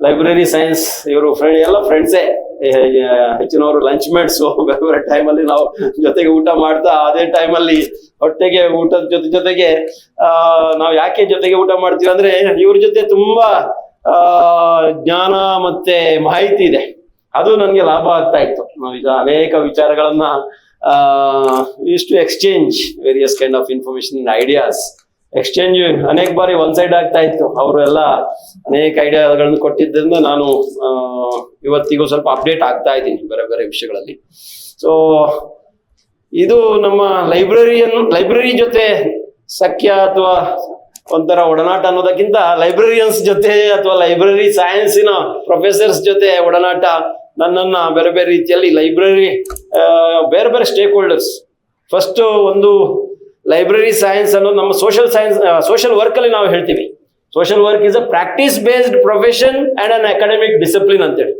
ಲೈಬ್ರರಿ ಸೈನ್ಸ್ ಇವರು ಎಲ್ಲ ಫ್ರೆಂಡ್ಸೇ, ಹೆಚ್ಚಿನವರು ಲಂಚ್ ಮೇಟ್ಸು. ಬೇರೆ ಬೇರೆ ಟೈಮಲ್ಲಿ ನಾವು ಜೊತೆಗೆ ಊಟ ಮಾಡ್ತಾ ಅದೇ ಟೈಮಲ್ಲಿ ಹೊಟ್ಟೆಗೆ ಊಟದ ಜೊತೆಗೆ ನಾವು ಯಾಕೆ ಜೊತೆಗೆ ಊಟ ಮಾಡ್ತೀವಿ ಅಂದ್ರೆ, ಇವ್ರ ಜೊತೆ ತುಂಬಾ ಜ್ಞಾನ ಮತ್ತೆ ಮಾಹಿತಿ ಇದೆ, ಅದು ನನಗೆ ಲಾಭ ಆಗ್ತಾ ಇತ್ತು. ನಾವೀಗ ಅನೇಕ ವಿಚಾರಗಳನ್ನ to exchange various kind of information ideas. Exchange ಅನೇಕ ಬಾರಿ ಒನ್ ಸೈಡ್ ಆಗ್ತಾ ಇತ್ತು. ಅವರೆಲ್ಲ ಅನೇಕ ಐಡಿಯಾಗಳನ್ನು ಕೊಟ್ಟಿದ್ದರಿಂದ ನಾನು ಇವತ್ತಿಗೂ ಸ್ವಲ್ಪ ಅಪ್ಡೇಟ್ ಆಗ್ತಾ ಇದ್ದೀನಿ ಬೇರೆ ಬೇರೆ ವಿಷಯಗಳಲ್ಲಿ. ಸೊ ಇದು ನಮ್ಮ ಲೈಬ್ರರಿ ಜೊತೆ ಸಖ್ಯ ಅಥವಾ ಒಂಥರ ಒಡನಾಟ ಅನ್ನೋದಕ್ಕಿಂತ ಲೈಬ್ರರಿಯನ್ಸ್ ಜೊತೆ ಅಥವಾ ಲೈಬ್ರರಿ ಸೈನ್ಸಿನ ಪ್ರೊಫೆಸರ್ಸ್ ಜೊತೆ ಒಡನಾಟ ನನ್ನನ್ನ ಬೇರೆ ಬೇರೆ ರೀತಿಯಲ್ಲಿ ಲೈಬ್ರರಿ ಬೇರೆ ಬೇರೆ ಸ್ಟೇಕ್ ಹೋಲ್ಡರ್ಸ್. ಫಸ್ಟ್ ಒಂದು ಲೈಬ್ರರಿ ಸೈನ್ಸ್ ಅನ್ನೋದು ನಮ್ಮ ಸೋಷಿಯಲ್ ವರ್ಕ್ ಅಲ್ಲಿ ನಾವು ಹೇಳ್ತೀವಿ, social work is a practice based profession and an academic discipline ಅಂತೇಳಿ.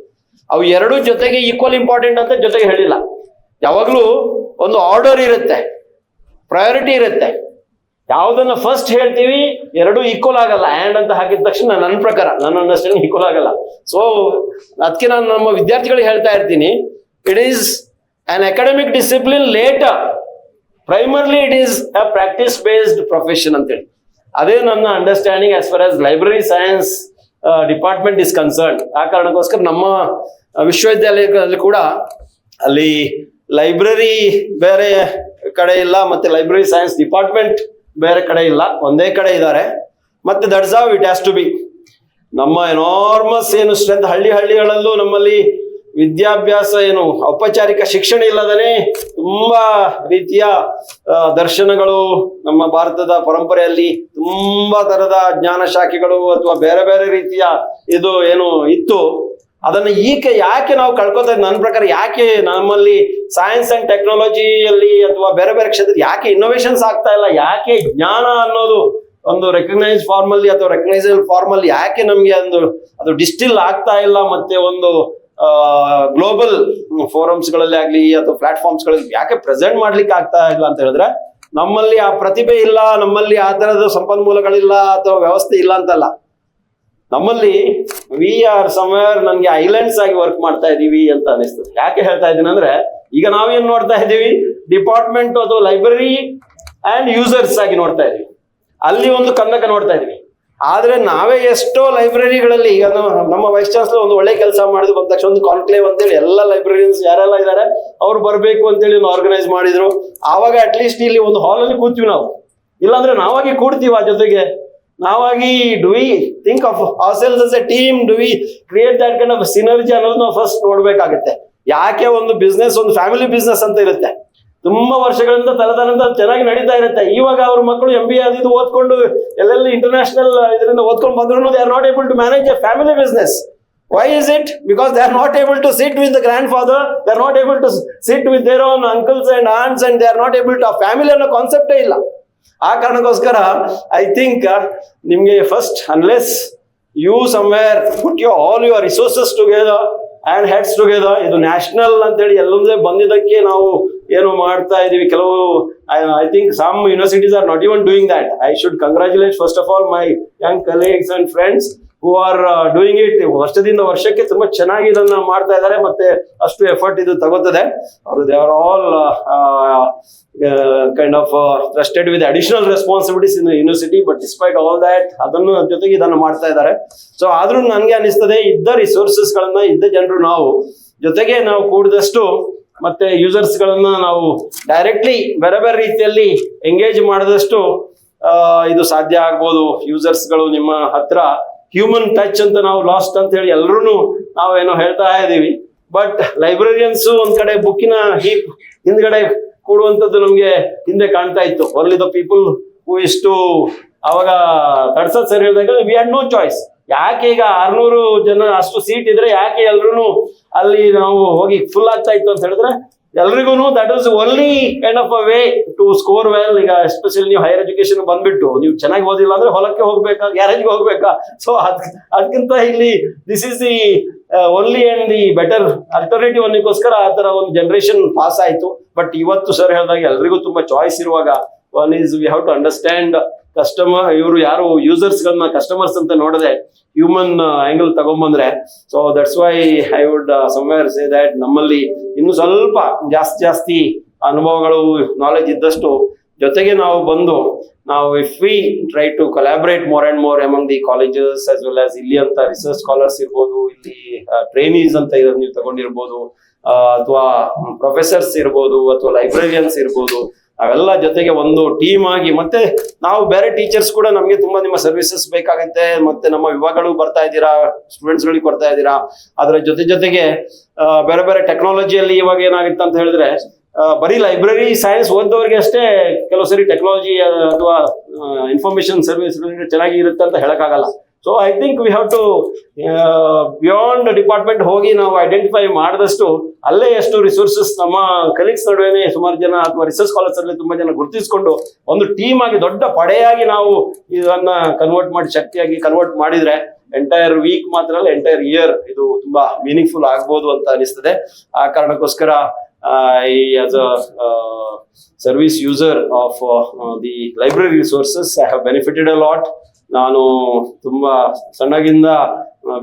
ಅವು ಎರಡೂ ಜೊತೆಗೆ ಈಕ್ವಲ್ ಇಂಪಾರ್ಟೆಂಟ್ ಅಂತ ಜೊತೆಗೆ ಹೇಳಿಲ್ಲ. ಯಾವಾಗ್ಲೂ ಒಂದು ಆರ್ಡರ್ ಇರುತ್ತೆ, ಪ್ರಯಾರಿಟಿ ಇರುತ್ತೆ. ಯಾವುದನ್ನ ಫಸ್ಟ್ ಹೇಳ್ತೀವಿ ಎರಡೂ ಈಕ್ವಲ್ ಆಗಲ್ಲ. ಆ್ಯಂಡ್ ಅಂತ ಹಾಕಿದ ತಕ್ಷಣ ನನ್ನ ಪ್ರಕಾರ, ನನ್ನ ಅಂಡರ್ಸ್ಟ್ಯಾಂಡಿಂಗ್ ಈಕ್ವಲ್ ಆಗಲ್ಲ. ಸೊ ಅದಕ್ಕೆ ನಾನು ನಮ್ಮ ವಿದ್ಯಾರ್ಥಿಗಳಿಗೆ ಹೇಳ್ತಾ ಇರ್ತೀನಿ, it is an academic discipline later, primarily it is a practice based profession ಅಂತೇಳಿ. ಅದೇ ನನ್ನ understanding as far as library science department is concern. ಆ ಕಾರಣಕ್ಕೋಸ್ಕರ ನಮ್ಮ ವಿಶ್ವವಿದ್ಯಾಲಯಗಳಲ್ಲಿ ಕೂಡ ಅಲ್ಲಿ ಲೈಬ್ರರಿ ಬೇರೆ ಕಡೆ ಇಲ್ಲ, ಮತ್ತೆ ಲೈಬ್ರರಿ ಸೈನ್ಸ್ ಡಿಪಾರ್ಟ್ಮೆಂಟ್ ಬೇರೆ ಕಡೆ ಇಲ್ಲ, ಒಂದೇ ಕಡೆ ಇದ್ದಾರೆ. ಮತ್ತೆ that's how it has to be. ನಮ್ಮ ಎನಾರ್ಮಸ್ ಏನು ಸ್ಟ್ರೆಂತ್, ಹಳ್ಳಿಗಳಲ್ಲೂ ನಮ್ಮಲ್ಲಿ ವಿದ್ಯಾಭ್ಯಾಸ ಏನು ಔಪಚಾರಿಕ ಶಿಕ್ಷಣ ಇಲ್ಲದನೆ ತುಂಬಾ ರೀತಿಯ ದರ್ಶನಗಳು ನಮ್ಮ ಭಾರತದ ಪರಂಪರೆಯಲ್ಲಿ ತುಂಬಾ ತರದ ಜ್ಞಾನ ಶಾಖೆಗಳು ಅಥವಾ ಬೇರೆ ಬೇರೆ ರೀತಿಯ ಇದು ಏನು ಇತ್ತು, ಅದನ್ನ ಯಾಕೆ ನಾವು ಕಳ್ಕೊತಾ ಇದ್ದೀವಿ? ನನ್ನ ಪ್ರಕಾರ ಯಾಕೆ ನಮ್ಮಲ್ಲಿ ಸೈನ್ಸ್ ಅಂಡ್ ಟೆಕ್ನಾಲಜಿಯಲ್ಲಿ ಅಥವಾ ಬೇರೆ ಬೇರೆ ಕ್ಷೇತ್ರ ಯಾಕೆ ಇನ್ನೋವೇಷನ್ಸ್ ಆಗ್ತಾ ಇಲ್ಲ? ಯಾಕೆ ಜ್ಞಾನ ಅನ್ನೋದು ಒಂದು ರೆಕಗ್ನೈಸ್ ಫಾರ್ಮ್ ಅಲ್ಲಿ ಅಥವಾ ರೆಕಗ್ನೈಸಬಲ್ ಫಾರ್ಮ್ ಅಲ್ಲಿ ಯಾಕೆ ನಮ್ಗೆ ಅದು ಡಿಸ್ಟಿಲ್ ಆಗ್ತಾ ಇಲ್ಲ? ಮತ್ತೆ ಒಂದು ಗ್ಲೋಬಲ್ ಫೋರಮ್ಸ್ಗಳಲ್ಲಿ ಆಗಲಿ ಅಥವಾ ಪ್ಲಾಟ್ಫಾರ್ಮ್ಸ್ಗಳಲ್ಲಿ ಯಾಕೆ ಪ್ರೆಸೆಂಟ್ ಮಾಡ್ಲಿಕ್ಕೆ ಆಗ್ತಾ ಇಲ್ಲ ಅಂತ ಹೇಳಿದ್ರೆ ನಮ್ಮಲ್ಲಿ ಆ ಪ್ರತಿಭೆ ಇಲ್ಲ, ನಮ್ಮಲ್ಲಿ ಆ ತರದ ಸಂಪನ್ಮೂಲಗಳಿಲ್ಲ ಅಥವಾ ವ್ಯವಸ್ಥೆ ಇಲ್ಲ ಅಂತಲ್ಲ. ನಮ್ಮಲ್ಲಿ ವಿ ಆರ್ ಸಮ್ವೇರ್ ನನ್ಗೆ ಐಲ್ಯಾಂಡ್ಸ್ ಆಗಿ ವರ್ಕ್ ಮಾಡ್ತಾ ಇದೀವಿ ಅಂತ ಅನಿಸ್ತದೆ. ಯಾಕೆ ಹೇಳ್ತಾ ಇದ್ದೀನಿ ಅಂದ್ರೆ ಈಗ ನಾವೇನ್ ನೋಡ್ತಾ ಇದ್ದೀವಿ, ಡಿಪಾರ್ಟ್ಮೆಂಟ್ ಅಥವಾ ಲೈಬ್ರರಿ ಅಂಡ್ ಯೂಸರ್ಸ್ ಆಗಿ ನೋಡ್ತಾ ಇದೀವಿ, ಅಲ್ಲಿ ಒಂದು ಕನ್ನಕ ನೋಡ್ತಾ ಇದೀವಿ. ಆದ್ರೆ ನಾವೇ ಎಷ್ಟೋ ಲೈಬ್ರರಿಗಳಲ್ಲಿ ಈಗ ನಮ್ಮ ವೈಸ್ ಚಾನ್ಸಲರ್ ಒಂದು ಒಳ್ಳೆ ಕೆಲಸ ಮಾಡಿದ್ರು, ಬಂದ ತಕ್ಷಣ ಒಂದು ಕಾನ್ಕ್ಲೇವ್ ಅಂತೇಳಿ ಎಲ್ಲ ಲೈಬ್ರರಿಯನ್ಸ್ ಯಾರೆಲ್ಲ ಇದ್ದಾರೆ ಅವ್ರು ಬರ್ಬೇಕು ಅಂತೇಳಿ ಒಂದು ಆರ್ಗನೈಸ್ ಮಾಡಿದ್ರು. ಆವಾಗ ಅಟ್ಲೀಸ್ಟ್ ಇಲ್ಲಿ ಒಂದು ಹಾಲಲ್ಲಿ ಕೂತೀವಿ ನಾವು, ಇಲ್ಲಾಂದ್ರೆ ನಾವಾಗಿ ಕೂಡ್ತೀವಿ ಆ ಜೊತೆಗೆ. ನಾವಾಗಿ do we think of ourselves as a team, do we create that kind of synergy ಅನ್ನೋದು ನಾವು ಫಸ್ಟ್ ನೋಡ್ಬೇಕಾಗುತ್ತೆ. ಯಾಕೆ ಒಂದು ಬಿಸ್ನೆಸ್ ಒಂದು ಫ್ಯಾಮಿಲಿ ಬಿಸ್ನೆಸ್ ಅಂತ ಇರುತ್ತೆ, ತುಂಬಾ ವರ್ಷಗಳಿಂದ ತಲೆತನದಿಂದ ಚೆನ್ನಾಗಿ ನಡೀತಾ ಇರುತ್ತೆ. ಇವಾಗ ಅವ್ರ ಮಕ್ಕಳು MBA ಅದು ಓದ್ಕೊಂಡು ಎಲ್ಲೆಲ್ಲಿ ಇಂಟರ್ನ್ಯಾಷನಲ್ ಇದರಿಂದ ಓದ್ಕೊಂಡು ಬಂದ್ರು they are not able to manage a family business. Why is it? Because they are not able to sit with the grandfather, they are not able to sit with their own uncles and aunts, and they are not able to a family ಅನ್ನೋ ಕಾನ್ಸೆಪ್ಟೇ ಇಲ್ಲ. ಆ ಕಾರಣಕ್ಕೋಸ್ಕರ I think ನಿಮ್ಗೆ first unless you somewhere put all your resources together and heads together, ಇದು national ಅಂತೇಳಿ ಎಲ್ಲೊಂದೇ ಬಂದಿದ್ದಕ್ಕೆ ನಾವು ಏನು ಮಾಡ್ತಾ ಇದೀವಿ. ಕೆಲವು I think some universities are not even doing that. I should congratulate first of all my young colleagues and friends who are doing it. ವರ್ಷದಿಂದ ವರ್ಷಕ್ಕೆ ತುಂಬಾ ಚೆನ್ನಾಗಿ ಇದನ್ನ ಮಾಡ್ತಾ ಇದ್ದಾರೆ, ಮತ್ತೆ ಅಷ್ಟು ಎಫರ್ಟ್ ಇದು ತಗೋತದೆ. ಅವರು they are all kind of trusted with additional responsibilities in university, but despite all that ಅದನ್ನು ಜೊತೆಗೆ ಇದನ್ನು ಮಾಡ್ತಾ ಇದ್ದಾರೆ. ಸೊ ಆದ್ರೂ ನನಗೆ ಅನಿಸ್ತದೆ ಇದ್ದ ರಿಸೋರ್ಸಸ್ ಗಳನ್ನ ಇದ್ದ ಜನರು ನಾವು ಜೊತೆಗೆ ನಾವು ಕೂಡಿದಷ್ಟು ಮತ್ತೆ ಯೂಸರ್ಸ್ ಗಳನ್ನ ನಾವು ಡೈರೆಕ್ಟ್ಲಿ ಬೇರೆ ಬೇರೆ ರೀತಿಯಲ್ಲಿ ಎಂಗೇಜ್ ಮಾಡಿದಷ್ಟು ಇದು ಸಾಧ್ಯ ಆಗ್ಬೋದು. ಯೂಸರ್ಸ್ ಗಳು ನಿಮ್ಮ ಹತ್ರ ಹ್ಯೂಮನ್ ಟಚ್ ಅಂತ ನಾವು ಲಾಸ್ಟ್ ಅಂತ ಹೇಳಿ ಎಲ್ಲರೂ ನಾವೇನೋ ಹೇಳ್ತಾ ಇದೀವಿ, ಬಟ್ ಲೈಬ್ರರಿಯನ್ಸ್ ಒಂದ್ ಕಡೆ ಬುಕ್ಕಿನ ಹೀಪ್ ಹಿಂದ್ಗಡೆ ಕೂಡುವಂತದ್ದು ನಮ್ಗೆ ಹಿಂದೆ ಕಾಣ್ತಾ ಇತ್ತು. ಓನ್ಲಿ ದ ಪೀಪಲ್ ಹೂ ಇಷ್ಟು ಅವಾಗ ತಡ್ಸದ್ ಸರಿ ಹೇಳಿದಾಗ ವಿ ಹ್ಯಾಡ್ ನೋ ಚಾಯ್ಸ್. ಯಾಕೆ ಈಗ 600 ಜನ ಅಷ್ಟು ಸೀಟ್ ಇದ್ರೆ ಯಾಕೆ ಎಲ್ರು ಅಲ್ಲಿ ನಾವು ಹೋಗಿ ಫುಲ್ ಆಗ್ತಾ ಇತ್ತು ಅಂತ ಹೇಳಿದ್ರೆ ಎಲ್ರಿಗೂ that is only kind of a way to score well. ಈಗ ಎಸ್ಪೆಷಲಿ ನೀವು ಹೈಯರ್ ಎಜುಕೇಶನ್ ಬಂದ್ಬಿಟ್ಟು ನೀವು ಚೆನ್ನಾಗಿ ಓದಿಲ್ಲ ಅಂದ್ರೆ ಹೊಲಕ್ಕೆ ಹೋಗ್ಬೇಕಾ, ಗ್ಯಾರೇಜ್ಗೆ ಹೋಗ್ಬೇಕಾ. ಸೊ ಅದಕ್ಕಿಂತ ಇಲ್ಲಿ this is the only and the better alternative ಅನ್ನೋಕ್ಕೋಸ್ಕರ ಆ ತರ ಒಂದು ಜನರೇಷನ್ ಪಾಸ್ ಆಯ್ತು. ಬಟ್ ಇವತ್ತು ಸರ್ ಹೇಳಿದಾಗ ಎಲ್ರಿಗೂ ತುಂಬಾ ಚಾಯ್ಸ್ ಇರುವಾಗ one is we have to understand customer, ಇವರು ಯಾರು ಯೂಸರ್ಸ್ ಗಳನ್ನ ಕಸ್ಟಮರ್ಸ್ ಅಂತ ನೋಡದೆ ಹ್ಯೂಮನ್ ಆಂಗಲ್ ತಗೊಂಡ್ಬಂದ್ರೆ. So that's why I would somewhere say that ನಮ್ಮಲ್ಲಿ ಇನ್ನು ಸ್ವಲ್ಪ ಜಾಸ್ತಿ ಅನುಭವಗಳು ನಾಲೆಜ್ ಇದ್ದಷ್ಟು ಜೊತೆಗೆ ನಾವು ಬಂದು ನಾವು if we try to collaborate more and more among the colleges as well as ಇಲ್ಲಿ ಅಂತ ರಿಸರ್ಚ್ ಸ್ಕಾಲರ್ಸ್ ಇರ್ಬೋದು, ಇಲ್ಲಿ ಟ್ರೈನೀಸ್ ಅಂತ ನೀವು ತಗೊಂಡಿರ್ಬೋದು, ಅಥವಾ ಪ್ರೊಫೆಸರ್ಸ್ ಇರ್ಬೋದು, ಅಥವಾ ಲೈಬ್ರರಿಯನ್ಸ್ ಇರ್ಬೋದು, ಅವೆಲ್ಲ ಜೊತೆಗೆ ಒಂದು ಟೀಮ್ ಆಗಿ, ಮತ್ತೆ ನಾವು ಬೇರೆ ಟೀಚರ್ಸ್ ಕೂಡ ನಮ್ಗೆ ತುಂಬಾ ನಿಮ್ಮ ಸರ್ವಿಸಸ್ ಬೇಕಾಗುತ್ತೆ, ಮತ್ತೆ ನಮ್ಮ ವಿಭಾಗಗಳು ಬರ್ತಾ ಇದ್ದೀರಾ, ಸ್ಟೂಡೆಂಟ್ಸ್ ಗಳಿಗೆ ಕೊಡ್ತಾ ಇದ್ದೀರಾ. ಅದರ ಜೊತೆಗೆ ಬೇರೆ ಬೇರೆ ಟೆಕ್ನಾಲಜಿಯಲ್ಲಿ ಇವಾಗ ಏನಾಗುತ್ತೆ ಅಂತ ಹೇಳಿದ್ರೆ ಬರೀ ಲೈಬ್ರರಿ ಸೈನ್ಸ್ ಓದೋರಿಗೆ ಅಷ್ಟೇ ಕೆಲವು ಸರಿ ಟೆಕ್ನಾಲಜಿ ಅಥವಾ ಇನ್ಫಾರ್ಮೇಶನ್ ಸರ್ವಿಸ್ ಚೆನ್ನಾಗಿ ಇರುತ್ತೆ ಅಂತ ಹೇಳಕ್ಕಾಗಲ್ಲ. So I think we have to beyond department ಹೋಗಿ ನಾವು ಐಡೆಂಟಿಫೈ ಮಾಡಿದಷ್ಟು ಅಲ್ಲೇ ಎಷ್ಟು ರಿಸೋರ್ಸಸ್ ನಮ್ಮ ಕಲೀಗ್ಸ್ ನಡುವೆ ಸುಮಾರು ಜನ ಅಥವಾ ರಿಸರ್ಚ್ ಸ್ಕಾಲರ್ಸ್ ಅಲ್ಲಿ ತುಂಬಾ ಜನ ಗುರುತಿಸಿಕೊಂಡು ಒಂದು ಟೀಮ್ ಆಗಿ ದೊಡ್ಡ ಪಡೆಯಾಗಿ ನಾವು ಇದನ್ನ ಕನ್ವರ್ಟ್ ಮಾಡಿ ಶಕ್ತಿಯಾಗಿ ಕನ್ವರ್ಟ್ ಮಾಡಿದ್ರೆ ಎಂಟೈರ್ ವೀಕ್ ಮಾತ್ರ ಅಲ್ಲ ಎಂಟೈರ್ ಇಯರ್ ಇದು ತುಂಬಾ ಮೀನಿಂಗ್ಫುಲ್ ಆಗ್ಬೋದು ಅಂತ ಅನಿಸ್ತದೆ. ಆ ಕಾರಣಕ್ಕೋಸ್ಕರ as a service user of the library resources, I have benefited a lot. ನಾನು ತುಂಬಾ ಸಣ್ಣಗಿಂದ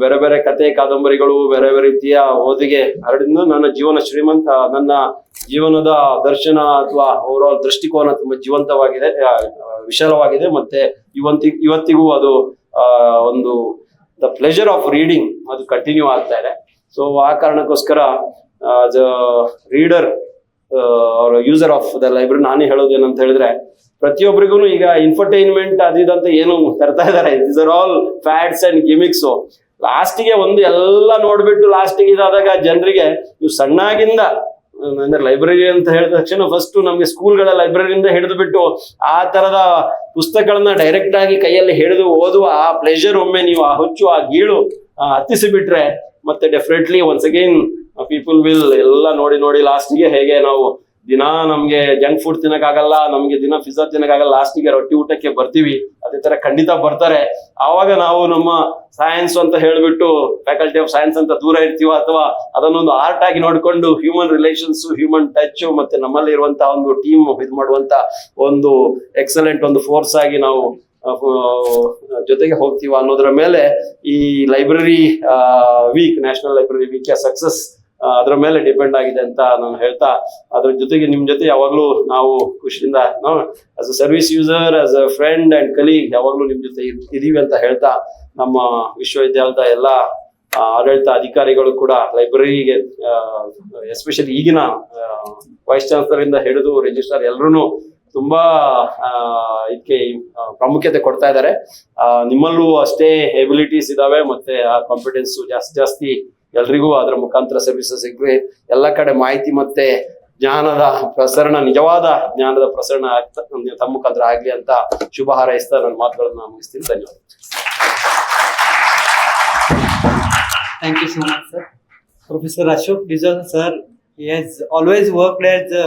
ಬೇರೆ ಬೇರೆ ಕತೆ ಕಾದಂಬರಿಗಳು ಬೇರೆ ಬೇರೆ ರೀತಿಯ ಓದಿಗೆ ಹರಡಿದ್ದು ನನ್ನ ಜೀವನ ಶ್ರೀಮಂತ, ನನ್ನ ಜೀವನದ ದರ್ಶನ ಅಥವಾ ಓವರ್ ಆಲ್ ದೃಷ್ಟಿಕೋನ ತುಂಬಾ ಜೀವಂತವಾಗಿದೆ, ವಿಶಾಲವಾಗಿದೆ. ಮತ್ತೆ ಇವತ್ತಿಗೂ ಅದು ಒಂದು ದ ಪ್ಲೆಜರ್ ಆಫ್ ರೀಡಿಂಗ್ ಅದು ಕಂಟಿನ್ಯೂ ಆಗ್ತಾ ಇದೆ. ಸೊ ಆ ಕಾರಣಕ್ಕೋಸ್ಕರ as a reader or a user of the library ನಾನೇ ಹೇಳೋದು ಏನಂತ ಹೇಳಿದ್ರೆ ಪ್ರತಿಯೊಬ್ಬರಿಗೂ ಈಗ ಇನ್ಫರ್ಟೈನ್ಮೆಂಟ್ ಅದಿದಂತ ಏನು ತರ್ತಾ ಇದಾರೆ. These are all fats and gimmicks. ಲಾಸ್ಟಿಗೆ ಒಂದು ಎಲ್ಲ ನೋಡ್ಬಿಟ್ಟು ಲಾಸ್ಟಿಗೆ ಇದಾದಾಗ ಜನರಿಗೆ ನೀವು ಸಣ್ಣಾಗಿಂದ ಅಂದ್ರೆ ಲೈಬ್ರರಿ ಅಂತ ಹೇಳಿದ ತಕ್ಷಣ ಫಸ್ಟ್ ನಮ್ಗೆ ಸ್ಕೂಲ್ಗಳ ಲೈಬ್ರರಿಯಿಂದ ಹಿಡಿದು ಬಿಟ್ಟು ಆ ತರದ ಪುಸ್ತಕಗಳನ್ನ ಡೈರೆಕ್ಟ್ ಆಗಿ ಕೈಯಲ್ಲಿ ಹಿಡಿದು ಓದುವ ಆ ಪ್ಲೆಜರ್ ಒಮ್ಮೆ ನೀವು ಆ ಹುಚ್ಚು ಆ ಗೀಳು ಹತ್ತಿಸಿಬಿಟ್ರೆ ಮತ್ತೆ definitely once again people will ಎಲ್ಲ ನೋಡಿ ಲಾಸ್ಟಿಗೆ ಹೇಗೆ ನಾವು ದಿನ ನಮ್ಗೆ ಜಂಕ್ ಫುಡ್ ತಿನ್ನಕ್ಕಾಗಲ್ಲ, ನಮ್ಗೆ ದಿನ ಪಿಜ್ಜಾ ತಿನ್ನಕ್ಕಾಗಲ್ಲ, ಲಾಸ್ಟಿಗೆ ರೊಟ್ಟಿ ಊಟಕ್ಕೆ ಬರ್ತೀವಿ. ಅದೇ ತರ ಖಂಡಿತ ಬರ್ತಾರೆ. ಆವಾಗ ನಾವು ನಮ್ಮ ಸೈನ್ಸ್ ಅಂತ ಹೇಳ್ಬಿಟ್ಟು ಫ್ಯಾಕಲ್ಟಿ ಆಫ್ ಸೈನ್ಸ್ ಅಂತ ದೂರ ಇರ್ತೀವ, ಅಥವಾ ಅದನ್ನೊಂದು ಆರ್ಟ್ ಆಗಿ ನೋಡ್ಕೊಂಡು ಹ್ಯೂಮನ್ ರಿಲೇಷನ್ಸ್, ಹ್ಯೂಮನ್ ಟಚ್ ಮತ್ತೆ ನಮ್ಮಲ್ಲಿ ಇರುವಂತಹ ಒಂದು ಟೀಮ್ ಇದು ಮಾಡುವಂತ ಒಂದು ಎಕ್ಸಲೆಂಟ್ ಒಂದು ಫೋರ್ಸ್ ಆಗಿ ನಾವು ಜೊತೆಗೆ ಹೋಗ್ತೀವ ಅನ್ನೋದ್ರ ಮೇಲೆ ಈ library week, national library week success ಅದರ ಮೇಲೆ ಡಿಪೆಂಡ್ ಆಗಿದೆ ಅಂತ ನಾನು ಹೇಳ್ತಾ, ಅದ್ರ ಜೊತೆಗೆ ನಿಮ್ ಜೊತೆ ಯಾವಾಗ್ಲೂ ನಾವು ಖುಷಿಯಿಂದ as a service user, as a friend and colleague ಯಾವಾಗ್ಲೂ ನಿಮ್ ಜೊತೆ ಇದೀವಿ ಅಂತ ಹೇಳ್ತಾ, ನಮ್ಮ ವಿಶ್ವವಿದ್ಯಾಲಯದ ಎಲ್ಲ ಆಡಳಿತ ಅಧಿಕಾರಿಗಳು ಕೂಡ ಲೈಬ್ರರಿಗೆ ಎಸ್ಪೆಷಲಿ ಈಗಿನ ವೈಸ್ ಚಾನ್ಸಲರ್ ಇಂದ ಹಿಡಿದು ರಿಜಿಸ್ಟ್ರಾರ್ ಎಲ್ಲರೂ ತುಂಬಾ ಇದಕ್ಕೆ ಪ್ರಾಮುಖ್ಯತೆ ಕೊಡ್ತಾ ಇದ್ದಾರೆ. ನಿಮ್ಮಲ್ಲೂ ಅಷ್ಟೇ ಎಬಿಲಿಟೀಸ್ ಇದಾವೆ, ಮತ್ತೆ ಆ ಕಾನ್ಫಿಡೆನ್ಸ್ ಜಾಸ್ತಿ ಎಲ್ರಿಗೂ ಅದರ ಮುಖಾಂತರ ಸರ್ವಿಸಸ್ ಸಿಗ್ಲಿ. ಎಲ್ಲ ಕಡೆ ಮಾಹಿತಿ ಮತ್ತೆ ಜ್ಞಾನದ ಪ್ರಸರಣ, ನಿಜವಾದ ಜ್ಞಾನದ ಪ್ರಸರಣ ತಮ್ಮ ಮುಖಾಂತರ ಆಗ್ಲಿ ಅಂತ ಶುಭ ಹಾರೈಸ್ತಾ ನನ್ನ ಮಾತುಗಳನ್ನ ಮುಗಿಸ್ತೀನಿ. ಧನ್ಯವಾದ. Thank you so much, sir. Professor Ashok Dijal, sir, he has always worked as the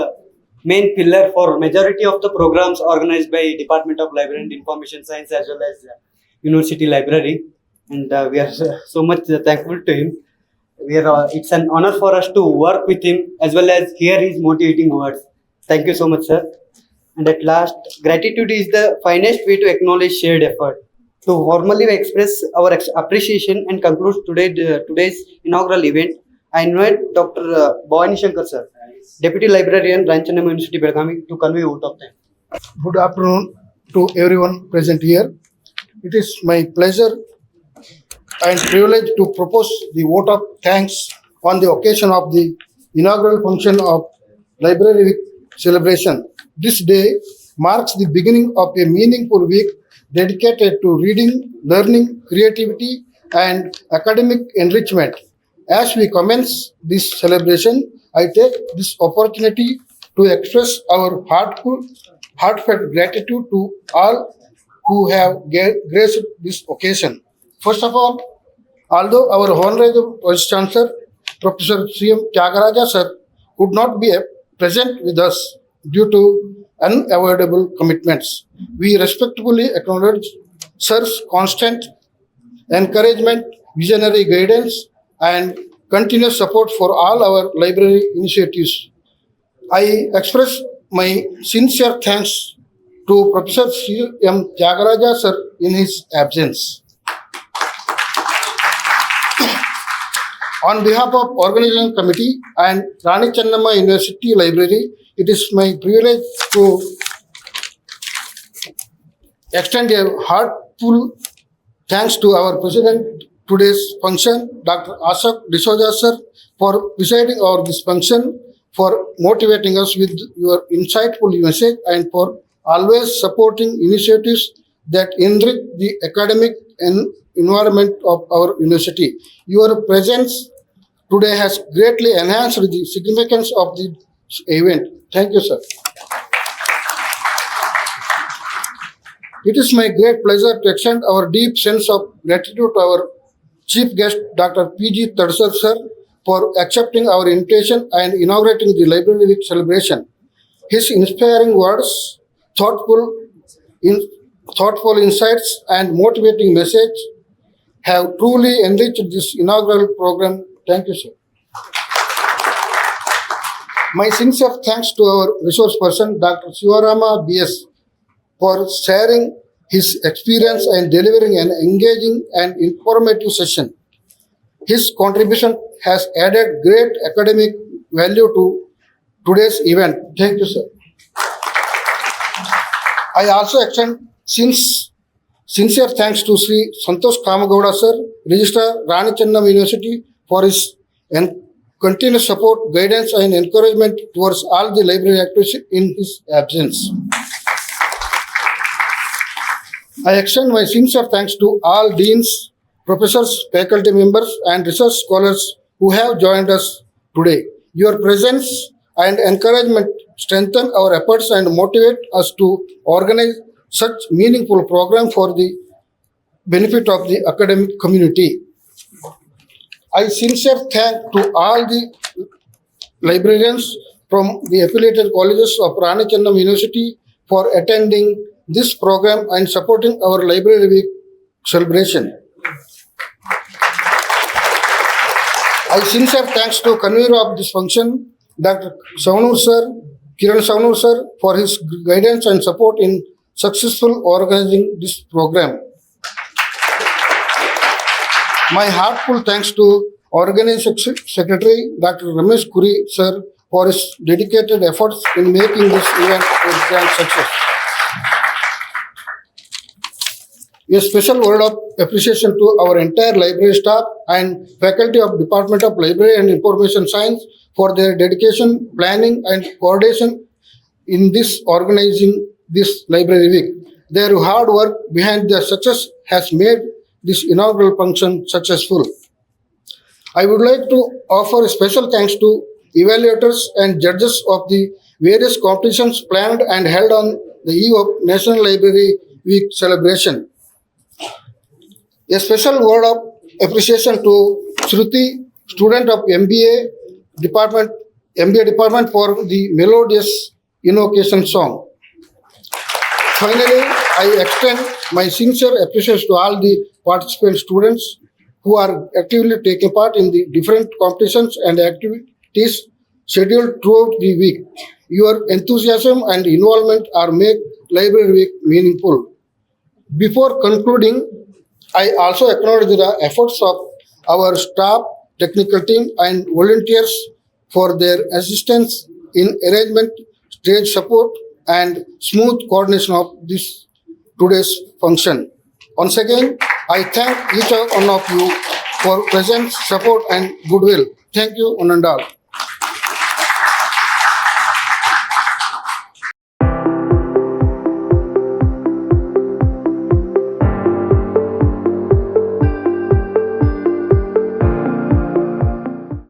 main pillar for majority of the programs organized by Department of Library and Information Science as well as University Library, and we are so much thankful to him. It's an honor for us to work with him as well as hear his motivating words. Thank you so much, sir. And at last, gratitude is the finest way to acknowledge shared effort. To formally express our appreciation and conclude today's inaugural event, I invite Dr. Bhavanishankar, sir, Deputy Librarian, Rani Channamma University, Belagavi, to convey vote of thanks. Good afternoon to everyone present here. It is my pleasure and privilege to propose the vote of thanks on the occasion of the inaugural function of Library Week celebration. This day marks the beginning of a meaningful week dedicated to reading, learning, creativity, and academic enrichment. As we commence this celebration, I take this opportunity to express our heartfelt gratitude to all who have graced this occasion. First of all, although our Honorable Vice-Chancellor, Professor C.M. Thyagaraja, sir, could not be present with us due to unavoidable commitments, we respectfully acknowledge sir's constant encouragement, visionary guidance, and continuous support for all our library initiatives. I express my sincere thanks to Professor C.M. Thyagaraja, sir, in his absence. On behalf of Organizing Committee and Rani Channamma University Library, it is my privilege to extend a heartful thanks to our President today's function, Dr. Ashok D'Souza, sir, for presiding over this function, for motivating us with your insightful message, and for always supporting initiatives that enrich the academic environment of our university. Your presence today has greatly enhanced the significance of the event. Thank you, sir. It is my great pleasure to extend our deep sense of gratitude to our chief guest, Dr. P.G. Tadasad, sir, for accepting our invitation and inaugurating the Library Week celebration. His inspiring words, thoughtful insights, and motivating message have truly enriched this inaugural program. Thank you, sir. My sincere thanks to our resource person, Dr. Shivaram B.S., for sharing his experience and delivering an engaging and informative session. His contribution has added great academic value to today's event. Thank you, sir. I also extend sincere thanks to Sri Santosh Kamagouda, sir, Registrar, Rani Channamma University, for his continuous support, guidance, and encouragement towards all the library activities in his absence. I extend my sincere thanks to all deans, professors, faculty members, and research scholars who have joined us today. Your presence and encouragement strengthen our efforts and motivate us to organize such meaningful program for the benefit of the academic community. I sincerely thank to all the librarians from the affiliated colleges of Rani Channamma University for attending this program and supporting our Library Week celebration. I sincere thanks to convener of this function, Dr. Savanur sir, Kiran Savanur sir, for his guidance and support in successful organizing this program. My heartfelt thanks to Organizing Secretary Dr. Ramesh Kuri sir for his dedicated efforts in making this event a grand success. A special word of appreciation to our entire library staff and faculty of Department of Library and Information Science for their dedication, planning and coordination in this organizing this library week. Their hard work behind their success has made this inaugural function successful. I would like to offer special thanks to evaluators and judges of the various competitions planned and held on the eve of National Library Week celebration. A special word of appreciation to Shruti, student of MBA department for the melodious invocation song. Finally, I extend my sincere appreciation to all the participant students who are actively taking part in the different competitions and activities scheduled throughout the week. Your enthusiasm and involvement are make Library Week meaningful. Before concluding, I also acknowledge the efforts of our staff, technical team and volunteers for their assistance in arrangement, stage support and smooth coordination of this today's function. Once again, I thank each one of you for presence, support and goodwill. Thank you, one and all.